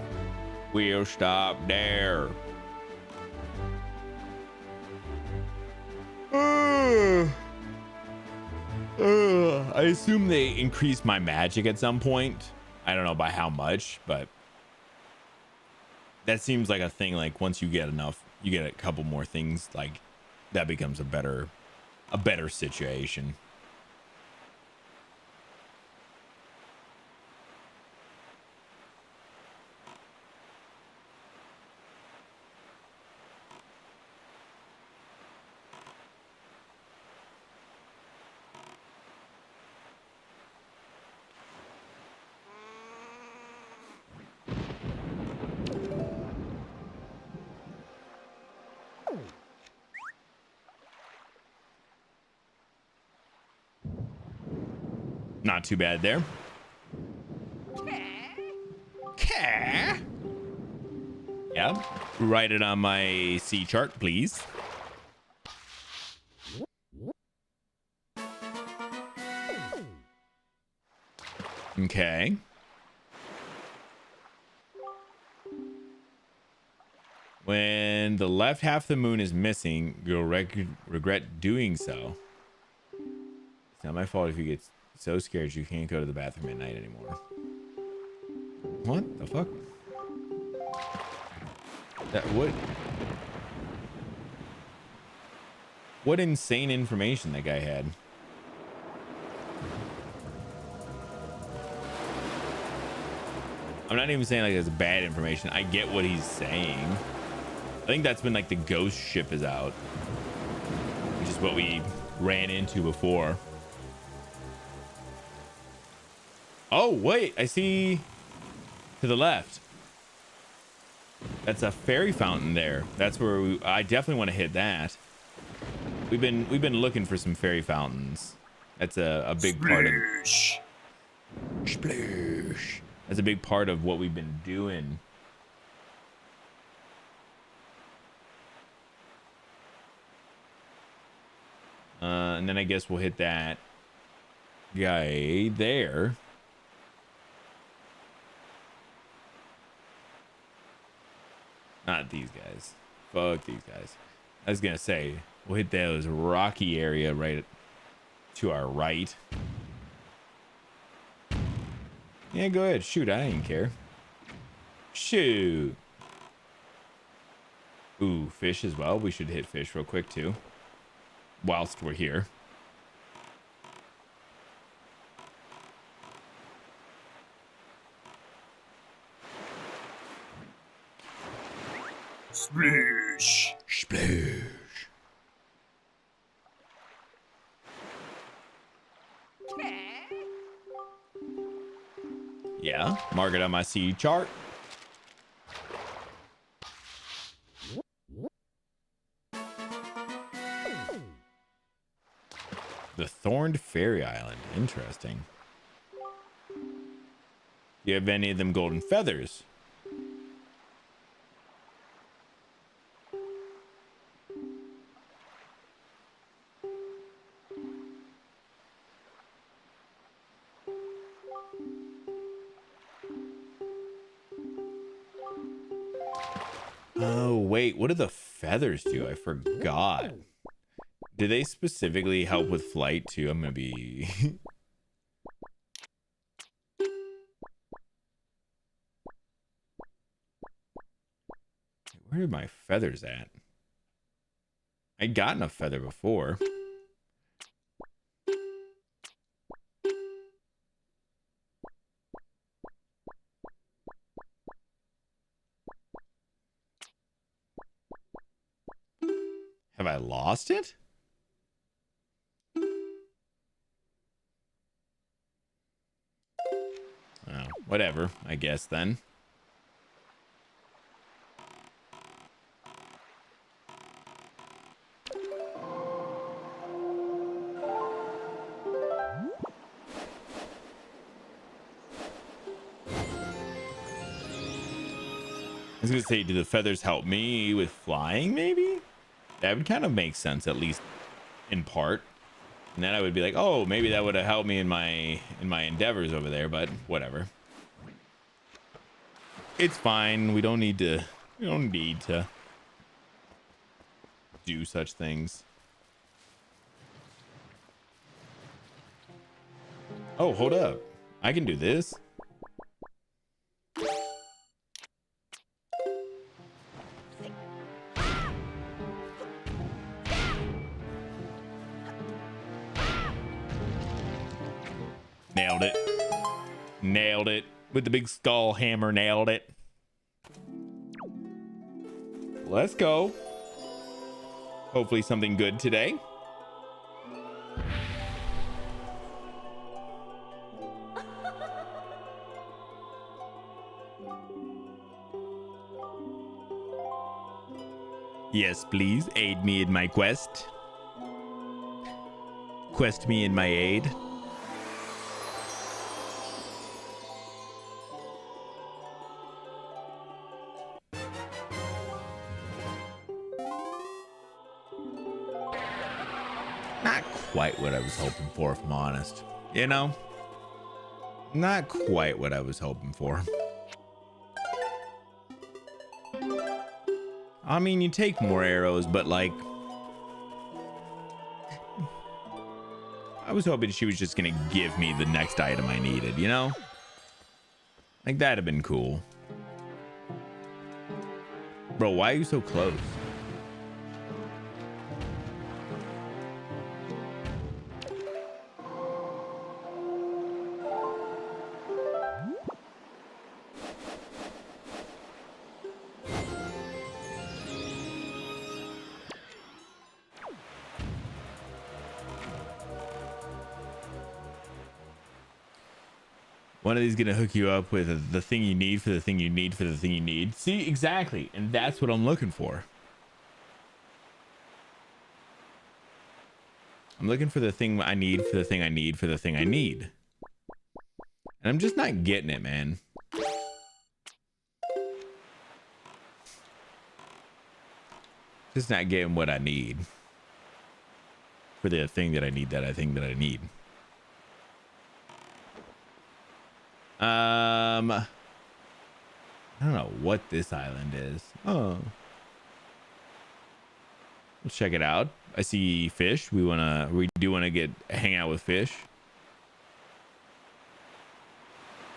[SPEAKER 1] We'll stop there. I assume they increased my magic at some point. I don't know by how much, but that seems like a thing. Like once you get enough, you get a couple more things. Like that becomes a better situation. Not too bad there. Okay. Yeah. Write it on my C chart, please. Okay. When the left half of the moon is missing, you'll regret doing so. It's not my fault if you get so scared you can't go to the bathroom at night anymore. What the fuck? What insane information that guy had. I'm not even saying like it's bad information. I get what he's saying. I think that's when like the ghost ship is out, which is what we ran into before. Oh, wait, I see to the left. That's a fairy fountain there. That's where I definitely want to hit that. We've been looking for some fairy fountains. That's a big part of Splash. That's a big part of what we've been doing. And then I guess we'll hit that guy there. Not these guys. Fuck these guys. I was gonna say we'll hit those rocky area right to our right. Yeah, go ahead. Shoot, I ain't care. Shoot. Ooh, fish as well. We should hit fish real quick too. Whilst we're here.
[SPEAKER 3] Splash.
[SPEAKER 1] Splash. Yeah, mark it on my C chart. The Thorned Fairy Island. Interesting. Do you have any of them golden feathers? Oh, wait. What do the feathers do? I forgot. Do they specifically help with flight too? I'm gonna be Where are my feathers at? I gotten a feather before. Have I lost it? Oh, whatever, I guess then. I was gonna say, do the feathers help me with flying? Maybe that would kind of make sense, at least in part. And then I would be like, oh, maybe that would have helped me in my endeavors over there. But whatever, it's fine. We don't need to. We don't need to do such things. Oh, hold up! I can do this. Nailed it. Nailed it. With the big skull hammer, nailed it. Let's go. Hopefully something good today. Yes, please aid me in my quest. Quest me in my aid. Not quite what I was hoping for, if I'm honest. You know? Not quite what I was hoping for. I mean, you take more arrows, but like... I was hoping she was just gonna give me the next item I needed, you know? Like, that'd have been cool. Bro, why are you so close? One of these gonna hook you up with the thing you need for the thing you need for the thing you need. See, exactly. And that's what I'm looking for. I'm looking for the thing I need for the thing I need for the thing I need. And I'm just not getting it, man. Just not getting what I need for the thing that I need that I think that I need. I don't know what this island is. Oh, let's check it out. I see fish. We do want to hang out with fish.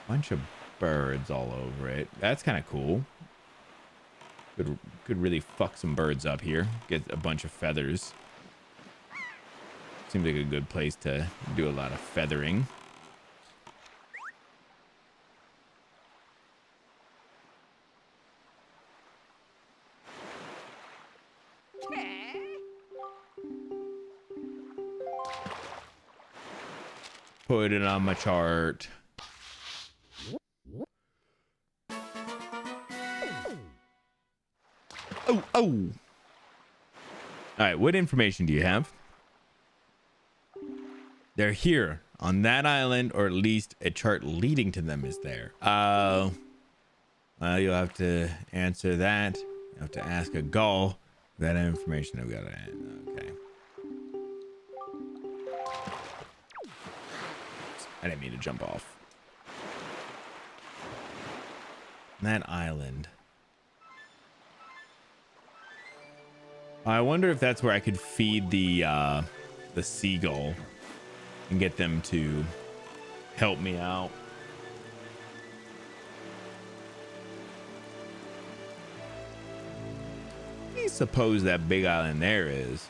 [SPEAKER 1] Bunch of birds all over it. That's kind of cool. Could really fuck some birds up here. Get a bunch of feathers. Seems like a good place to do a lot of feathering. Put it on my chart. Oh. All right, what information do you have? They're here on that island, or at least a chart leading to them is there. Well, you'll have to answer that. You have to ask a gull. That information I've got to add. Okay. I didn't mean to jump off. That island. I wonder if that's where I could feed the seagull and get them to help me out. suppose that big island there is.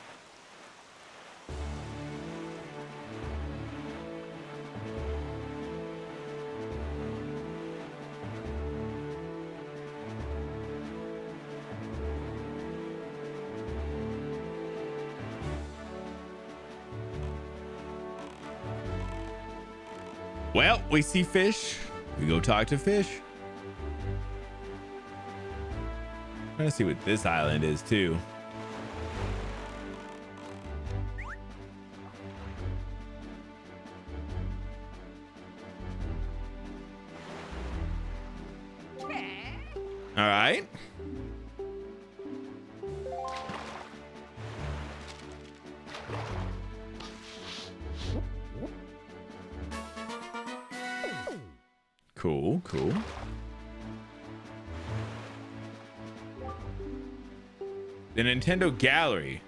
[SPEAKER 1] Well, we see fish. We go talk to fish. Trying to see what this island is too. All right. Cool, cool. The Nintendo Gallery.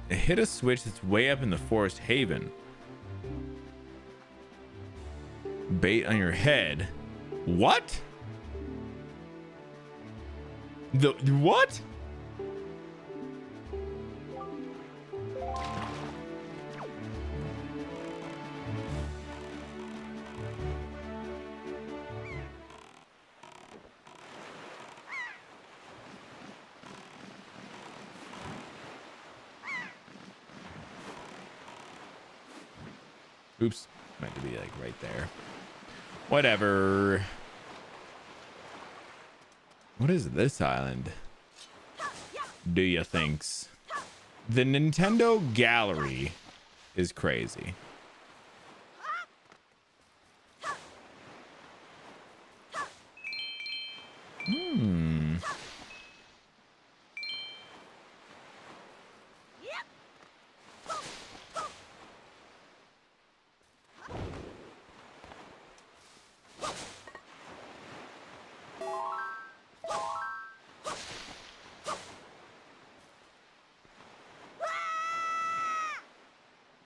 [SPEAKER 1] Hit a switch that's way up in the forest haven. Bait on your head. What? The what? Oops, meant to be like right there. Whatever. What is this island? Do you thinks? The Nintendo Gallery is crazy.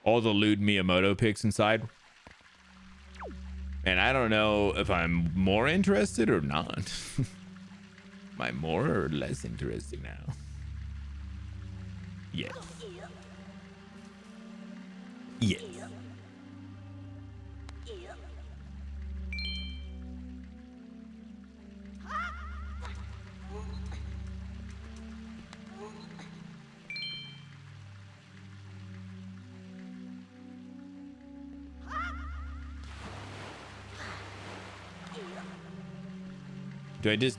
[SPEAKER 1] All the lewd Miyamoto pics inside. And I don't know if I'm more interested or not. Am I more or less interested now? Yes. Yes. Do I just...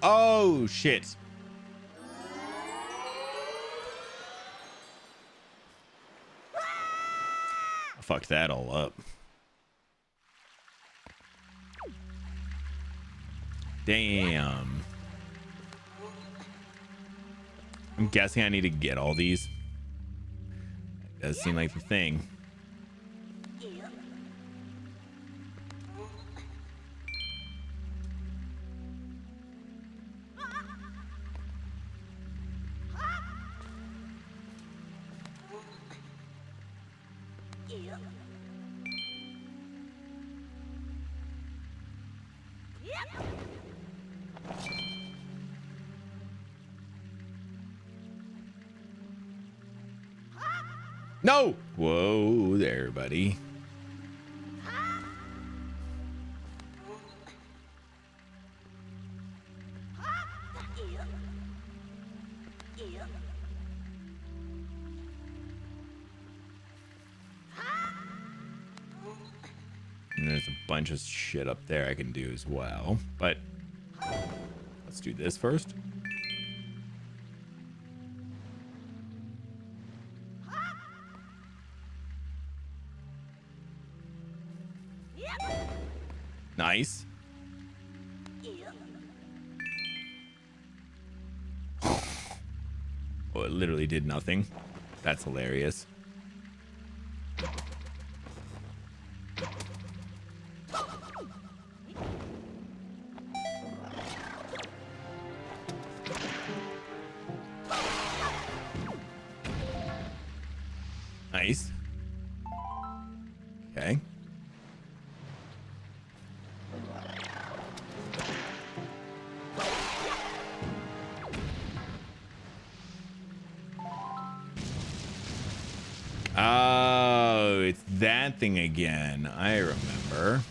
[SPEAKER 1] Oh, shit. I fucked that all up. Damn. I'm guessing I need to get all these. That does seem like the thing. No! Whoa there, buddy. And there's a bunch of shit up there I can do as well. But let's do this first. Nice. Oh, it literally did nothing. That's hilarious. Nice. Okay. it's that thing again. I remember.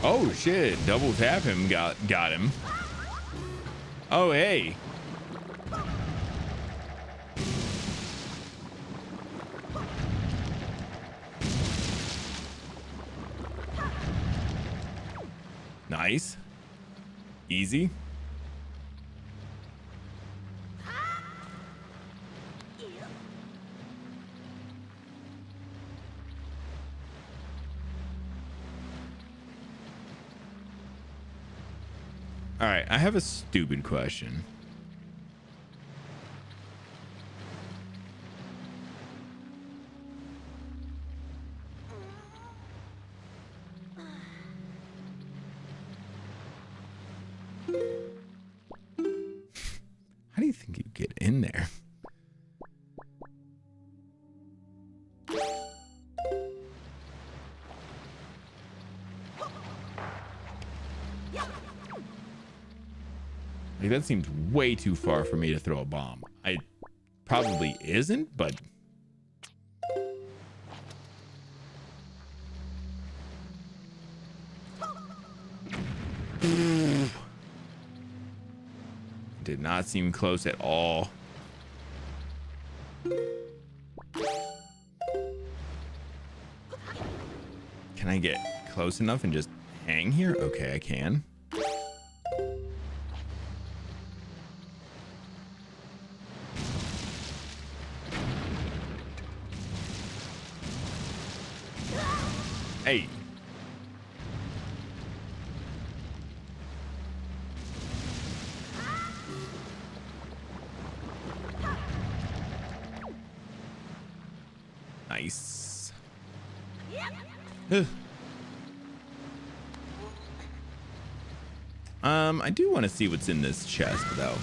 [SPEAKER 1] Oh shit, double tap him, got him. Oh hey. Nice. Easy. All right, I have a stupid question. How do you think you get in there? Like, that seems way too far for me to throw a bomb. I probably isn't, but did not seem close at all. Can I get close enough and just hang here? Okay, I can. Hey. Nice. I do want to see what's in this chest though.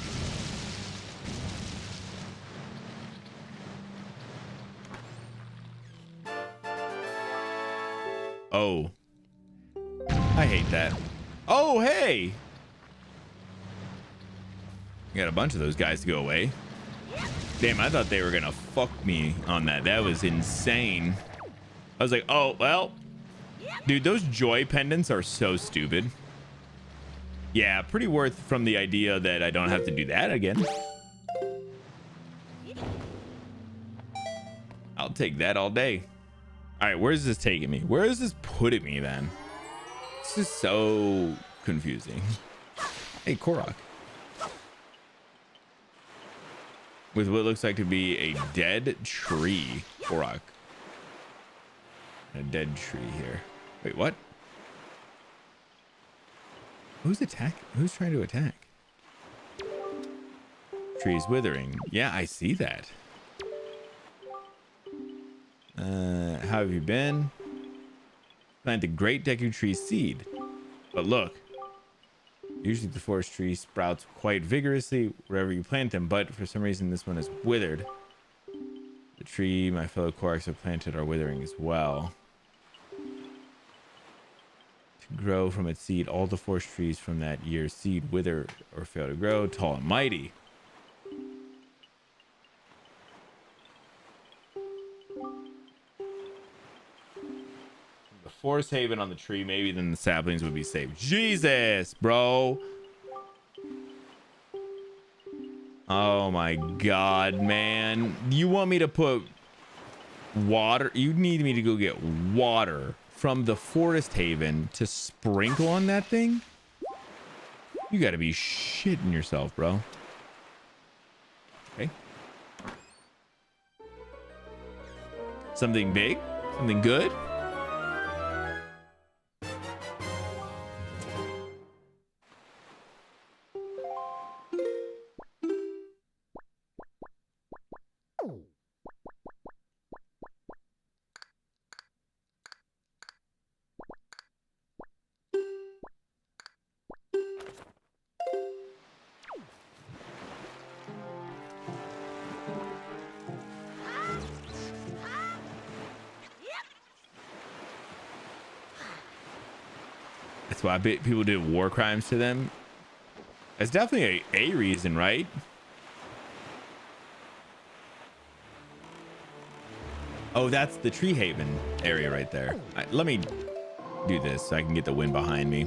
[SPEAKER 1] Oh, I hate that. Oh, hey. You got a bunch of those guys to go away. Damn, I thought they were gonna fuck me on that. That was insane. I was like, oh, well. Dude, those joy pendants are so stupid. Yeah, pretty worth from the idea that I don't have to do that again. I'll take that all day. All right, where's this taking me? Where is this putting me then? This is so confusing. Hey, Korok. With what looks like to be a dead tree. Korok. A dead tree here. Wait, what? Who's attacking? Who's trying to attack? Tree's withering. Yeah, I see that. How have you been? Plant a great Deku Tree seed. But look. Usually the forest tree sprouts quite vigorously wherever you plant them, but for some reason this one is withered. The tree my fellow Koraks have planted are withering as well. To grow from its seed, all the forest trees from that year's seed wither or fail to grow tall and mighty. The forest haven on the tree, maybe then the saplings would be saved. Jesus, bro. Oh my God, man. You want me to put water? You need me to go get water from the forest haven to sprinkle on that thing? You gotta be shitting yourself, bro. Okay. Something big? Something good? That's why people did war crimes to them. That's definitely a reason, right? Oh, that's the Tree Haven area right there. Let me do this so I can get the wind behind me.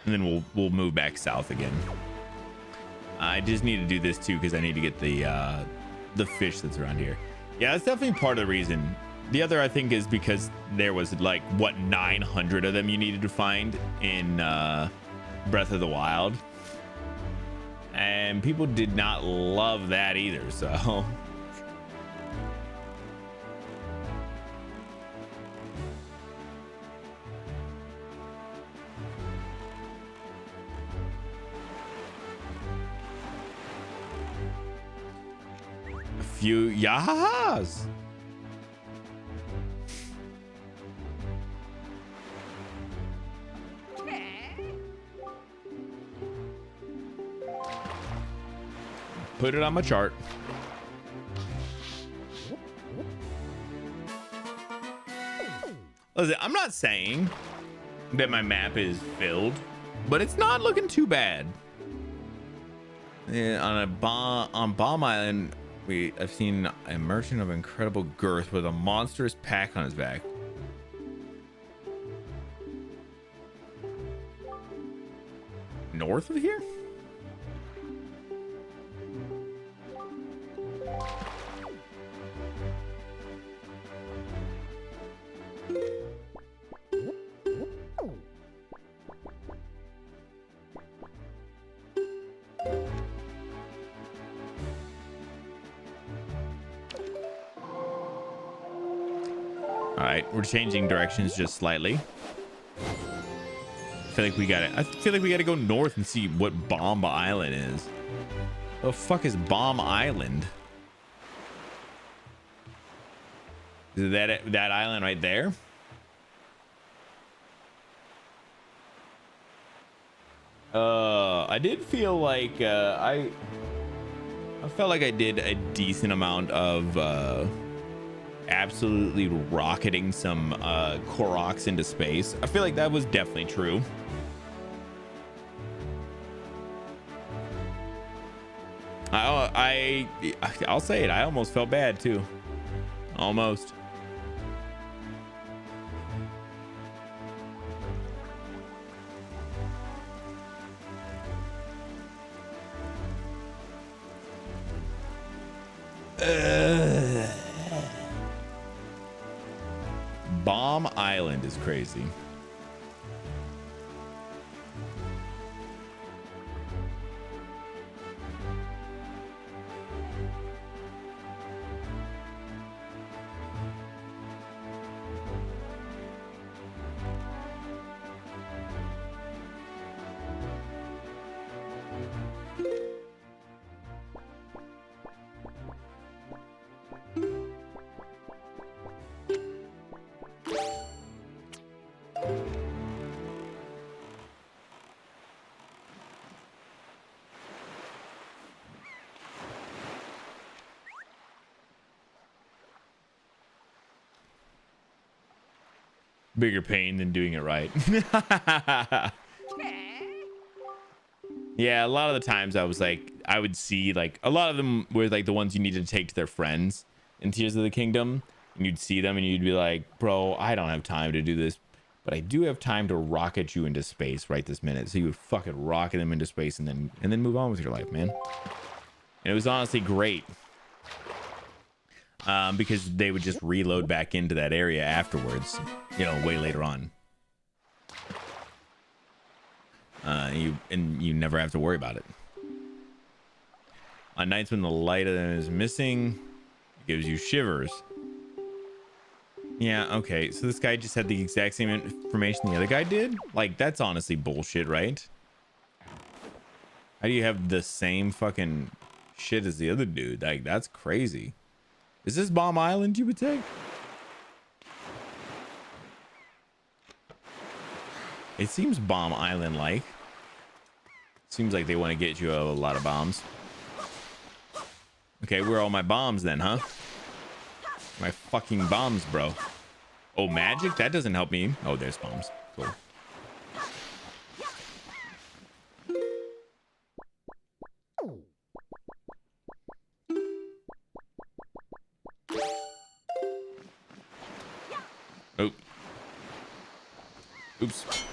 [SPEAKER 1] And then we'll move back south again. I just need to do this too because I need to get the fish that's around here. Yeah, that's definitely part of the reason. The other, I think, is because there was like what 900 of them you needed to find in Breath of the Wild, and people did not love that either. So. Few yahas. Put it on my chart. Listen, I'm not saying that my map is filled, but it's not looking too bad. Yeah, on Bomb Island, I've seen a merchant of incredible girth with a monstrous pack on his back. North of here? All right, we're changing directions just slightly. I feel like we gotta go north and see what Bomb Island is. The fuck is Bomb Island? Is that island right there? I did feel like I felt like I did a decent amount of absolutely rocketing some Koroks into space. I feel like that was definitely true. I'll say it. I almost felt bad too. Almost. Bomb Island is crazy. Bigger pain than doing it right. Yeah, a lot of the times I was like, I would see like a lot of them were like the ones you needed to take to their friends in Tears of the Kingdom, and you'd see them and you'd be like, bro, I don't have time to do this, but I do have time to rocket you into space right this minute. So you would fucking rocket them into space and then move on with your life, man. And it was honestly great. Because they would just reload back into that area afterwards, you know, way later on. You never have to worry about it. On nights when the light is missing, it gives you shivers. Yeah, okay. So this guy just had the exact same information the other guy did? Like, that's honestly bullshit, right? How do you have the same fucking shit as the other dude? Like, that's crazy. Is this Bomb Island, you would say? It seems Bomb Island-like. Seems like they want to get you a lot of bombs. Okay, where are all my bombs then, huh? My fucking bombs, bro. Oh, magic? That doesn't help me. Oh, there's bombs. Cool. Oh. Oops.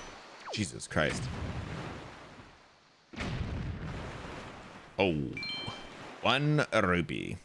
[SPEAKER 1] Jesus Christ. Oh. 1 rupee.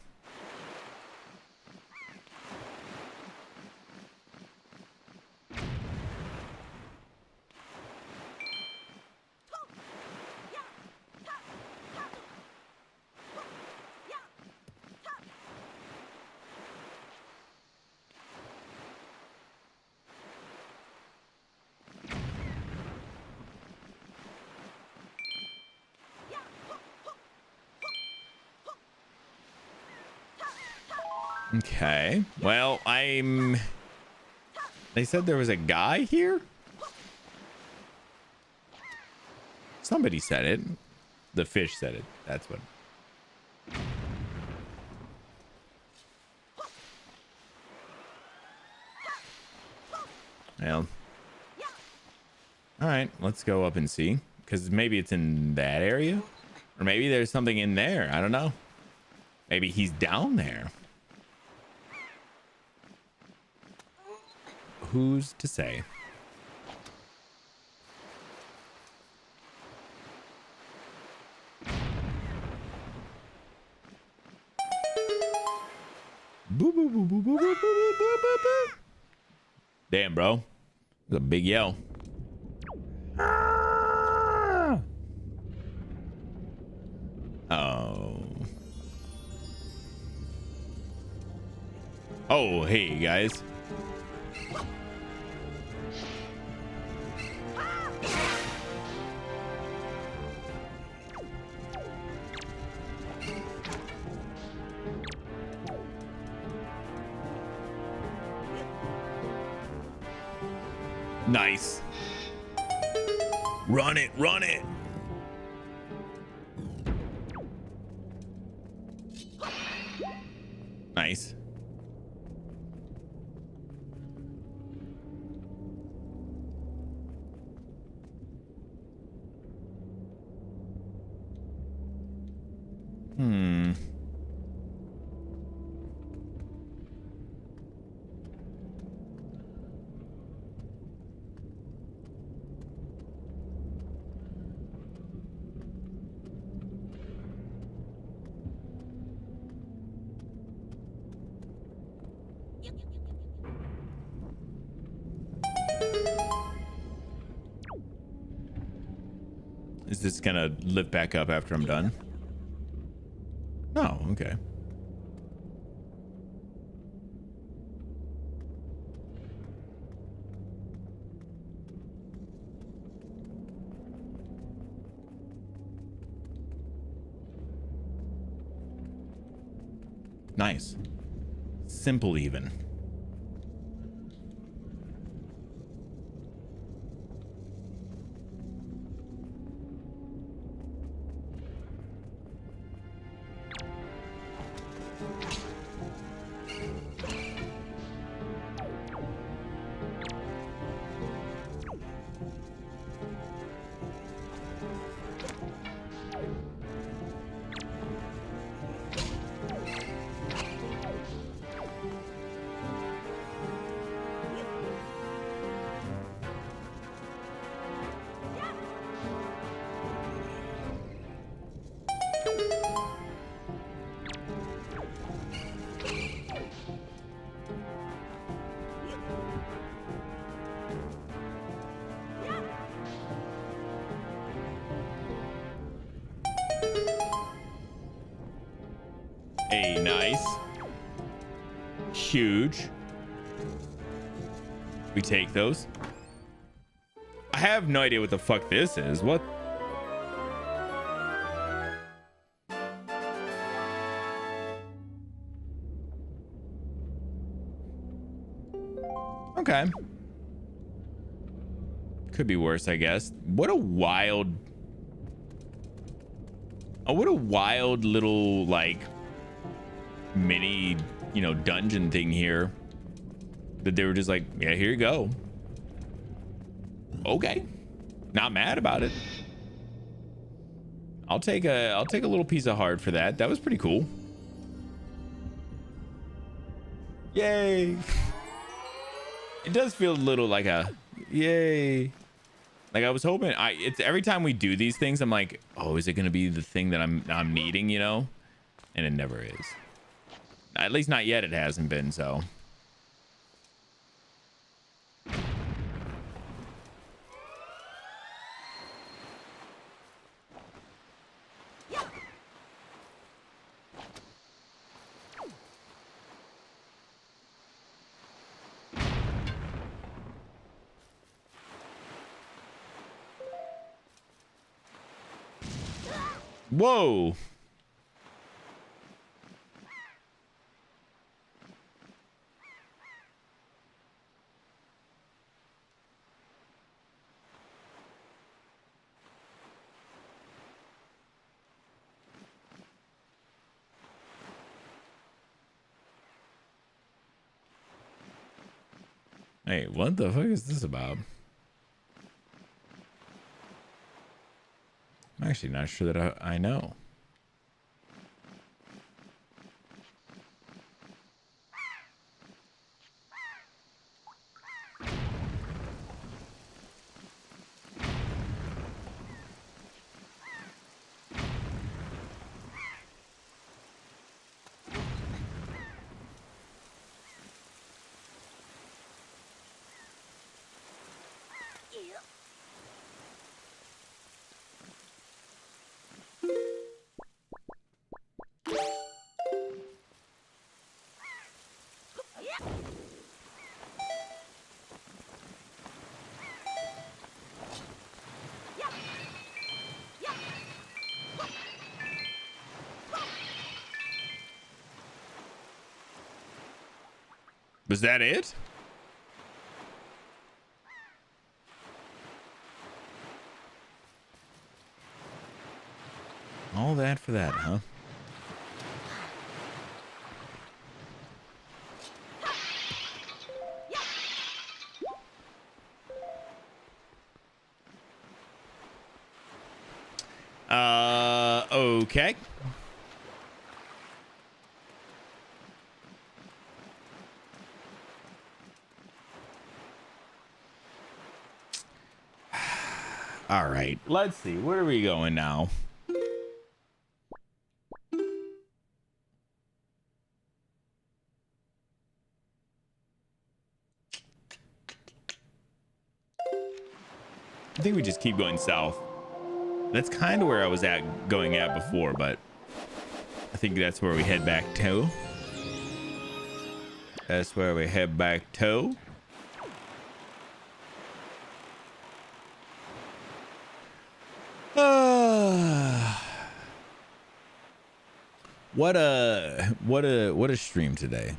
[SPEAKER 1] Okay. Well, they said there was a guy here? Somebody said it. The fish said it. That's what. Well. All right, let's go up and see. Because maybe it's in that area. Or maybe there's something in there. I don't know. Maybe he's down there. Who's to say? Boo, boo, boo, boo, boo, boo, boo, boo, boo, boo. Damn, bro. That's a big yell. Ah! Oh. Oh, hey, guys. Nice. Run it, run it. Nice. Is this gonna lift back up after I'm done? Oh, okay. Nice. Simple even. Hey, nice. Huge. We take those. I have no idea what the fuck this is. What? Okay. Could be worse, I guess. What a wild... Oh, what a wild little, like, mini, you know, dungeon thing here that they were just like, yeah, here you go. Okay, not mad about it. I'll take a little piece of heart for that. That was pretty cool. Yay. It does feel a little like a yay. Like I was hoping it's every time we do these things, I'm like, oh, is it gonna be the thing that I'm needing, you know? And it never is. At least not yet, it hasn't been, so. Whoa. Hey, what the fuck is this about? I'm actually not sure that I know. Was that it? All that for that, huh? Okay. All right, let's see. Where are we going now? I think we just keep going south. That's kind of where I was going at before, but I think that's where we head back to. That's where we head back to. What a stream today.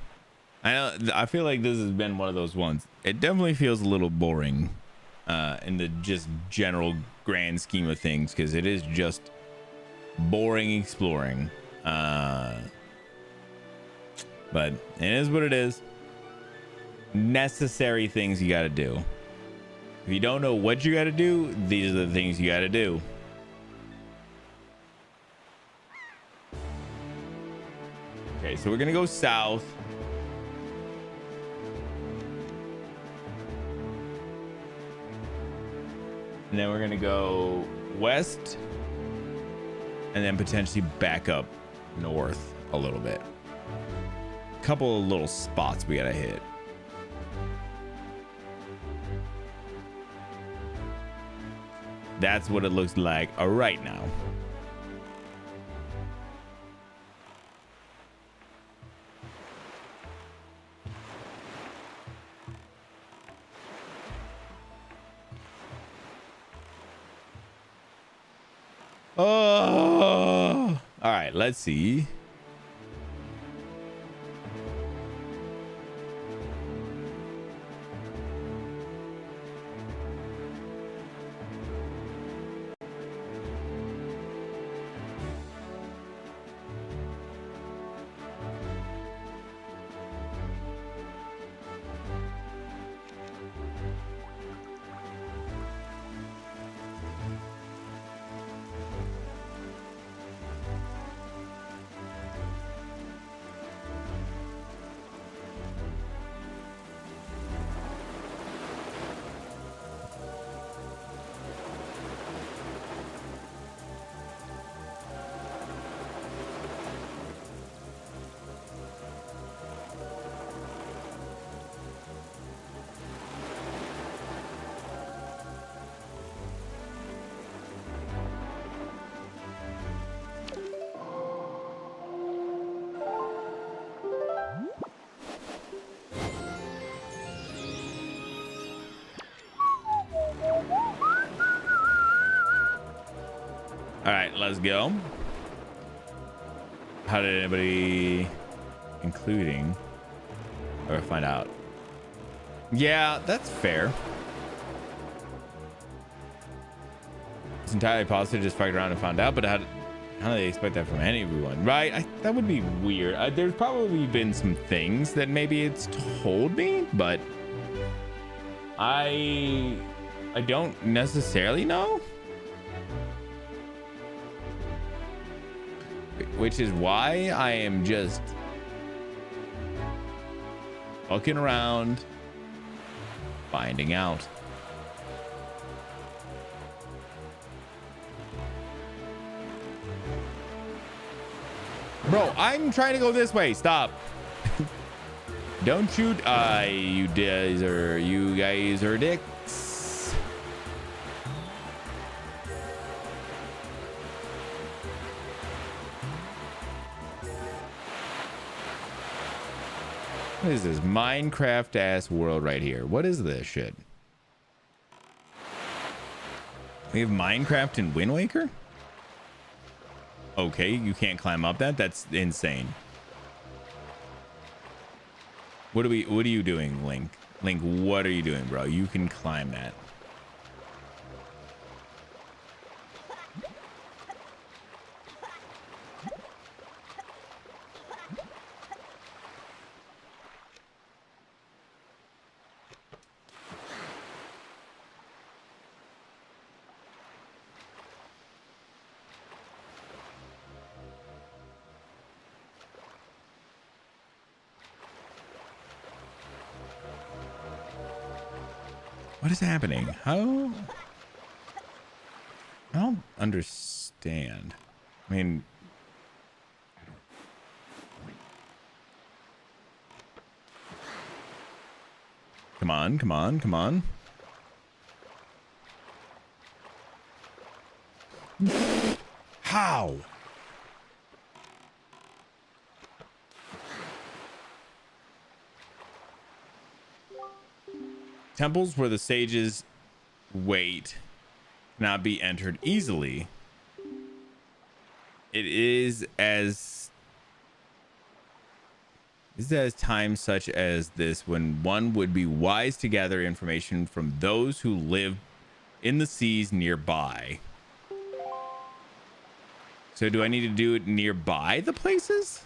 [SPEAKER 1] I feel like this has been one of those ones. It definitely feels a little boring in the just general grand scheme of things, because it is just boring exploring. But it is what it is. Necessary things you got to do. If you don't know what you got to do, these are the things you got to do. Okay, so we're gonna go south. And then we're gonna go west. And then potentially back up north a little bit. A couple of little spots we gotta hit. That's what it looks like right now. Oh, all right, let's see. All right, let's go. How did anybody, including, or find out? Yeah, that's fair. It's entirely possible just fucked around and found out, but how do they expect that from anyone, right? That would be weird. There's probably been some things that maybe it's told me, but I don't necessarily know. Which is why I am just fucking around, finding out. Bro, I'm trying to go this way. Stop. Don't shoot. You guys are dicks. What is this Minecraft ass world right here? What is this shit? We have Minecraft in Wind Waker? Okay, you can't climb up that? That's insane. What are you doing, Link? Link, what are you doing, bro? You can climb that. What is happening? How? I don't understand. I mean, come on, come on, come on. How? Temples where the sages wait cannot be entered easily. It is as times such as this when one would be wise to gather information from those who live in the seas nearby. So do I need to do it nearby the places?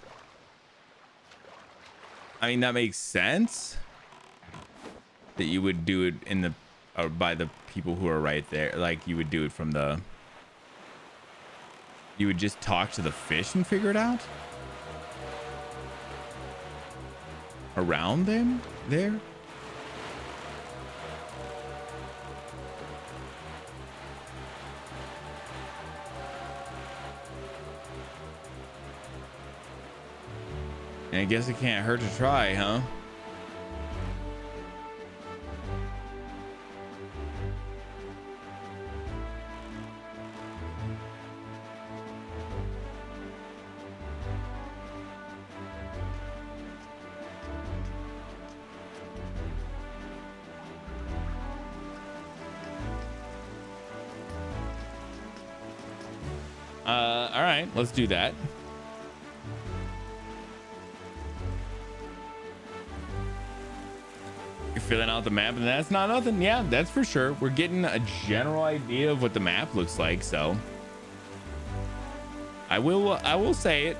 [SPEAKER 1] I mean, that makes sense. That you would do it in the or by the people who are right there, like you would do it from the, you would just talk to the fish and figure it out around them there. And I guess it can't hurt to try, huh? All right, let's do that. You're filling out the map and that's not nothing. Yeah, that's for sure. We're getting a general idea of what the map looks like, so I will say it.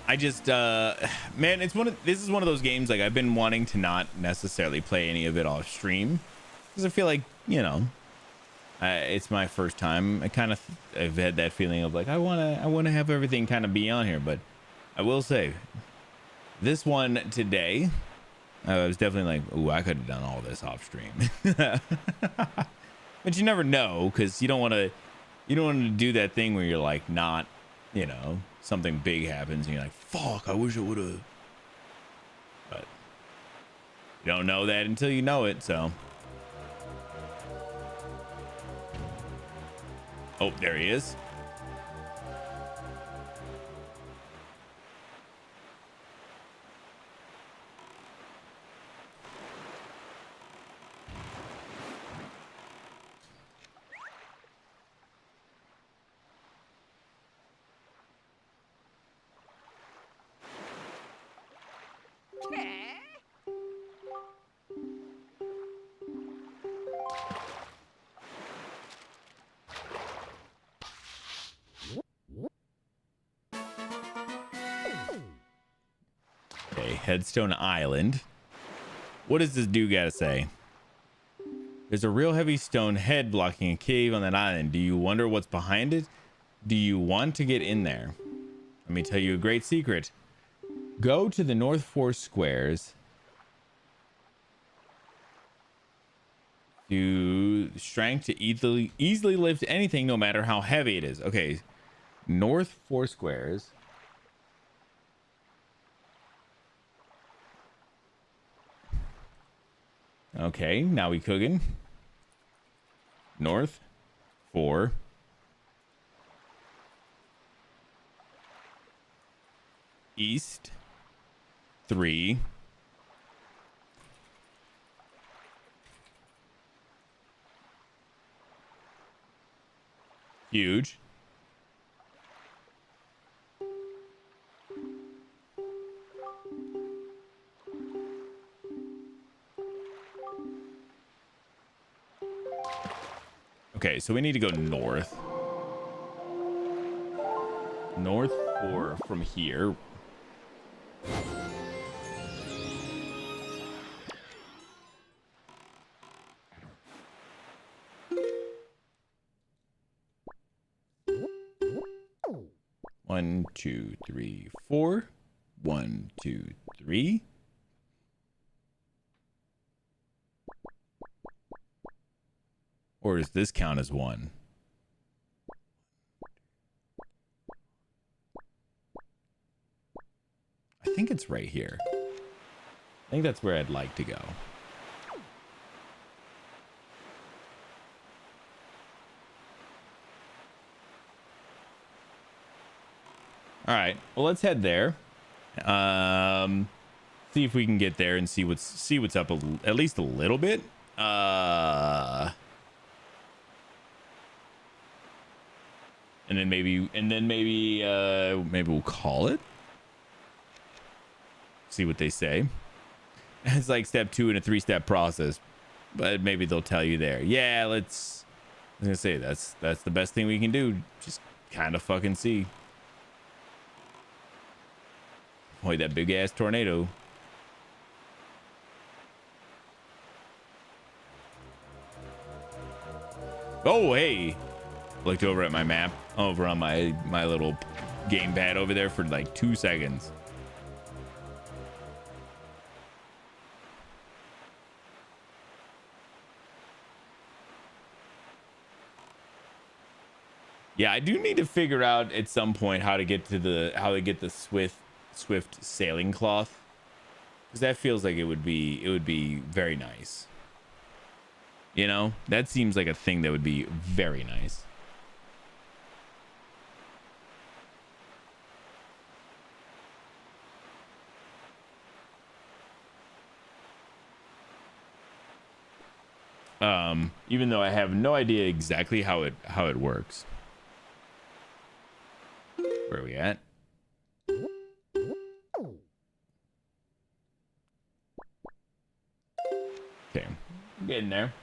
[SPEAKER 1] I just man, this is one of those games, like, I've been wanting to not necessarily play any of it off stream because I feel like, you know, it's my first time. I've had that feeling of like I want to have everything kind of be on here, but I will say this one today, I was definitely like, ooh, I could have done all this off stream. But you never know, because you don't want to do that thing where you're like not, you know, something big happens and you're like, fuck, I wish I would have. But you don't know that until you know it, so. Oh, there he is. Headstone Island. What does this dude gotta say? There's a real heavy stone head blocking a cave on that island. Do you wonder what's behind it? Do you want to get in there? Let me tell you a great secret. Go to the North Four Squares. Do strength to easily lift anything, no matter how heavy it is. Okay. North Four Squares. Okay, now we cooking. North 4. East 3. Huge. Okay, so we need to go north. North 4 from here. One, two, three, 4. 1, 2, 3. Or does this count as 1? I think it's right here. I think that's where I'd like to go. All right. Well, let's head there. See if we can get there and see what's up at least a little bit. And then maybe we'll call it. See what they say. It's like step 2 in a 3-step process, but maybe they'll tell you there. Yeah, I was gonna say that's the best thing we can do. Just kind of fucking see. Boy, that big ass tornado. Oh, hey. Looked over at my map, over on my little gamepad over there for like 2 seconds. Yeah, I do need to figure out at some point how to get the swift sailing cloth, because that feels like it would be very nice. You know, that seems like a thing that would be very nice. Even though I have no idea exactly how it works. Where are we at? Okay, getting there.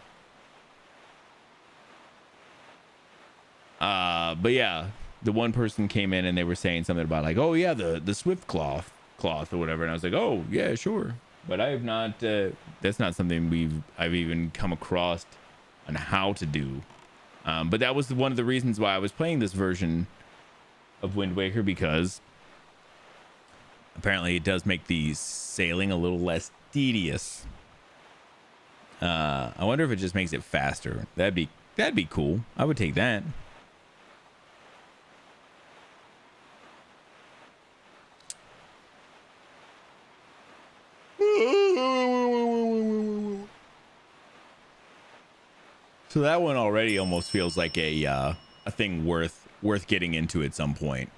[SPEAKER 1] But yeah, the one person came in and they were saying something about like, oh yeah, the Swift cloth or whatever, and I was like, oh yeah, sure. But I have not. That's not something I've even come across on how to do. But that was one of the reasons why I was playing this version of Wind Waker, because apparently it does make the sailing a little less tedious. I wonder if it just makes it faster. That'd be cool. I would take that. So that one already almost feels like a thing worth getting into at some point.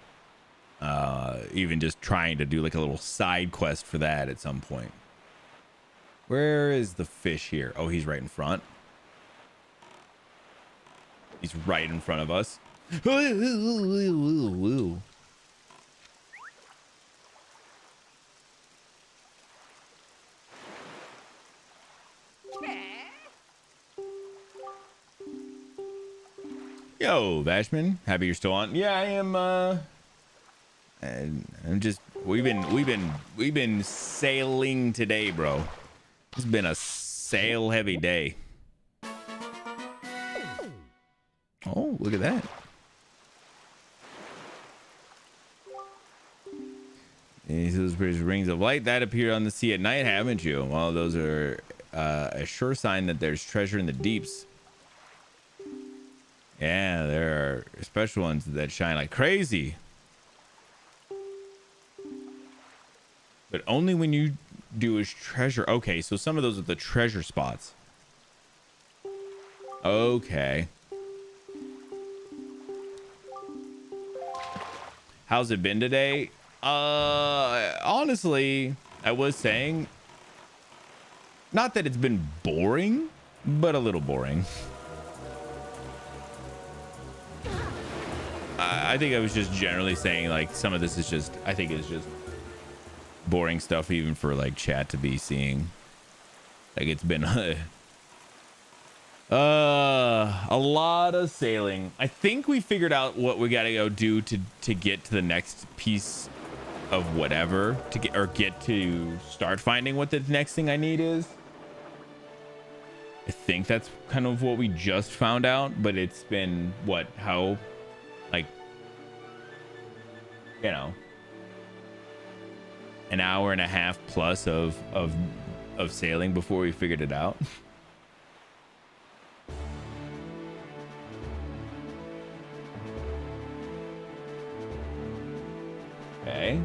[SPEAKER 1] Even just trying to do like a little side quest for that at some point. Where is the fish here? Oh, he's right in front. He's right in front of us. Yo, Bashman, happy you're still on. Yeah, I am. I'm just We've been sailing today, bro. It's been a sail heavy day. Oh, look at that. Those rings of light that appear on the sea at night, haven't you? Well, those are a sure sign that there's treasure in the deeps. Yeah, there are special ones that shine like crazy. But only when you do is treasure. Okay, so some of those are the treasure spots. Okay. How's it been today? Honestly, I was saying, not that it's been boring, but a little boring. I think I was just generally saying, like, some of this is just, I think it's just boring stuff even for like chat to be seeing. Like, it's been a lot of sailing. I think we figured out what we gotta go do to get to the next piece of whatever, to get to start finding what the next thing I need is. I think that's kind of what we just found out, but it's been what, how, like, you know, an hour and a half plus of sailing before we figured it out. Okay,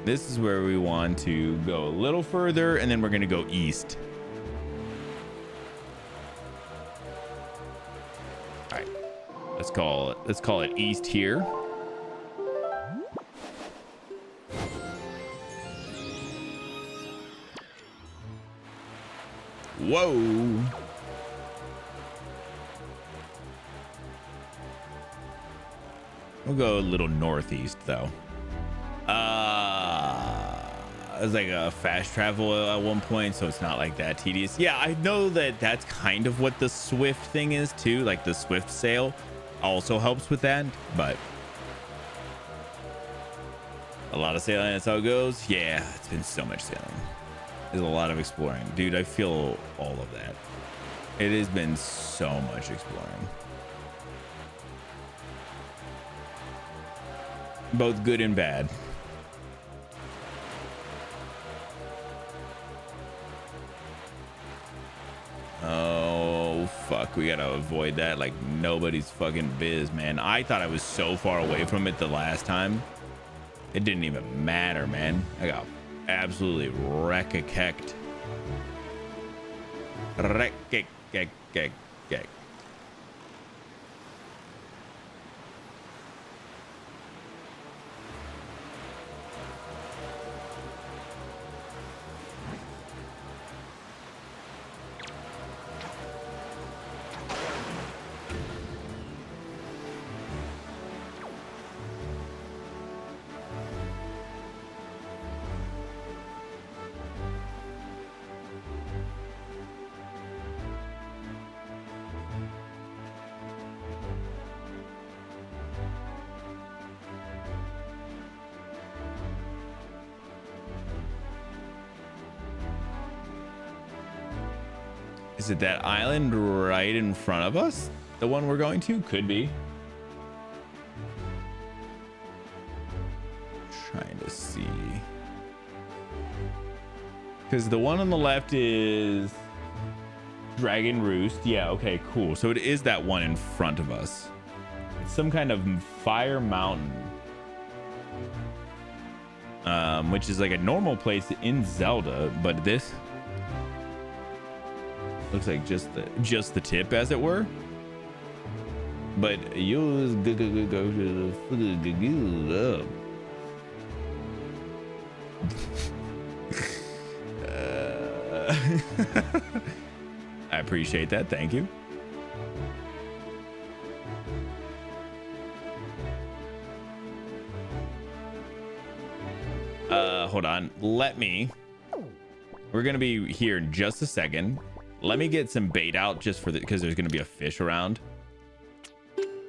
[SPEAKER 1] this is where we want to go a little further, and then we're gonna go east. All right, let's call it east here. Whoa. We'll go a little northeast though. It's like a fast travel at one point, so it's not like that tedious. Yeah, I know that that's kind of what the Swift thing is too. Like the Swift sail also helps with that, but a lot of sailing, that's how it goes. Yeah, it's been so much sailing. There's a lot of exploring, dude. I feel all of that. It has been so much exploring, both good and bad. Oh fuck, we gotta avoid that like nobody's fucking biz, man. I thought I was so far away from it the last time. It didn't even matter, man. I got absolutely wreck-a-kecked. Wreck-a-keck-keck-keck. Is it that island right in front of us? The one we're going to? Could be. Trying to see. Because the one on the left is Dragon Roost. Yeah, okay, cool. So it is that one in front of us. It's some kind of fire mountain. Which is like a normal place in Zelda, but this looks like just the tip, as it were. But you go to the I appreciate that. Thank you. Hold on. We're gonna be here in just a second. Let me get some bait out just for because there's gonna be a fish around.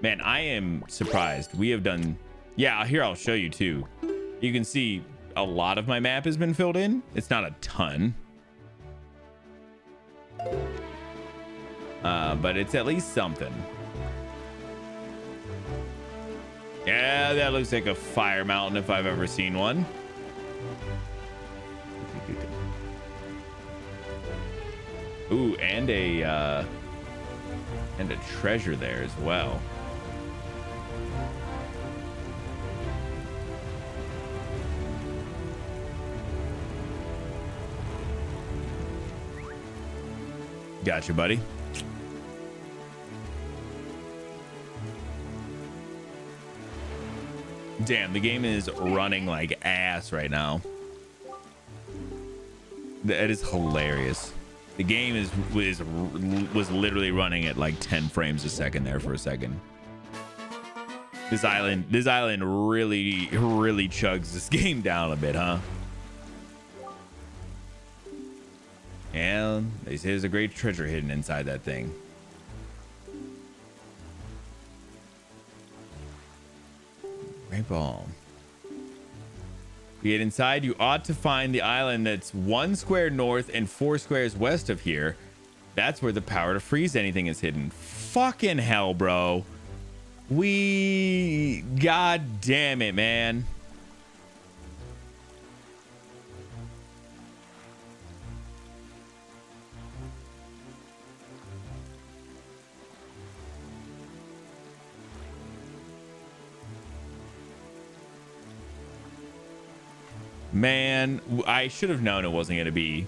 [SPEAKER 1] Man, I am surprised. We have done, yeah, here I'll show you too. You can see a lot of my map has been filled in. It's not a ton. But it's at least something. Yeah, that looks like a fire mountain if I've ever seen one. Ooh, and a treasure there as well. Gotcha, buddy. Damn, the game is running like ass right now. That is hilarious. The game was literally running at like 10 frames a second there for a second. This island really chugs this game down a bit, huh? And they say there's a great treasure hidden inside that thing. Great ball. To get inside, you ought to find the island that's 1 square north and 4 squares west of here. That's where the power to freeze anything is hidden. Fucking hell, bro. God damn it, man. Man, I should have known it wasn't going to be.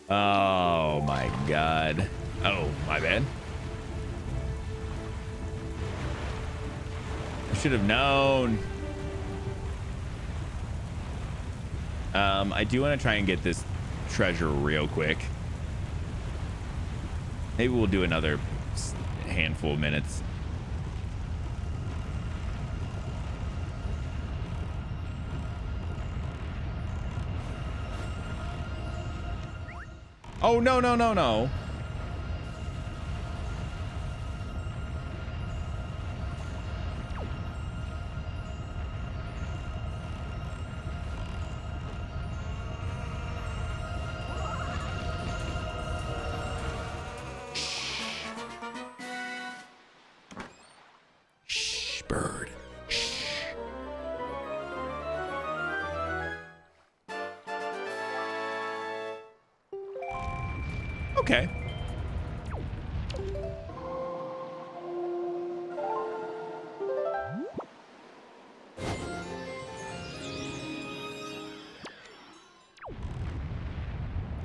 [SPEAKER 1] Oh my God. Oh, my bad. I should have known. I do want to try and get this treasure real quick. Maybe we'll do another handful of minutes. Oh, no, no, no, no. Shh, bird. Shh. Okay.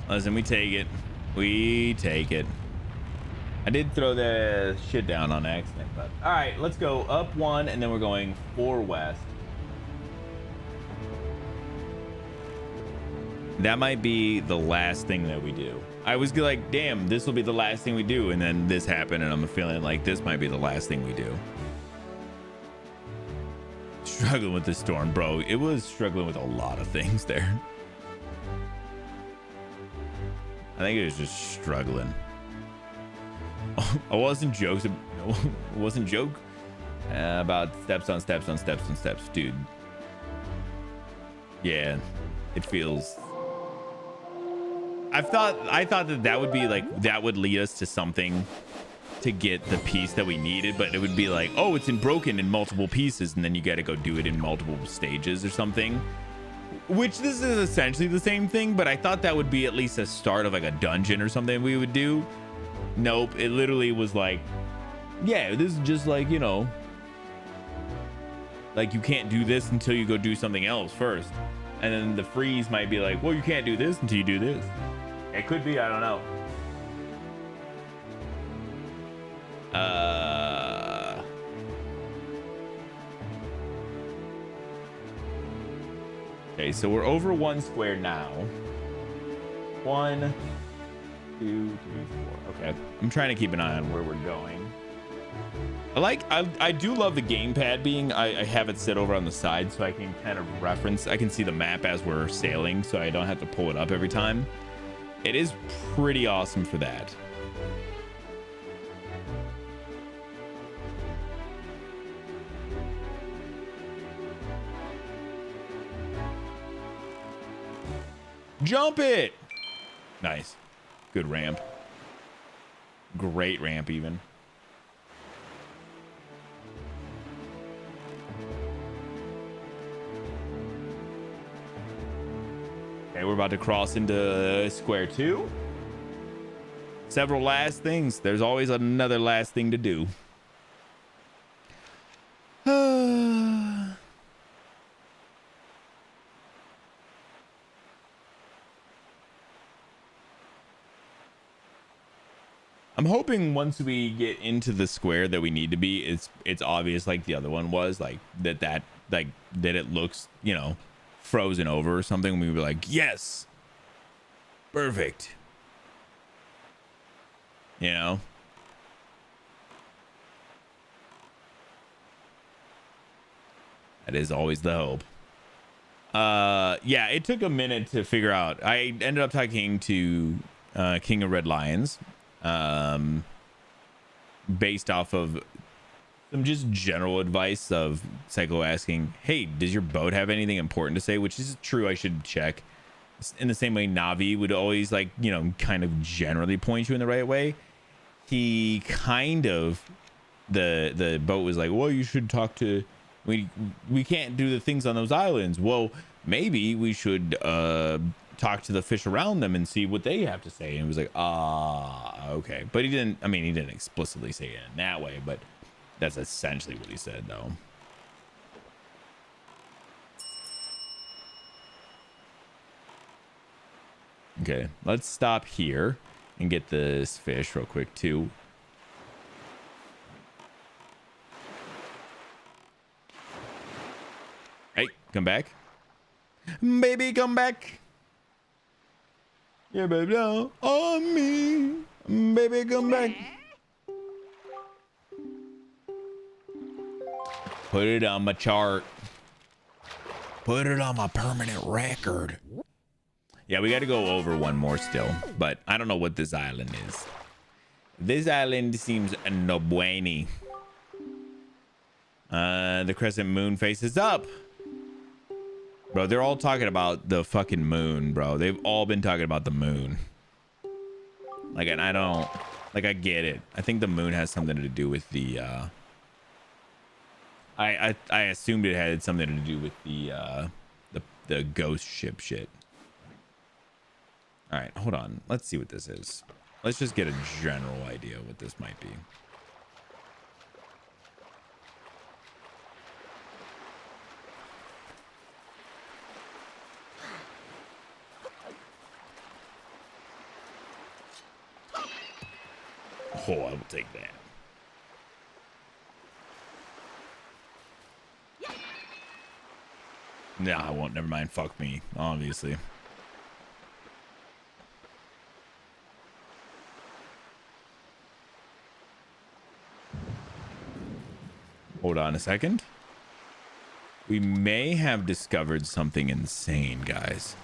[SPEAKER 1] Listen, we take it. We take it. I did throw the shit down on accident, but all right, let's go up 1 and then we're going 4 west. That might be the last thing that we do. I was like, damn, this will be the last thing we do. And then this happened and I'm feeling like this might be the last thing we do. Struggling with the storm, bro. It was struggling with a lot of things there. I think it was just struggling. I wasn't joke about steps on steps on steps on steps, dude. Yeah, it feels. I thought that would be like, that would lead us to something to get the piece that we needed, but it would be like, oh, it's broken in multiple pieces and then you got to go do it in multiple stages or something, which this is essentially the same thing, but I thought that would be at least a start of like a dungeon or something we would do. Nope, it literally was like, yeah, this is just like, you know, like you can't do this until you go do something else first, and then the freeze might be like, well, you can't do this until you do this. It could be, I don't know. Okay, so we're over 1 square now. 1, 2, 3, 4. Okay, I'm trying to keep an eye on where we're going. I do love the gamepad being, I have it sit over on the side so I can kind of reference. I can see the map as we're sailing, so I don't have to pull it up every time. It is pretty awesome for that. Jump it. Nice. Good ramp. Great ramp even. Okay, we're about to cross into square 2. Several last things. There's always another last thing to do. I'm hoping once we get into the square that we need to be, it's obvious like the other one was, like that it looks, you know, frozen over or something. We were like, yes, perfect. You know, that is always the hope. Yeah, it took a minute to figure out. I ended up talking to King of Red Lions, based off of some just general advice of Psycho asking, hey, does your boat have anything important to say? Which is true, I should check. In the same way Navi would always, like, you know, kind of generally point you in the right way. He kind of, the boat was like, well, you should talk to, we can't do the things on those islands. Well, maybe we should talk to the fish around them and see what they have to say. And it was like, okay. But he didn't explicitly say it in that way, but that's essentially what he said, though. Okay, let's stop here and get this fish real quick too. Hey, come back. Baby, come back. Yeah, baby, down on me. Baby, come back. Put it on my chart. Put it on my permanent record. Yeah, we got to go over one more still, but I don't know what this island is. This island seems no bueno. The crescent moon faces up. Bro, they're all talking about the fucking moon, bro. They've all been talking about the moon. Like, and I don't, like, I get it. I think the moon has something to do with the, I assumed it had something to do with the ghost ship shit. All right, hold on. Let's see what this is. Let's just get a general idea what this might be. Oh, I will take that. Nah, I won't. Never mind. Fuck me, obviously. Hold on a second. We may have discovered something insane, guys.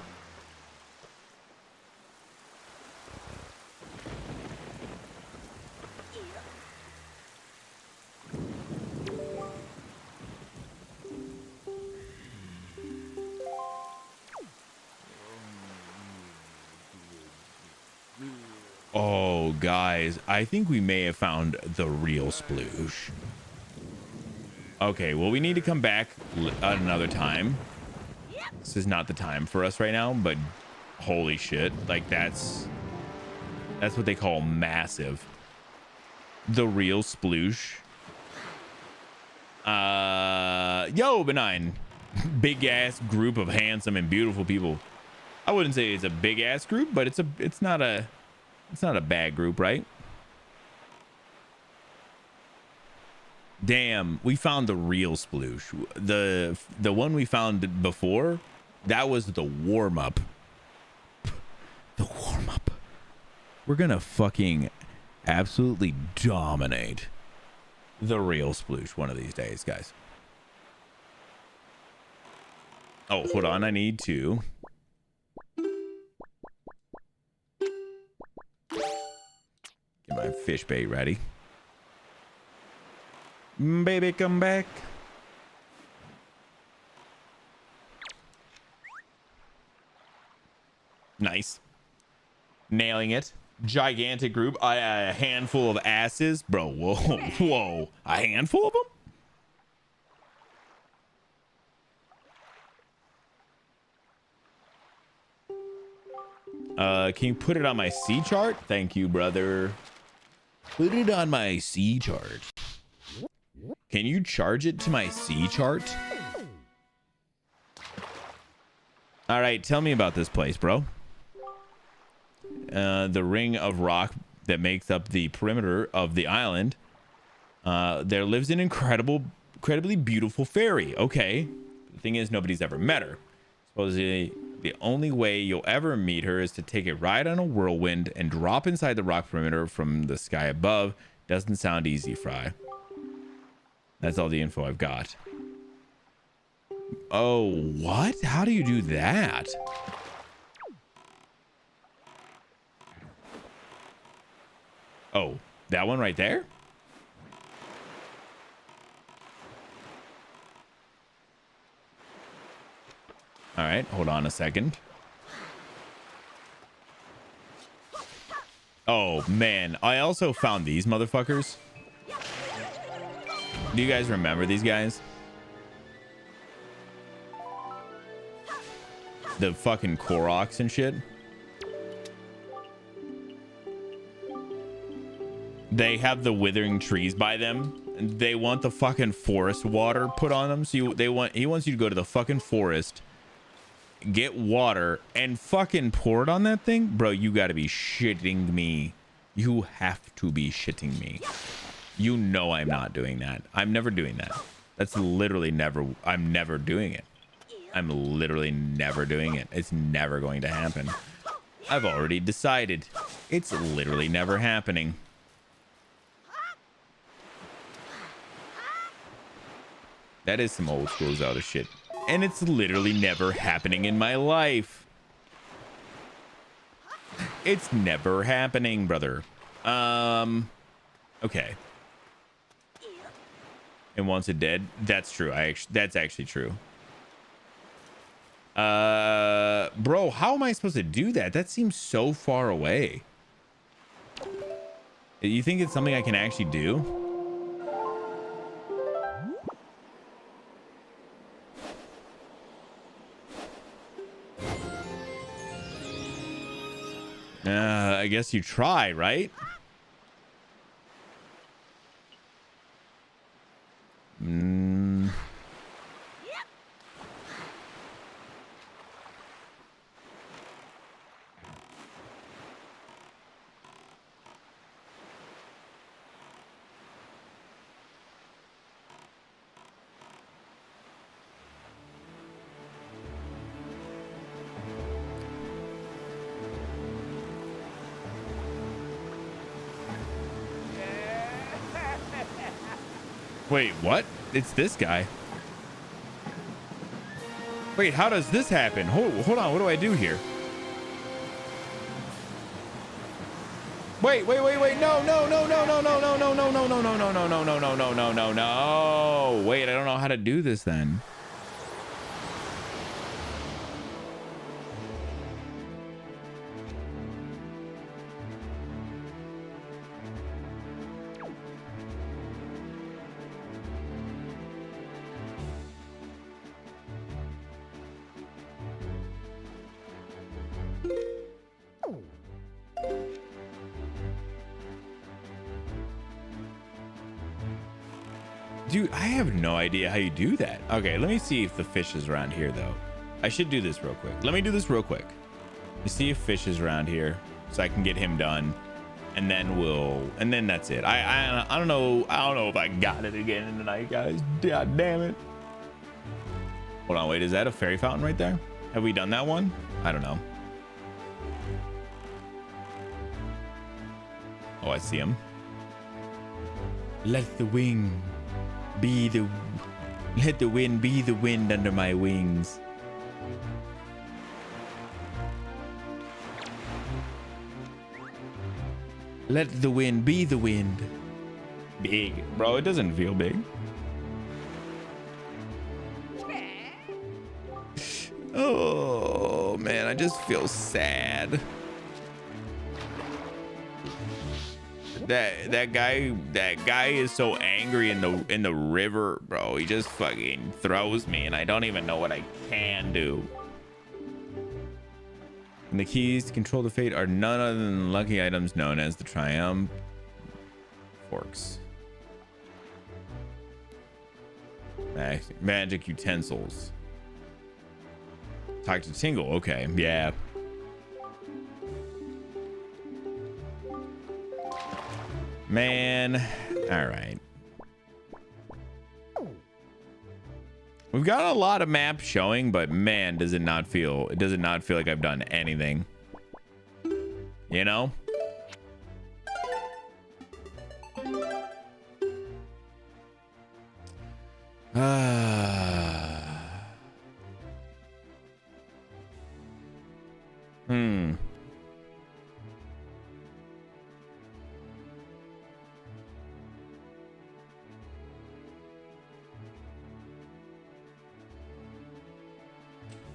[SPEAKER 1] Oh, guys, I think we may have found the real sploosh. Okay, well, we need to come back another time. This is not the time for us right now, but holy shit, like that's what they call massive. The real sploosh. Yo, Benign. Big ass group of handsome and beautiful people. I wouldn't say it's a big ass group, but it's not a bad group, right? Damn, we found the real sploosh. The one we found before, that was the warm-up. The warm-up. We're gonna fucking absolutely dominate the real sploosh one of these days, guys. Oh, hold on, I need to get my fish bait ready. Baby, come back. Nice. Nailing it. Gigantic group. A handful of asses. Bro, whoa. Whoa. A handful of them? Can you put it on my C chart? Thank you, brother. Put it on my C chart. Can you charge it to my C chart? All right, tell me about this place, bro. The ring of rock that makes up the perimeter of the island. There lives an incredibly beautiful fairy. Okay. The thing is, nobody's ever met her. Supposedly, the only way you'll ever meet her is to take a ride on a whirlwind and drop inside the rock perimeter from the sky above. Doesn't sound easy, Fry. That's all the info I've got. Oh, what? How do you do that? Oh, that one right there? All right, hold on a second. Oh, man. I also found these motherfuckers. Do you guys remember these guys? The fucking Koroks and shit. They have the withering trees by them. They want the fucking forest water put on them. So he wants you to go to the fucking forest, get water, and fucking pour it on that thing. Bro, you gotta be shitting me. You have to be shitting me. You know I'm not doing that. I'm never doing that. That's literally never. I'm never doing it. I'm literally never doing it. It's never going to happen. I've already decided. It's literally never happening. That is some old school Zelda shit. And it's literally never happening in my life. It's never happening, brother. Okay. And once it dead, that's true. That's actually true. Bro, how am I supposed to do that? That seems so far away. You think it's something I can actually do? I guess you try, right? Wait, what? It's this guy. Wait, how does this happen? Hold on, what do I do here? Wait, no, wait, I don't know how to do this then. Dude, I have no idea how you do that. Okay, let me see if the fish is around here, though. I should do this real quick. Let me do this real quick. You see if fish is around here, so I can get him done, and then that's it. I don't know. I don't know if I got it again in the night, guys. God damn it. Hold on, wait. Is that a fairy fountain right there? Have we done that one? I don't know. Oh, I see him. Let the wind be the wind under my wings. Let the wind be the wind. Big, bro. It doesn't feel big. Oh man, I just feel sad. That guy is so angry in the river, bro. He just fucking throws me, and I don't even know what I can do. And the keys to control the fate are none other than lucky items known as the Triumph Forks. Magic utensils. Talk to Tingle. Okay, yeah. Man, all right. We've got a lot of maps showing, but man, does it not feel like I've done anything. You know?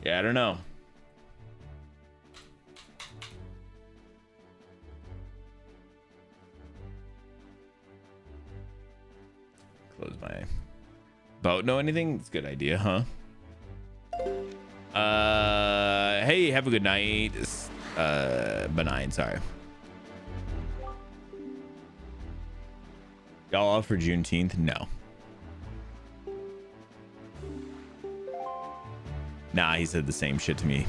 [SPEAKER 1] Yeah, I don't know. Close my boat. Know anything? It's a good idea, huh? Hey, have a good night. Benign, sorry. Y'all off for Juneteenth? No. Nah, he said the same shit to me.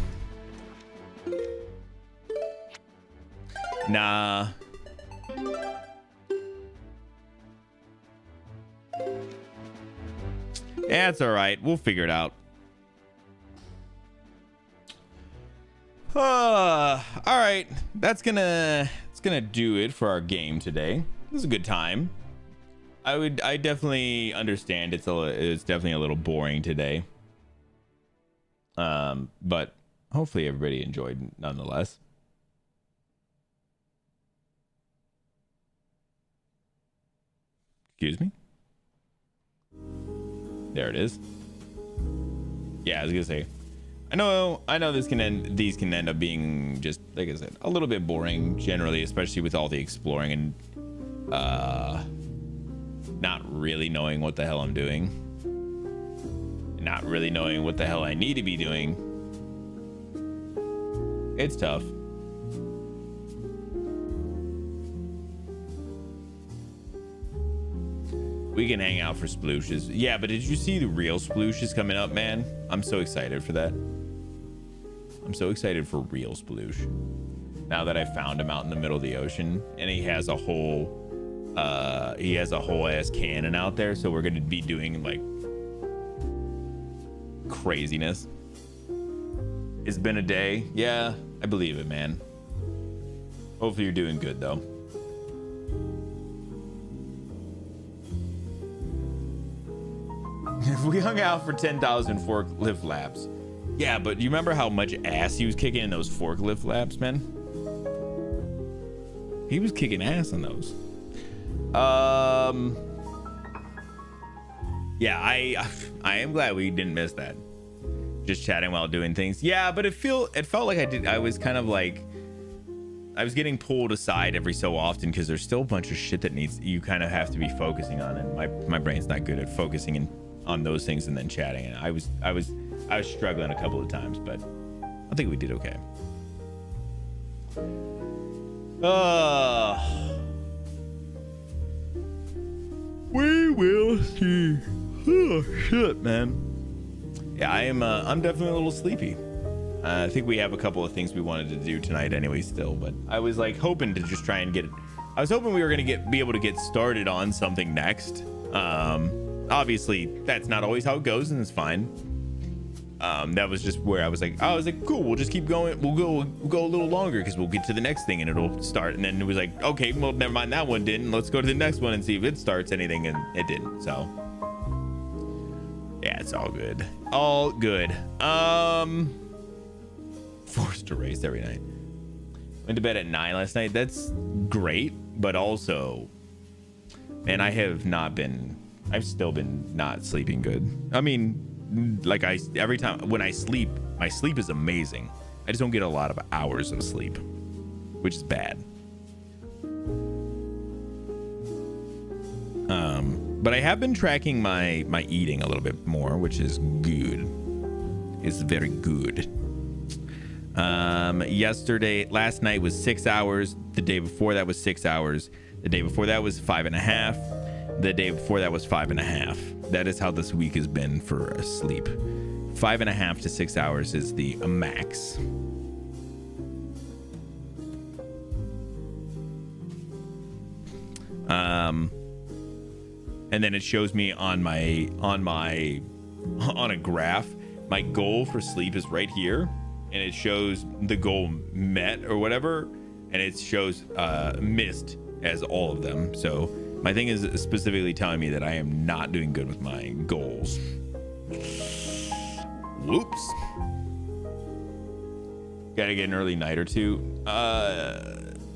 [SPEAKER 1] Nah. Yeah, it's all right. We'll figure it out. All right. It's gonna do it for our game today. This is a good time. I definitely understand it's definitely a little boring today. But hopefully everybody enjoyed nonetheless. Excuse me. There it is. Yeah, I was gonna say, I know these can end up being just, like I said, a little bit boring generally, especially with all the exploring and not really knowing what the hell I'm doing. Not really knowing what the hell I need to be doing. It's tough. We can hang out for splooshes. Yeah, but did you see the real splooshes coming up, man? I'm so excited for that. I'm so excited for real sploosh. Now that I found him out in the middle of the ocean, and he has a whole ass cannon out there, so we're gonna be doing like craziness. It's been a day. Yeah, I believe it, man. Hopefully you're doing good though. If we hung out for 10,000 forklift laps. Yeah, but you remember how much ass he was kicking in those forklift laps, man? He was kicking ass on those. Yeah, I am glad we didn't miss that. Just chatting while doing things. Yeah, but it felt like I was kind of like, I was getting pulled aside every so often because there's still a bunch of shit that you kind of have to be focusing on, and my brain's not good at focusing on those things and then chatting. And I was struggling a couple of times, but I think we did okay. We will see. Oh shit, man. Yeah, I'm definitely a little sleepy. I think we have a couple of things we wanted to do tonight anyway still, but I was like hoping to just try and I was hoping we were going to be able to get started on something next. Obviously that's not always how it goes, and it's fine. That was just where I was like, cool, we'll just keep going. We'll go a little longer because we'll get to the next thing and it'll start. And then it was like, okay, well, never mind, that one didn't. Let's go to the next one and see if it starts anything, and it didn't. So yeah, it's all good. All good. Forced to race every night. Went to bed at 9 last night. That's great, but also, man, I've still been not sleeping good. I mean, like every time when I sleep, my sleep is amazing. I just don't get a lot of hours of sleep, which is bad. But I have been tracking my eating a little bit more, which is good. It's very good. Last night was 6 hours. The day before that was 6 hours. The day before that was 5.5. The day before that was 5.5. That is how this week has been for sleep. 5.5 to 6 hours is the max. And then it shows me on a graph, my goal for sleep is right here, and it shows the goal met or whatever, and it shows missed as all of them. So my thing is specifically telling me that I am not doing good with my goals. Whoops. Gotta get an early night or two.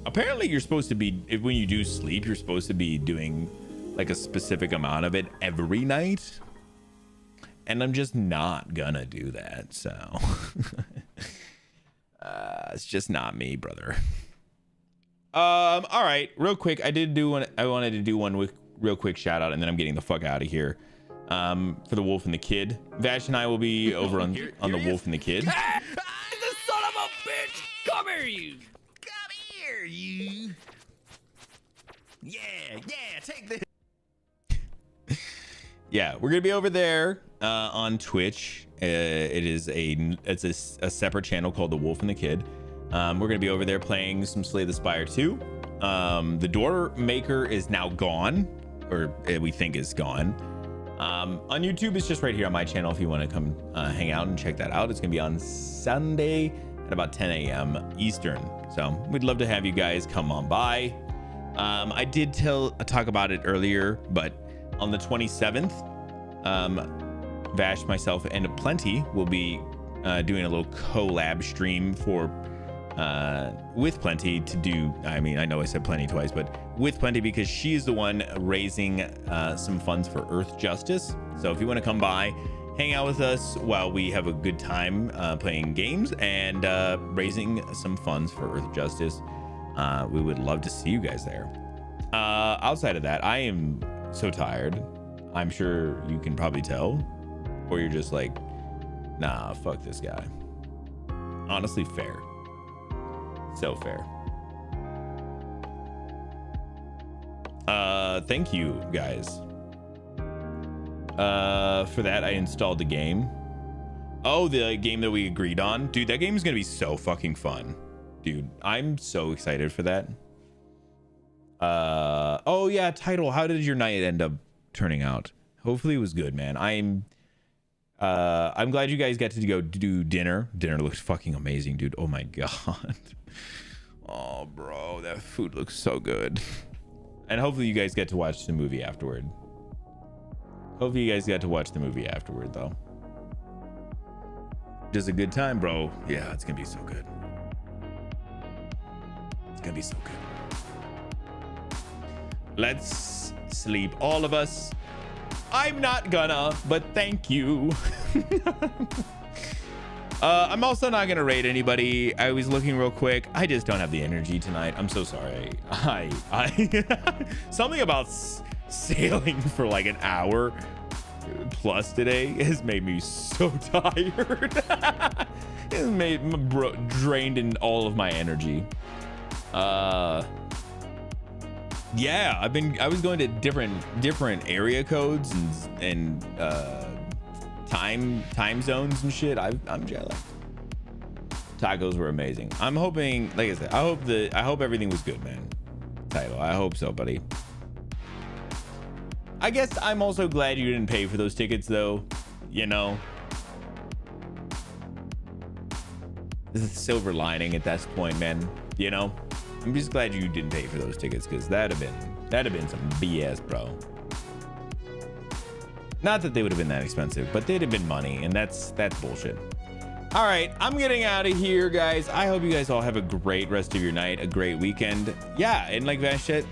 [SPEAKER 1] Apparently you're supposed to be, when you do sleep, you're supposed to be doing like a specific amount of it every night, and I'm just not gonna do that. So it's just not me, brother. All right, real quick, I wanted to do one with real quick shout out, and then I'm getting the fuck out of here. For the Wolf and the Kid, Vash and I will be over on the Wolf and the Kid.
[SPEAKER 4] The son of a bitch! Come here, you!
[SPEAKER 1] Come here, you! Yeah, take this. Yeah, we're gonna be over there on Twitch. It's a separate channel called The Wolf and the Kid. We're gonna be over there playing some Slay the Spire 2. The door maker is now gone, or we think is gone. On YouTube, it's just right here on my channel if you want to come hang out and check that out. It's gonna be on Sunday at about 10 a.m. Eastern. So we'd love to have you guys come on by. I did talk about it earlier, but on the 27th, Vash, myself, and Plenty will be doing a little collab stream with Plenty to do. I mean, I know I said Plenty twice, but with Plenty, because she's the one raising some funds for Earth Justice. So if you want to come by, hang out with us while we have a good time playing games and raising some funds for Earth Justice, we would love to see you guys there. Outside of that, I am so tired. I'm sure you can probably tell, or you're just like, nah, fuck this guy. Honestly, fair. So fair. Thank you guys. For that, I installed the game. Oh, the game that we agreed on. Dude, that game is gonna be so fucking fun. Dude, I'm so excited for that. Oh yeah, title. How did your night end up turning out? Hopefully it was good, man. I'm glad you guys got to go do dinner. Dinner looks fucking amazing, dude. Oh my god. Oh, bro, that food looks so good. And hopefully you guys get to watch the movie afterward. Hopefully you guys got to watch the movie afterward, though. Just a good time, bro. Yeah, it's gonna be so good. It's gonna be so good. Let's sleep, all of us. I'm not gonna, but thank you. I'm also not gonna raid anybody. I was looking real quick. I just don't have the energy tonight. I'm so sorry. I something about sailing for like an hour plus today has made me so tired. It's made me drained in all of my energy. Yeah, I was going to different area codes and time zones and shit. I'm jet lagged. Tacos were amazing. I'm hoping, like I said, I hope everything was good, man. Title, I hope so, buddy. I guess I'm also glad you didn't pay for those tickets, though. You know, this is a silver lining at that point, man. You know, I'm just glad you didn't pay for those tickets, because that'd have been some BS, bro. Not that they would have been that expensive, but they'd have been money, and that's bullshit. All right, I'm getting out of here, guys. I hope you guys all have a great rest of your night, a great weekend. Yeah, and like Vash said,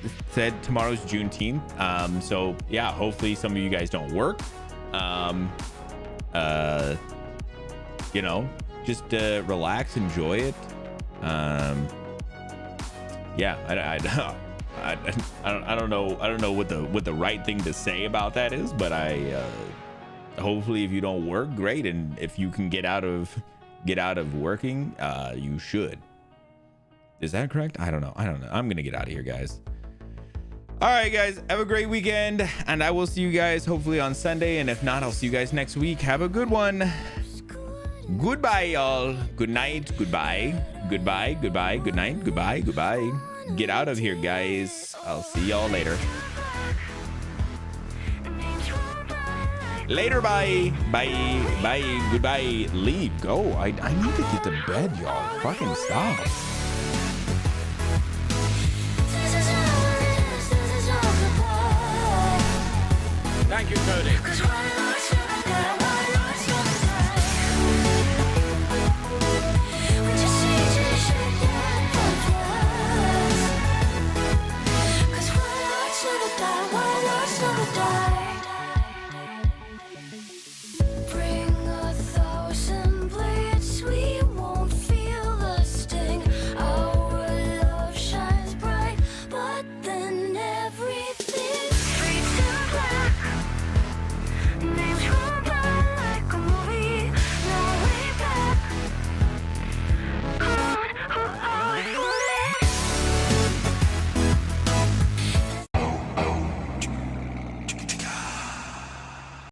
[SPEAKER 1] tomorrow's Juneteenth. So yeah, hopefully some of you guys don't work. You know, just relax, enjoy it. Yeah, I don't know what the right thing to say about that is, but hopefully if you don't work, great, and if you can get out of working, you should. Is that correct? I don't know. I'm gonna get out of here, guys. All right, guys, have a great weekend, and I will see you guys hopefully on Sunday, and if not, I'll see you guys next week. Have a good one. Goodbye, y'all. Good night. Goodbye. Goodbye. Goodbye. Good night. Goodbye. Goodbye. Get out of here, guys. I'll see y'all later. Later. Bye. Bye. Bye. Goodbye. Leave. Go. I need to get to bed, y'all. Fucking stop.